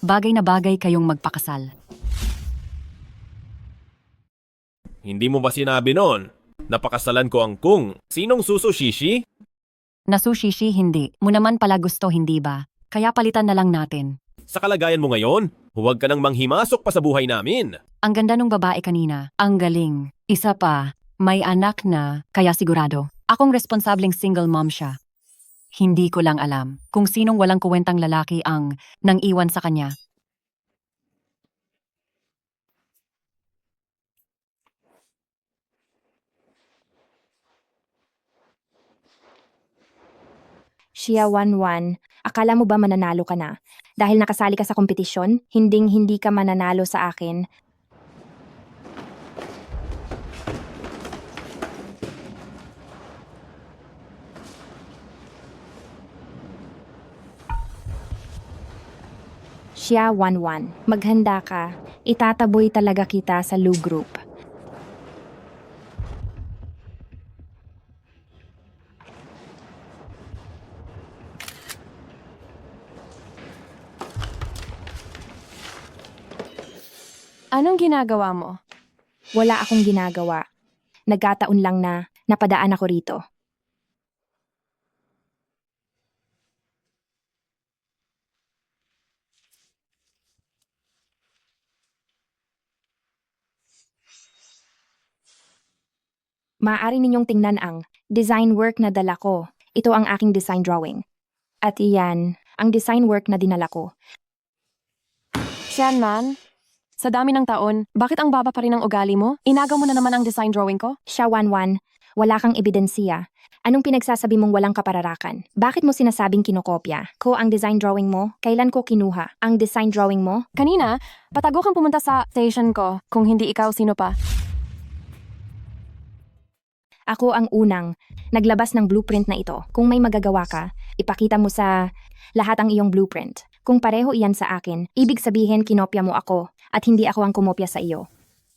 Bagay na bagay kayong magpakasal. Hindi mo ba sinabi noon? Napakasalan ko ang kung. Sinong suso, Shishi? Nasushishi hindi. Mo naman pala gusto hindi ba? Kaya palitan na lang natin. Sa kalagayan mo ngayon, huwag ka nang manghimasok pa sa buhay namin. Ang ganda nung babae kanina. Ang galing. Isa pa, may anak na, kaya sigurado. Akong responsableng single mom siya. Hindi ko lang alam kung sinong walang kuwentang lalaki ang nang iwan sa kanya. Shia 1-1, akala mo ba mananalo ka na? Dahil nakasali ka sa kompetisyon, hinding-hindi ka mananalo sa akin. Shia 1-1, maghanda ka. Itataboy talaga kita sa Lu Group. Anong ginagawa mo? Wala akong ginagawa. Nagkataon lang na napadaan ako rito. Maaari ninyong tingnan ang design work na dala ko. Ito ang aking design drawing. At iyan, ang design work na dinala ko. Shanman, sa dami ng taon, bakit ang baba pa rin ang ugali mo? Inagaw mo na naman ang design drawing ko? Shia 1-1, wala kang ebidensya. Anong pinagsasabi mong walang kapararakan? Bakit mo sinasabing kinokopya? Ko ang design drawing mo? Kailan ko kinuha? Ang design drawing mo? Kanina, patago kang pumunta sa station ko. Kung hindi ikaw, sino pa? Ako ang unang naglabas ng blueprint na ito. Kung may magagawa ka, ipakita mo sa lahat ang iyong blueprint. Kung pareho iyan sa akin, ibig sabihin kinopya mo ako at hindi ako ang kumopya sa iyo.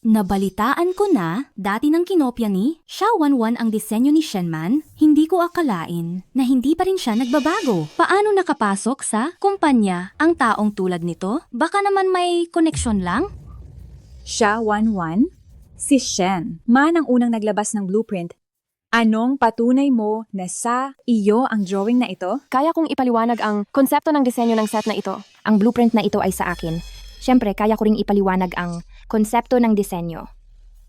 Nabalitaan ko na, dati nang kinopya ni Shia 1-1 ang disenyo ni Shenman, hindi ko akalain na hindi pa rin siya nagbabago. Paano nakapasok sa kumpanya ang taong tulad nito? Baka naman may koneksyon lang? Shia 1-1, si Shen, man ang unang naglabas ng blueprint. Anong patunay mo na sa iyo ang drawing na ito? Kaya kong ipaliwanag ang konsepto ng disenyo ng set na ito. Ang blueprint na ito ay sa akin. Siyempre, kaya ko ring ipaliwanag ang konsepto ng disenyo.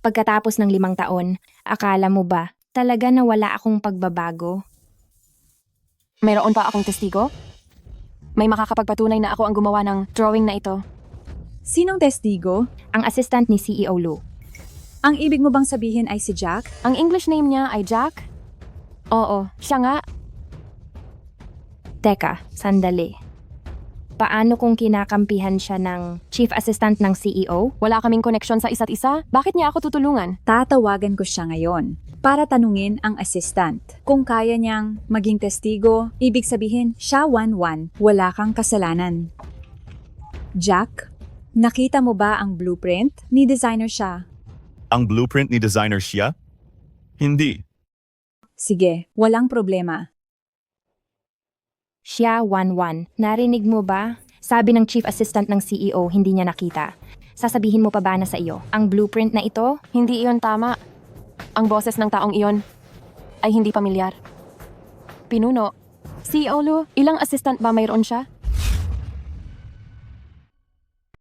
Pagkatapos ng 5 taon, akala mo ba talaga na wala akong pagbabago? Mayroon pa akong testigo? May makakapagpatunay na ako ang gumawa ng drawing na ito. Sinong testigo? Ang assistant ni CEO Lu. Ang ibig mo bang sabihin ay si Jack? Ang English name niya ay Jack? Oo, siya nga. Teka, sandali. Paano kung kinakampihan siya ng chief assistant ng CEO? Wala kaming koneksyon sa isa't isa? Bakit niya ako tutulungan? Tatawagan ko siya ngayon para tanungin ang assistant. Kung kaya niyang maging testigo, ibig sabihin Shia 1-1, wala kang kasalanan. Jack, nakita mo ba ang blueprint ni designer siya? Ang blueprint ni designer Shia? Hindi. Sige, walang problema. Shia 1-1, narinig mo ba? Sabi ng chief assistant ng CEO, hindi niya nakita. Sasabihin mo pa ba na sa iyo, ang blueprint na ito? Hindi iyon tama. Ang boses ng taong iyon ay hindi pamilyar. Pinuno, CEO Lu, ilang assistant ba mayroon siya?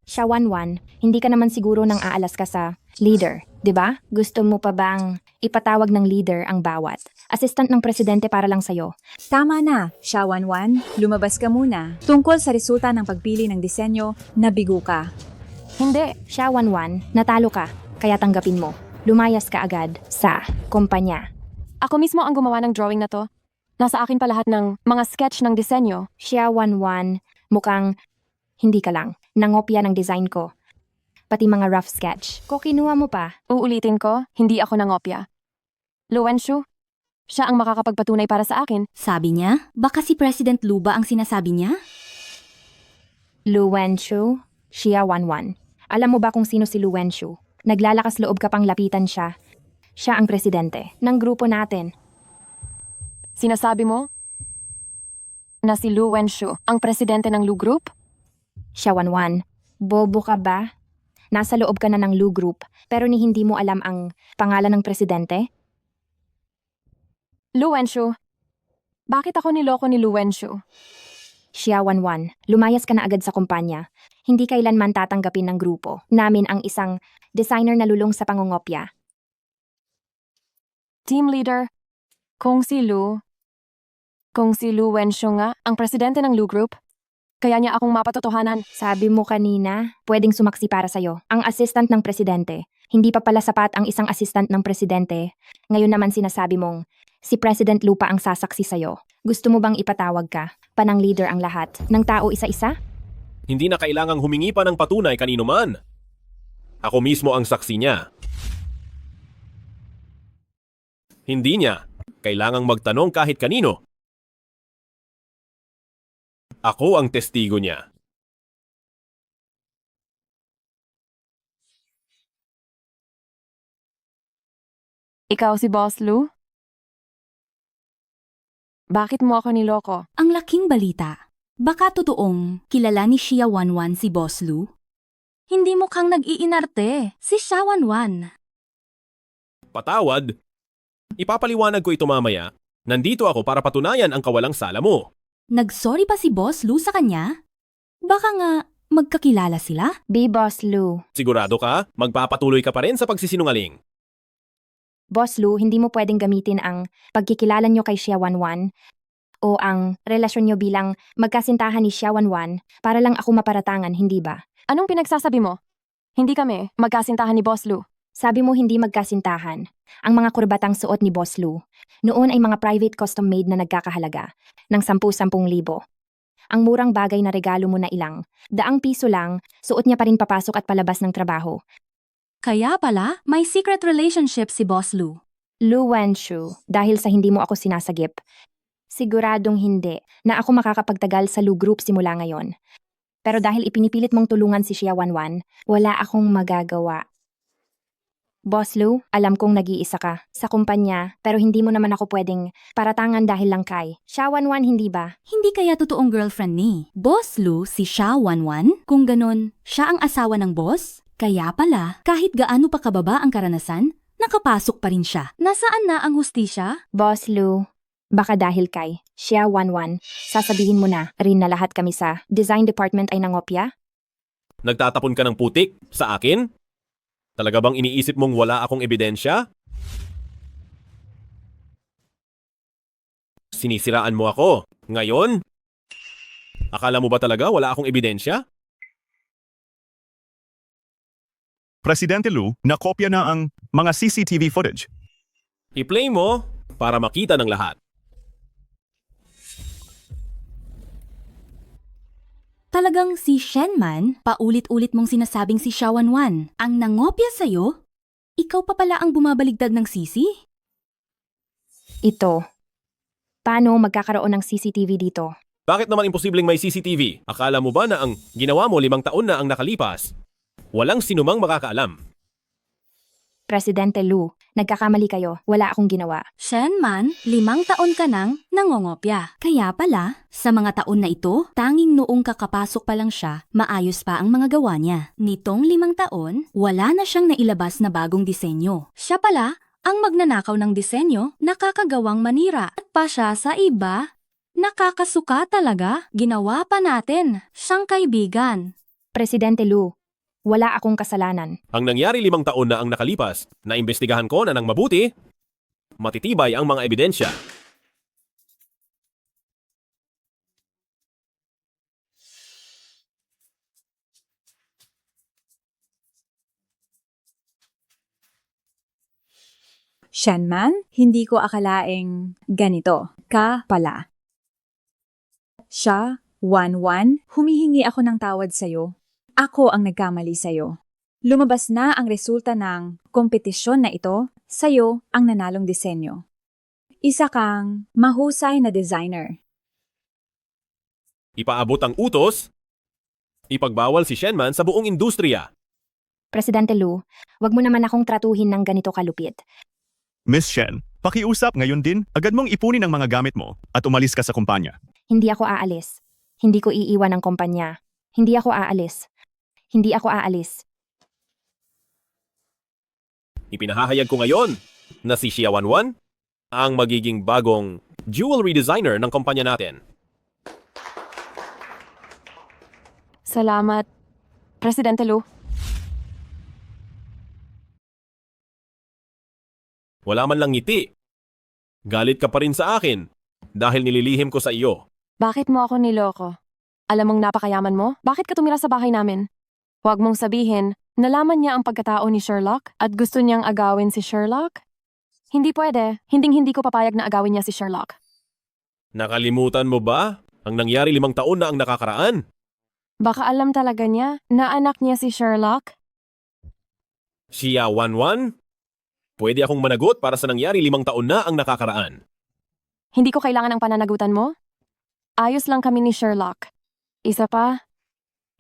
Shia 1-1, hindi ka naman siguro nang aalas ka sa leader, di ba? Gusto mo pa bang ipatawag ng leader ang bawat assistant ng presidente para lang sa'yo? Tama na, Shia 1-1, lumabas ka muna. Tungkol sa resulta ng pagpili ng disenyo, nabigo ka. Hindi. Siya 1-1, natalo ka, kaya tanggapin mo. Lumayas ka agad sa kumpanya. Ako mismo ang gumawa ng drawing na to. Nasa akin pa lahat ng mga sketch ng disenyo. Siya 1-1, mukhang hindi ka lang. Nangopya ng design ko. Pati mga rough sketch. Ko kinuha mo pa. Uulitin ko, hindi ako nangopya. Luwenshu, siya ang makakapagpatunay para sa akin. Sabi niya, baka si President Lu ba ang sinasabi niya? Lu Wenshu, siya 1-1. Alam mo ba kung sino si Lu Wenshu? Naglalakas loob ka pang lapitan siya. Siya ang presidente ng grupo natin. Sinasabi mo na si Lu Wenshu ang presidente ng Lu Group? Siya 1-1. Bobo ka ba? Nasa loob ka na ng Lu Group pero ni hindi mo alam ang pangalan ng presidente? Lu Wenshu, bakit ako niloko ni Lu Wenshu? Siya 1-1. Lumayas ka na agad sa kumpanya. Hindi kailanman tatanggapin ng grupo namin ang isang designer na lulong sa pangungopya. Team leader, kung si Lu Wenshu nga ang presidente ng Lu Group, kaya niya akong mapatotohanan. Sabi mo kanina, pwedeng sumaksi para sa'yo. Ang assistant ng presidente. Hindi pa pala sapat ang isang assistant ng presidente. Ngayon naman sinasabi mong, si President Lu pa ang sasaksi sa'yo. Gusto mo bang ipatawag ka? Panang leader ang lahat. Ng tao isa-isa? Hindi na kailangang humingi pa ng patunay kanino man. Ako mismo ang saksi niya. Hindi niya kailangang magtanong kahit kanino. Ako ang testigo niya. Ikaw si Boss Lu? Bakit mo ako niloko? Ang laking balita. Baka totoong kilala ni Xia 1-1 si Boss Lu? Hindi mukhang nag-iinarte. Si Xia 1-1. Patawad. Ipapaliwanag ko ito mamaya. Nandito ako para patunayan ang kawalang sala mo. Nagsorry pa si Boss Lu sa kanya? Baka nga magkakilala sila? Boss Lu. Sigurado ka? Magpapatuloy ka pa rin sa pagsisinungaling. Boss Lu, hindi mo pwedeng gamitin ang pagkikilala nyo kay Xia 1-1 o ang relasyon nyo bilang magkasintahan ni Xia 1-1 para lang ako maparatangan, hindi ba? Anong pinagsasabi mo? Hindi kami magkasintahan ni Boss Lu. Sabi mo hindi magkasintahan. Ang mga kurbatang suot ni Boss Lu, noon ay mga private custom made na nagkakahalaga ng 10,000 libo. Ang murang bagay na regalo mo na ilang, 100 piso lang, suot niya pa rin papasok at palabas ng trabaho. Kaya pala, may secret relationship si Boss Lu. Lu Wenshu, dahil sa hindi mo ako sinasagip, siguradong hindi na ako makakapagtagal sa Lu Group simula ngayon. Pero dahil ipinipilit mong tulungan si Xia 1-1, wala akong magagawa. Boss Lu, alam kong nag-iisa ka sa kumpanya pero hindi mo naman ako pwedeng paratangan dahil lang kay Xia 1-1, hindi ba? Hindi kaya totoong girlfriend ni Boss Lu si Xia 1-1? Kung ganun, siya ang asawa ng boss? Kaya pala, kahit gaano pa kababa ang karanasan, nakapasok pa rin siya. Nasaan na ang hustisya? Boss Lu, baka dahil kay Xia 1-1, sasabihin mo na rin na lahat kami sa design department ay nangopya? Nagtatapon ka ng putik sa akin? Talaga bang iniisip mong wala akong ebidensya? Sinisiraan mo ako. Ngayon? Akala mo ba talaga wala akong ebidensya? Presidente Lu, nakopya na ang mga CCTV footage. I-play mo para makita ng lahat. Talagang si Shenman, paulit-ulit mong sinasabing si Xia 1-1 ang nangopya sa'yo? Ikaw pa pala ang bumabaligtad ng sisi? Ito. Paano magkakaroon ng CCTV dito? Bakit naman imposibleng may CCTV? Akala mo ba na ang ginawa mo 5 taon na ang nakalipas? Walang sinumang makakaalam. Presidente Lu, nagkakamali kayo. Wala akong ginawa. Shenman, 5 taon ka nang nangongopya. Kaya pala, sa mga taon na ito, tanging noong kakapasok pa lang siya, maayos pa ang mga gawa niya. Nitong 5 taon, wala na siyang nailabas na bagong disenyo. Siya pala, ang magnanakaw ng disenyo, nakakagawang manira. At pa siya sa iba, nakakasuka talaga. Ginawa pa natin, siyang kaibigan. Presidente Lu, wala akong kasalanan. Ang nangyari 5 taon na ang nakalipas, naimbestigahan ko na ng mabuti, matitibay ang mga ebidensya. Shenman, hindi ko akalaing ganito ka pala. Siya, 1-1, humihingi ako ng tawad sa'yo. Ako ang nagkamali sa'yo. Lumabas na ang resulta ng kompetisyon na ito, sa'yo ang nanalong disenyo. Isa kang mahusay na designer. Ipaabot ang utos, ipagbawal si Shenman sa buong industriya. Presidente Lu, wag mo naman akong tratuhin ng ganito kalupit. Miss Shen, pakiusap ngayon din, agad mong ipunin ang mga gamit mo at umalis ka sa kumpanya. Hindi ako aalis. Hindi ko iiwan ang kumpanya. Hindi ako aalis. Hindi ako aalis. Ipinahahayag ko ngayon na si Xia Wanwan ang magiging bagong jewelry designer ng kumpanya natin. Salamat, Presidente Lu. Wala man lang ngiti. Galit ka pa rin sa akin dahil nililihim ko sa iyo. Bakit mo ako niloko? Alam mong napakayaman mo? Bakit ka tumira sa bahay namin? Huwag mong sabihin, nalaman niya ang pagkatao ni Sherlock at gusto niyang agawin si Sherlock? Hindi pwede. Hinding-hindi ko papayag na agawin niya si Sherlock. Nakalimutan mo ba ang nangyari 5 taon na ang nakakaraan? Baka alam talaga niya na anak niya si Sherlock? Xia Wanwan? Pwede akong managot para sa nangyari 5 taon na ang nakakaraan. Hindi ko kailangan ng pananagutan mo? Ayos lang kami ni Sherlock. Isa pa,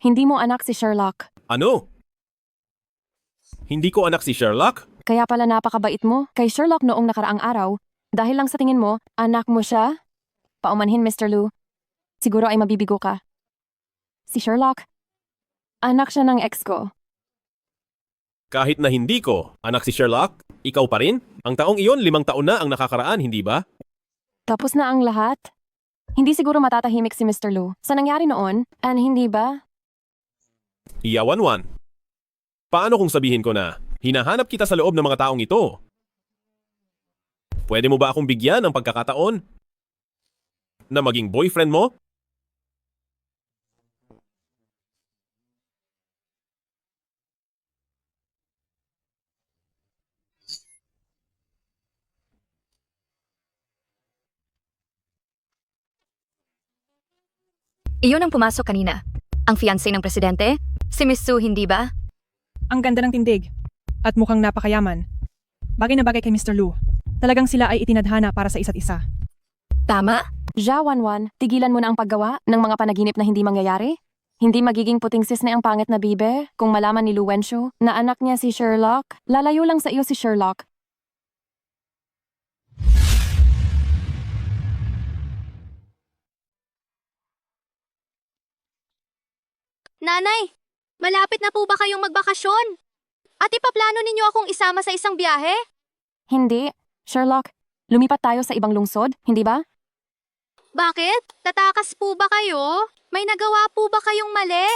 hindi mo anak si Sherlock. Ano? Hindi ko anak si Sherlock? Kaya pala napakabait mo kay Sherlock noong nakaraang araw. Dahil lang sa tingin mo, anak mo siya? Paumanhin, Mr. Lu. Siguro ay mabibigo ka. Si Sherlock, anak siya ng ex ko. Kahit na hindi ko anak si Sherlock, ikaw pa rin? Ang taong iyon 5 taon na ang nakakaraan, hindi ba? Tapos na ang lahat? Hindi siguro matatahimik si Mr. Lu sa nangyari noon, hindi ba? Xia Wanwan. Paano kung sabihin ko na hinahanap kita sa loob ng mga taong ito? Pwede mo ba akong bigyan ng pagkakataon na maging boyfriend mo? Iyon ang pumasok kanina. Ang fiancé ng presidente? Si Miss Su, hindi ba? Ang ganda ng tindig. At mukhang napakayaman. Bagay na bagay kay Mr. Lu. Talagang sila ay itinadhana para sa isa't isa. Tama? Xia Wanwan, tigilan mo na ang paggawa ng mga panaginip na hindi mangyayari? Hindi magiging puting sisne ang pangit na bibe kung malaman ni Lu Wenshu na anak niya si Sherlock. Lalayo lang sa iyo si Sherlock. Nanay, malapit na po ba kayong magbakasyon? At ipaplano ninyo akong isama sa isang biyahe? Hindi. Sherlock, lumipat tayo sa ibang lungsod, hindi ba? Bakit? Tatakas po ba kayo? May nagawa po ba kayong mali?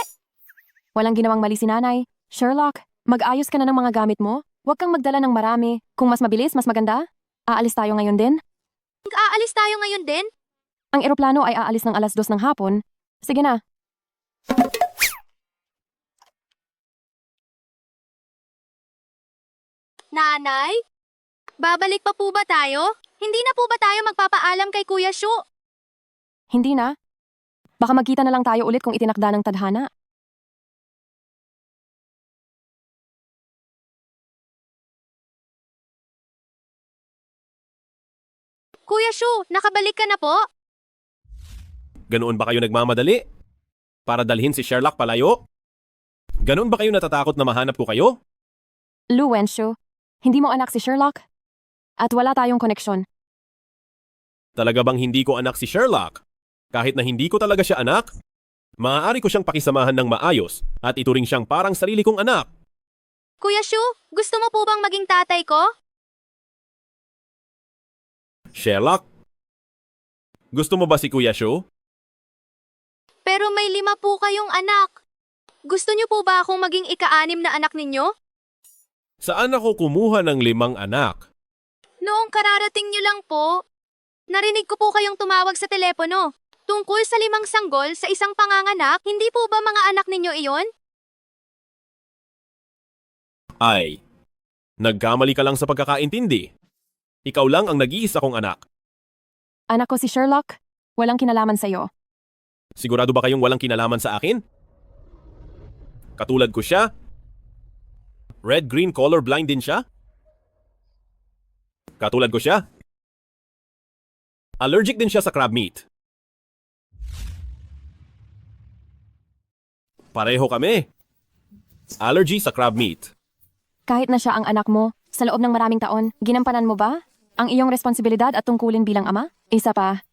Walang ginawang mali si nanay. Sherlock, mag-ayos ka na ng mga gamit mo. Huwag kang magdala ng marami. Kung mas mabilis, mas maganda. Aalis tayo ngayon din. Aalis tayo ngayon din? Ang eroplano ay aalis ng 2:00 ng hapon. Sige na. Nanay? Babalik pa po ba tayo? Hindi na po ba tayo magpapaalam kay Kuya Shu? Hindi na. Baka magkita na lang tayo ulit kung itinakda ng tadhana. Kuya Shu, nakabalik ka na po? Ganoon ba kayo nagmamadali? Para dalhin si Sherlock palayo? Ganoon ba kayo natatakot na mahanap ko kayo? Lu Wenshu, hindi mo anak si Sherlock? At wala tayong koneksyon. Talaga bang hindi ko anak si Sherlock? Kahit na hindi ko talaga siya anak, maaari ko siyang pakisamahan ng maayos at ituring siyang parang sarili kong anak. Kuya Shu, gusto mo po bang maging tatay ko? Sherlock? Gusto mo ba si Kuya Shu? Pero may 5 po kayong anak. Gusto niyo po ba akong maging ika-6 na anak ninyo? Saan ako kumuha ng 5 anak? Noong kararating niyo lang po, narinig ko po kayong tumawag sa telepono. Tungkol sa 5 sanggol sa isang panganganak, hindi po ba mga anak ninyo iyon? Ay, nagkamali ka lang sa pagkakaintindi. Ikaw lang ang nag-iisa kong anak. Anak ko si Sherlock. Walang kinalaman sa'yo. Sigurado ba kayong walang kinalaman sa akin? Katulad ko siya? Red-green colorblind din siya? Katulad ko siya? Allergic din siya sa crab meat. Pareho kami. Allergy sa crab meat. Kahit na siya ang anak mo, sa loob ng maraming taon, ginampanan mo ba ang iyong responsibilidad at tungkulin bilang ama? Isa pa,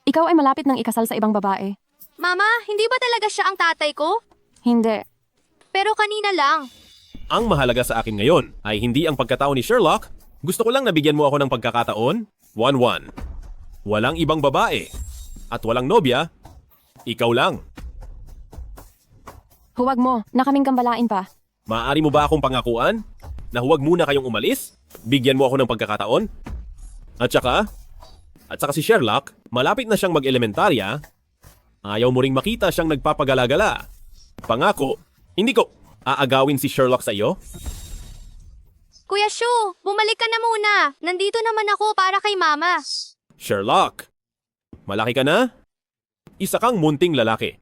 ikaw ay malapit ng ikasal sa ibang babae. Mama, hindi ba talaga siya ang tatay ko? Hindi. Pero kanina lang. Ang mahalaga sa akin ngayon ay hindi ang pagkatao ni Sherlock. Gusto ko lang nabigyan mo ako ng pagkakataon. 1-1. Walang ibang babae. At walang nobya. Ikaw lang. Huwag mo, na kaming gambalain pa. Maaari mo ba akong pangakuan na huwag muna kayong umalis? Bigyan mo ako ng pagkakataon? At saka si Sherlock, malapit na siyang mag-elementarya. Ayaw mo ring makita siyang nagpapagala-gala. Pangako, hindi ko aagawin si Sherlock sa iyo. Kuya Shu, bumalik ka na muna. Nandito naman ako para kay Mama. Sherlock, malaki ka na? Isa kang munting lalaki.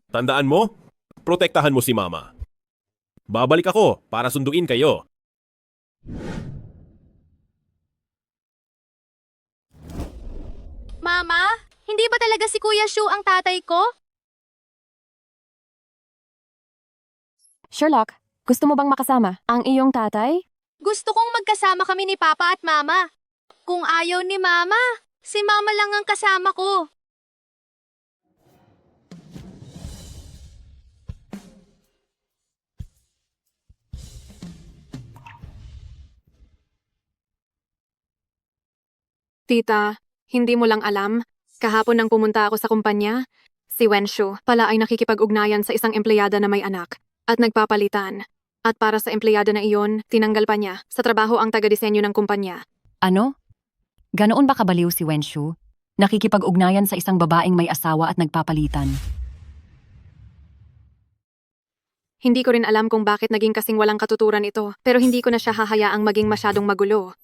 Tandaan mo, protektahan mo si Mama. Babalik ako para sunduin kayo. Mama, hindi ba talaga si Kuya Shu ang tatay ko? Sherlock, gusto mo bang makasama ang iyong tatay? Gusto kong magkasama kami ni Papa at Mama. Kung ayaw ni Mama, si Mama lang ang kasama ko. Tita, hindi mo lang alam, kahapon nang pumunta ako sa kumpanya, si Wenshu pala ay nakikipag-ugnayan sa isang empleyada na may anak at nagpapalitan. At para sa empleyada na iyon, tinanggal pa niya sa trabaho ang taga-disenyo ng kumpanya. Ano? Ganoon ba kabaliw si Wenshu? Nakikipag-ugnayan sa isang babaeng may asawa at nagpapalitan. Hindi ko rin alam kung bakit naging kasing walang katuturan ito, pero hindi ko na siya hahayaang maging masyadong magulo.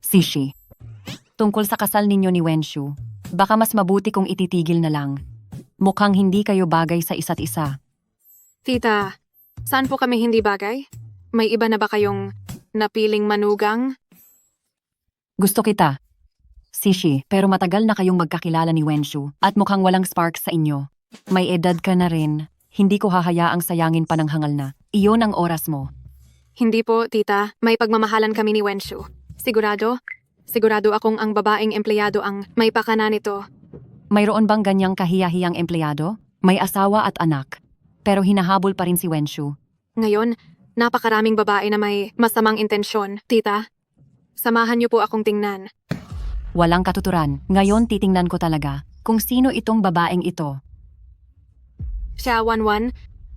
Sishi, tungkol sa kasal ninyo ni Wenshu, baka mas mabuti kung ititigil na lang. Mukhang hindi kayo bagay sa isa't isa. Tita, saan po kami hindi bagay? May iba na ba kayong napiling manugang? Gusto kita. Sishi, pero matagal na kayong magkakilala ni Wenshu at mukhang walang spark sa inyo. May edad ka na rin. Hindi ko hahayaang sayangin pa ng hangal na. Iyon ang oras mo. Hindi po, tita. May pagmamahalan kami ni Wenshu. Sigurado? Sigurado akong ang babaeng empleyado ang may pakana nito. Mayroon bang ganyang kahiyahiyang empleyado? May asawa at anak. Pero hinahabol pa rin si Wenshu. Ngayon, napakaraming babae na may masamang intensyon. Tita, samahan niyo po akong tingnan. Walang katuturan. Ngayon titingnan ko talaga kung sino itong babaeng ito. Siya, Wanwan,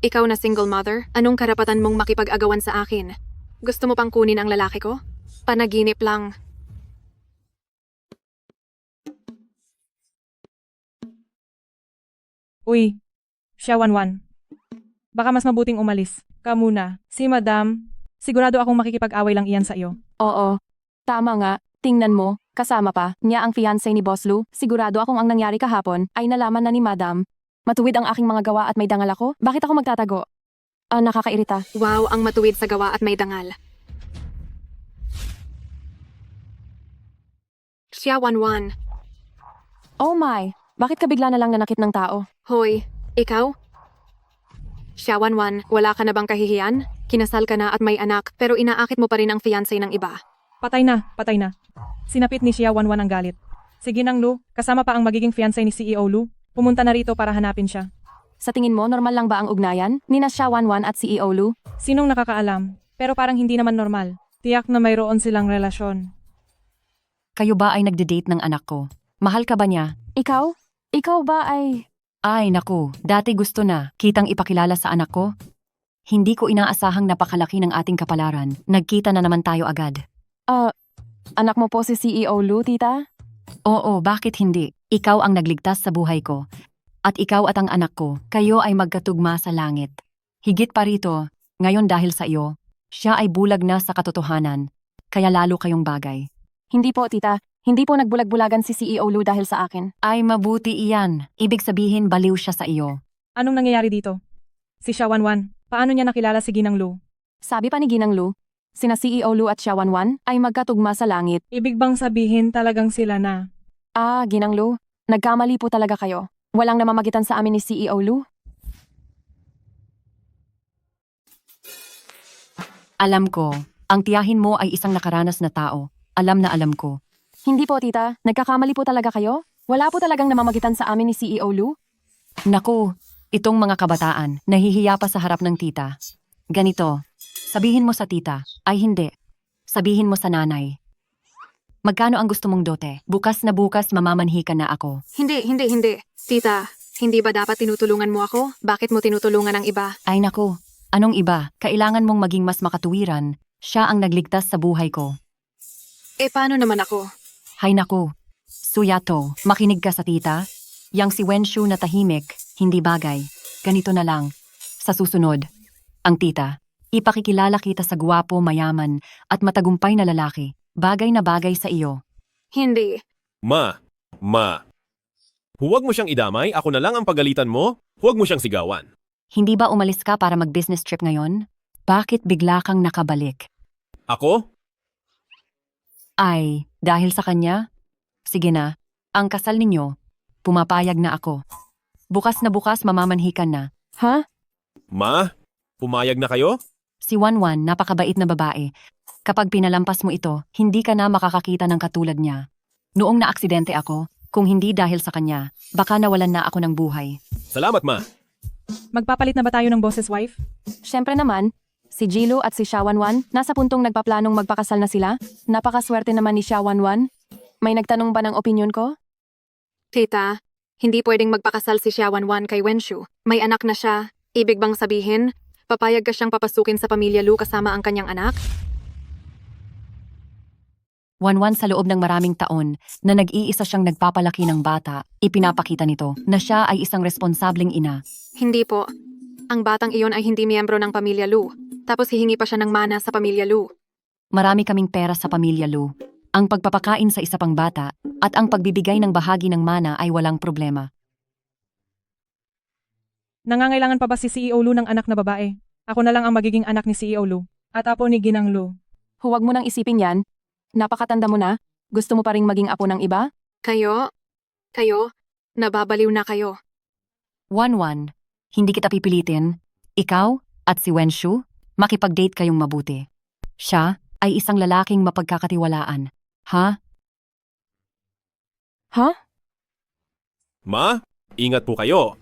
ikaw na single mother, anong karapatan mong makipag-agawan sa akin? Gusto mo pang kunin ang lalaki ko? Panaginip lang. Uy, siya Wanwan. Baka mas mabuting umalis. Ka muna. Si Madam, sigurado akong makikipag-away lang iyan sa iyo. Oo, tama nga. Tingnan mo, kasama pa niya ang fiancé ni Boss Lu. Sigurado akong ang nangyari kahapon ay nalaman na ni Madam. Matuwid ang aking mga gawa at may dangal ako? Bakit ako magtatago? Nakakairita. Wow, ang matuwid sa gawa at may dangal. Siya, Wanwan. Oh my, bakit ka bigla na lang nanakit ng tao? Hoy, ikaw? Siya, Wanwan, wala ka na bang kahihiyan? Kinasal ka na at may anak, pero inaakit mo pa rin ang fiancé ng iba. Patay na, patay na. Sinapit ni Xia Wanwan ang galit. Sige nang Lu, kasama pa ang magiging fiancé ni CEO Lu. Pumunta na rito para hanapin siya. Sa tingin mo, normal lang ba ang ugnayan? Nina Xia Wanwan at CEO Lu? Sinong nakakaalam? Pero parang hindi naman normal. Tiyak na mayroon silang relasyon. Kayo ba ay nagde-date ng anak ko? Mahal ka ba niya? Ikaw? Ikaw ba ay... Ay naku, dati gusto na kitang ipakilala sa anak ko. Hindi ko inaasahang napakalaki ng ating kapalaran. Nagkita na naman tayo agad. Anak mo po si CEO Lu, tita? Oo, bakit hindi? Ikaw ang nagligtas sa buhay ko. At ikaw at ang anak ko, kayo ay magkatugma sa langit. Higit pa rito, ngayon dahil sa iyo, siya ay bulag na sa katotohanan. Kaya lalo kayong bagay. Hindi po, tita. Hindi po nagbulag-bulagan si CEO Lou dahil sa akin. Ay mabuti iyan. Ibig sabihin baliw siya sa iyo. Anong nangyayari dito? Si Xiaowanwan, paano niya nakilala si Ginang Lu? Sabi pa ni Ginang Lu, sina CEO Lu at Xiaowanwan ay magkatugma sa langit. Ibig bang sabihin talagang sila na? Ah, Ginang Lu, nagkamali po talaga kayo. Walang namamagitan sa amin ni CEO Lu. Alam ko, ang tiyahin mo ay isang nakaranas na tao. Alam na alam ko. Hindi po, tita. Nagkakamali po talaga kayo. Wala po talagang namamagitan sa amin ni CEO Lu. Naku, itong mga kabataan, nahihiya pa sa harap ng tita. Ganito, sabihin mo sa tita, ay hindi. Sabihin mo sa nanay. Magkano ang gusto mong dote? Bukas na bukas mamamanhi ka na ako. Hindi. Tita, hindi ba dapat tinutulungan mo ako? Bakit mo tinutulungan ang iba? Ay naku, anong iba? Kailangan mong maging mas makatuwiran. Siya ang nagligtas sa buhay ko. Paano naman ako? Hay naku, Suyato, makinig ka sa tita. Yang si Wenshu na tahimik, hindi bagay. Ganito na lang. Sa susunod, ang tita, ipakikilala kita sa gwapo, mayaman, at matagumpay na lalaki. Bagay na bagay sa iyo. Hindi. Ma. Huwag mo siyang idamay, ako na lang ang pagalitan mo. Huwag mo siyang sigawan. Hindi ba umalis ka para mag-business trip ngayon? Bakit bigla kang nakabalik? Ako? Ay, dahil sa kanya? Sige na, ang kasal ninyo, pumapayag na ako. Bukas na bukas mamamanhi ka na. Ha? Ma, pumayag na kayo? Si Wanwan, napakabait na babae. Kapag pinalampas mo ito, hindi ka na makakakita ng katulad niya. Noong naaksidente ako, kung hindi dahil sa kanya, baka nawalan na ako ng buhay. Salamat, ma. Magpapalit na ba tayo ng boss's wife? Siyempre naman, si Jilo at si Xiaowanwan nasa puntong nagpaplanong magpakasal na sila. Napakaswerte naman ni Xiaowanwan. May nagtanong ba ng opinyon ko? Tita, hindi pwedeng magpakasal si Xiaowanwan kay Wenshu. May anak na siya. Ibig bang sabihin, papayag ka siyang papasukin sa pamilya Lu kasama ang kanyang anak? Wanwan sa loob ng maraming taon na nag-iisa siyang nagpapalaki ng bata, ipinapakita nito na siya ay isang responsableng ina. Hindi po. Ang batang iyon ay hindi miyembro ng pamilya Lu. Tapos hihingi pa siya ng mana sa pamilya Lu. Marami kaming pera sa pamilya Lu. Ang pagpapakain sa isa pang bata at ang pagbibigay ng bahagi ng mana ay walang problema. Nangangailangan pa ba si CEO Lu ng anak na babae? Ako na lang ang magiging anak ni CEO Lu at apo ni Ginang Lu. Huwag mo nang isipin yan. Napakatanda mo na. Gusto mo pa ring maging apo ng iba? Kayo, nababaliw na kayo. Wanwan, hindi kita pipilitin. Ikaw at si Wenshu, makipag-date kayong mabuti. Siya ay isang lalaking mapagkakatiwalaan. Ha? Ha? Ma, ingat po kayo.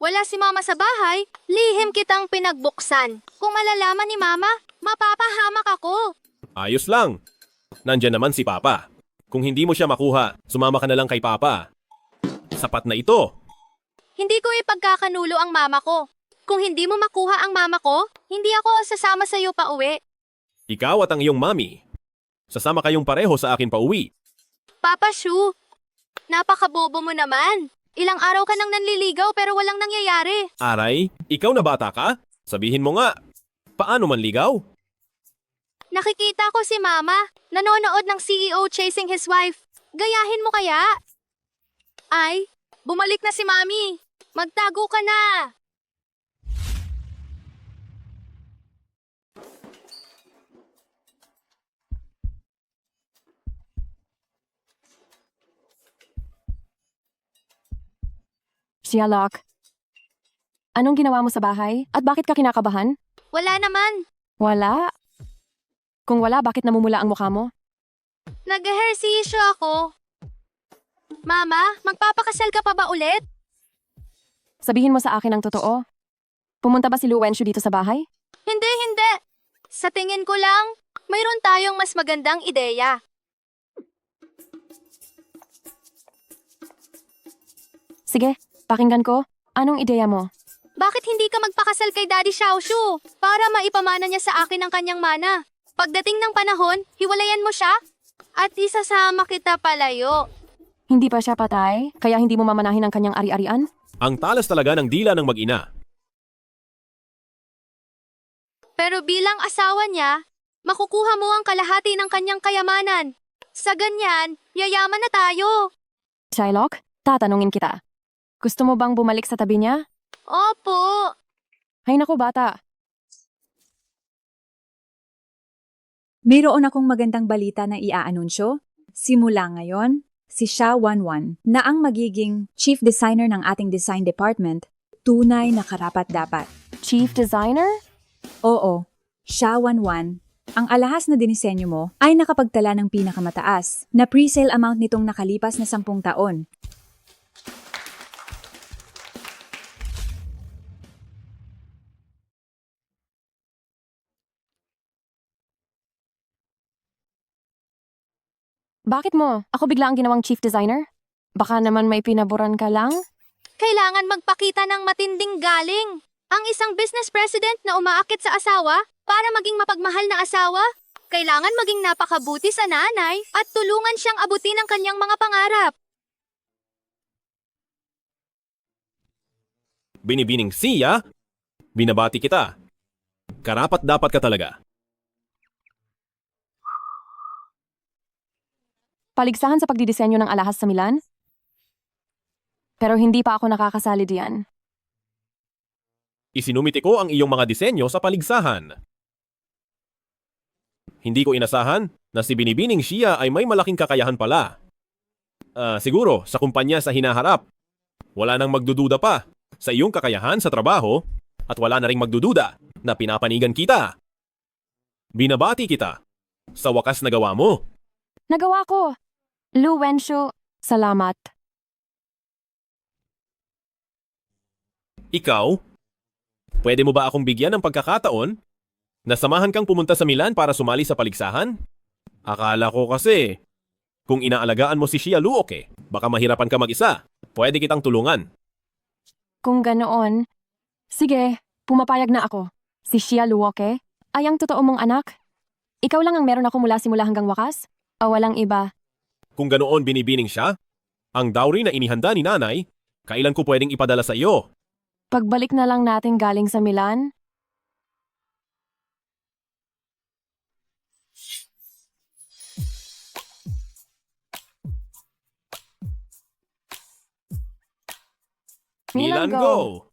Wala si Mama sa bahay, lihim kitang pinagbuksan. Kung malalaman ni Mama, mapapahamak ako. Ayos lang. Nandyan naman si Papa. Kung hindi mo siya makuha, sumama ka na lang kay Papa. Sapat na ito. Hindi ko ipagkakanulo ang mama ko. Kung hindi mo makuha ang mama ko, hindi ako sasama sa iyo pa uwi. Ikaw at ang iyong mami. Sasama kayong pareho sa akin pauwi. Papa Shu, napakabobo mo naman. Ilang araw ka nang nanliligaw pero walang nangyayari. Aray, ikaw na bata ka? Sabihin mo nga, paano manligaw? Nakikita ko si Mama, nanonood ng CEO chasing his wife. Gayahin mo kaya? Ay, bumalik na si Mami. Magtago ka na. Xialok, anong ginawa mo sa bahay? At bakit ka kinakabahan? Wala naman. Wala. Kung wala, bakit namumula ang mukha mo? Nag-ehersisyo ako. Mama, magpapakasal ka pa ba ulit? Sabihin mo sa akin ang totoo. Pumunta ba si Lu Wenshu dito sa bahay? Hindi. Sa tingin ko lang, mayroon tayong mas magandang ideya. Sige, Pakinggan ko, anong ideya mo? Bakit hindi ka magpakasal kay Daddy Xiaoshu para maipamana niya sa akin ang kanyang mana? Pagdating ng panahon, hiwalayan mo siya at isasama kita palayo. Hindi pa siya patay, kaya hindi mo mamanahin ang kanyang ari-arian? Ang talas talaga ng dila ng mag-ina. Pero bilang asawa niya, makukuha mo ang kalahati ng kanyang kayamanan. Sa ganyan, yayaman na tayo. Shylock, tatanungin kita. Gusto mo bang bumalik sa tabi niya? Opo. Hay naku bata, Mayroon akong magandang balita na iaanunsyo. Simula ngayon, si Xia Wanwan na ang magiging chief designer ng ating design department, tunay na karapat-dapat. Chief designer? Oo, Xia Wanwan. Ang alahas na dinisenyo mo ay nakapagtala ng pinakamataas na pre-sale amount nitong nakalipas na 10 taon. Bakit mo? Ako bigla ang ginawang chief designer? Baka naman may pinaboran ka lang? Kailangan magpakita ng matinding galing. Ang isang business president na umaakit sa asawa para maging mapagmahal na asawa, kailangan maging napakabuti sa nanay at tulungan siyang abutin ang kanyang mga pangarap. Binibining siya, binabati kita. Karapat dapat ka talaga. Paligsahan sa pagdidisenyo ng alahas sa Milan? Pero hindi pa ako nakakasali diyan. Isinumiti ko ang iyong mga disenyo sa paligsahan. Hindi ko inasahan na si Binibining siya ay may malaking kakayahan pala. Siguro sa kumpanya sa hinaharap. Wala nang magdududa pa sa iyong kakayahan sa trabaho at wala na ring magdududa na pinapanigan kita. Binabati kita sa wakas na gawa mo. Nagawa ko! Lu Wenshu, salamat. Ikaw, pwede mo ba akong bigyan ng pagkakataon na samahan kang pumunta sa Milan para sumali sa paligsahan? Akala ko kasi, kung inaalagaan mo si Xia Luoke, baka mahirapan ka mag-isa. Pwede kitang tulungan. Kung ganoon, sige, pumapayag na ako. Si Xia Luoke ay ang totoo mong anak. Ikaw lang ang meron ako mula simula hanggang wakas? O walang iba? Kung ganoon binibining siya, ang dowry na inihanda ni nanay, kailan ko pwedeng ipadala sa iyo? Pagbalik na lang natin galing sa Milan? Milan Go!